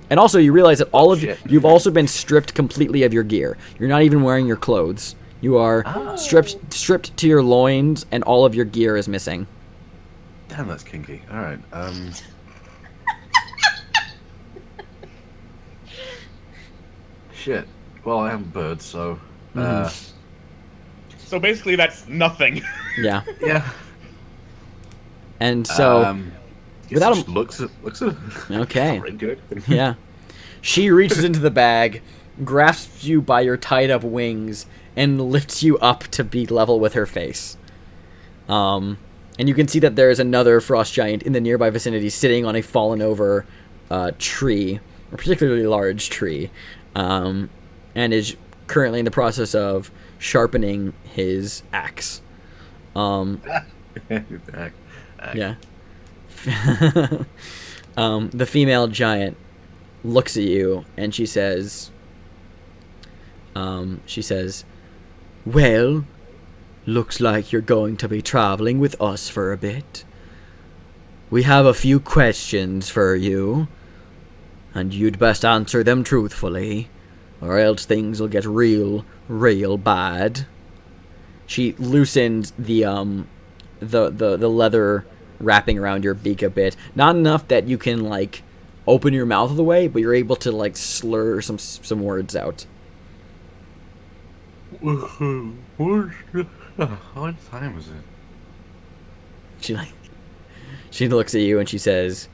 And also, you realize that you've also been stripped completely of your gear. You're not even wearing your clothes. You are stripped to your loins, and all of your gear is missing. Damn, that's kinky. Alright, Shit. Well, I am a bird, so... So basically that's nothing. Yeah. Yeah. And so... without him... Looks at Okay. Very good. Yeah. She reaches into the bag, grasps you by your tied-up wings, and lifts you up to be level with her face. And you can see that there is another frost giant in the nearby vicinity sitting on a fallen-over tree, a particularly large tree, and is currently in the process of sharpening his axe. Yeah. The female giant looks at you and she says, "Well, looks like you're going to be traveling with us for a bit. We have a few questions for you, and you'd best answer them truthfully, or else things will get real bad." She loosened the leather wrapping around your beak a bit. Not enough that you can, like, open your mouth of the way, but you're able to, like, slur some words out. What time is it? She looks at you and she says,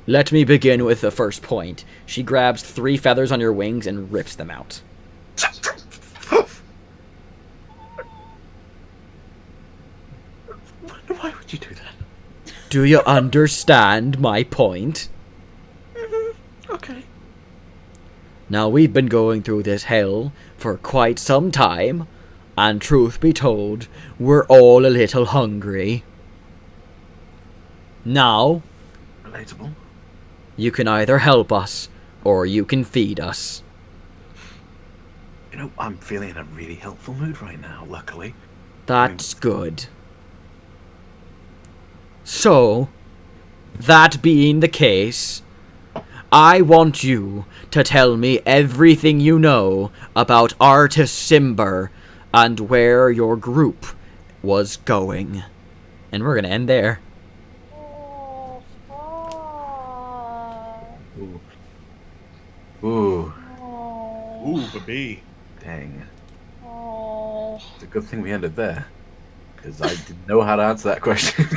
"Let me begin with the first point." She grabs 3 feathers on your wings and rips them out. Why would you do that? Do you understand my point? Okay. Now, we've been going through this hell for quite some time, and truth be told, we're all a little hungry. Now, Relatable. you can either help us, or you can feed us. You know, I'm feeling in a really helpful mood right now, luckily. That's good. So, that being the case, I want you to tell me everything you know about Artist Cimber and where your group was going. And we're gonna end there. Oh, fuck. Ooh. Oh. Ooh, baby. Dang. Oh. It's a good thing we ended there. Because I didn't know how to answer that question.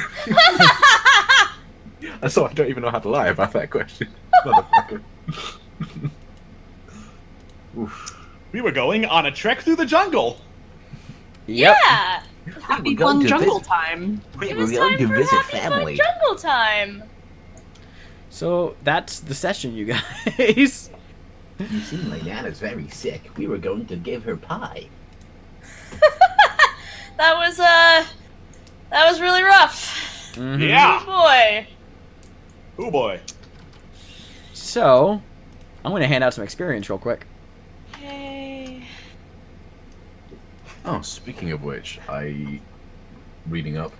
So I don't even know how to lie about that question. Motherfucker. Oof. We were going on a trek through the jungle. Yep. Yeah. Happy fun jungle time. We It were was going time to for visit happy fun family. jungle time. So that's the session, you guys. You seem like Nana's very sick. We were going to give her pie. That was really rough. Mhm. Yeah. Oh boy. Oh boy. So, I'm going to hand out some experience real quick. Yay. Oh, speaking of which, reading up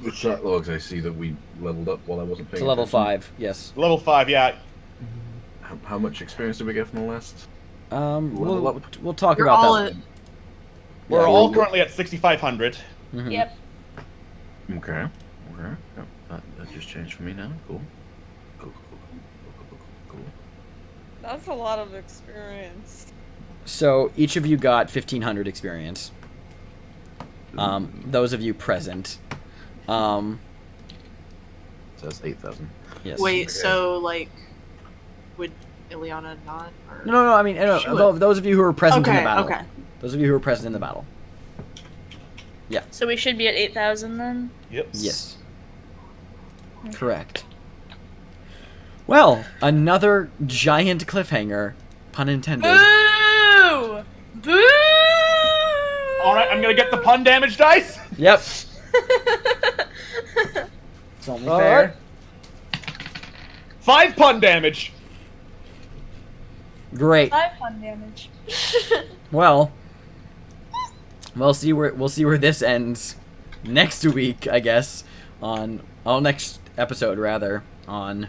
the chat logs, I see that we leveled up while I wasn't paying To level attention. 5, yes. Level 5, yeah. How much experience did we get from the last? We'll talk You're about all that. at- We're Yeah. all currently at 6,500. Mhm. Yep. Okay. Okay. Yep. That just changed for me now. Cool. Cool. That's a lot of experience. So each of you got 1,500 experience. Those of you present. So that's 8,000. Yes. Wait, so like, would Ileana not? Or... No. I mean, no, She would. those of you who were present in the battle. Okay. Those of you who were present in the battle. Yeah. So we should be at 8,000 then? Yep. Yes. Correct. Well, another giant cliffhanger, pun intended. Boo! Boo! Alright, I'm gonna get the pun damage dice. Yep. It's only fair. 5 pun damage. Great. 5 pun damage. Well, we'll see where this ends next week, I guess. Next episode rather, on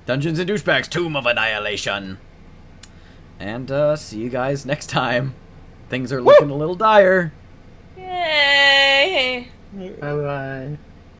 Dungeons and Douchebags: Tomb of Annihilation. And see you guys next time. Things are looking a little dire. Yay! Bye bye.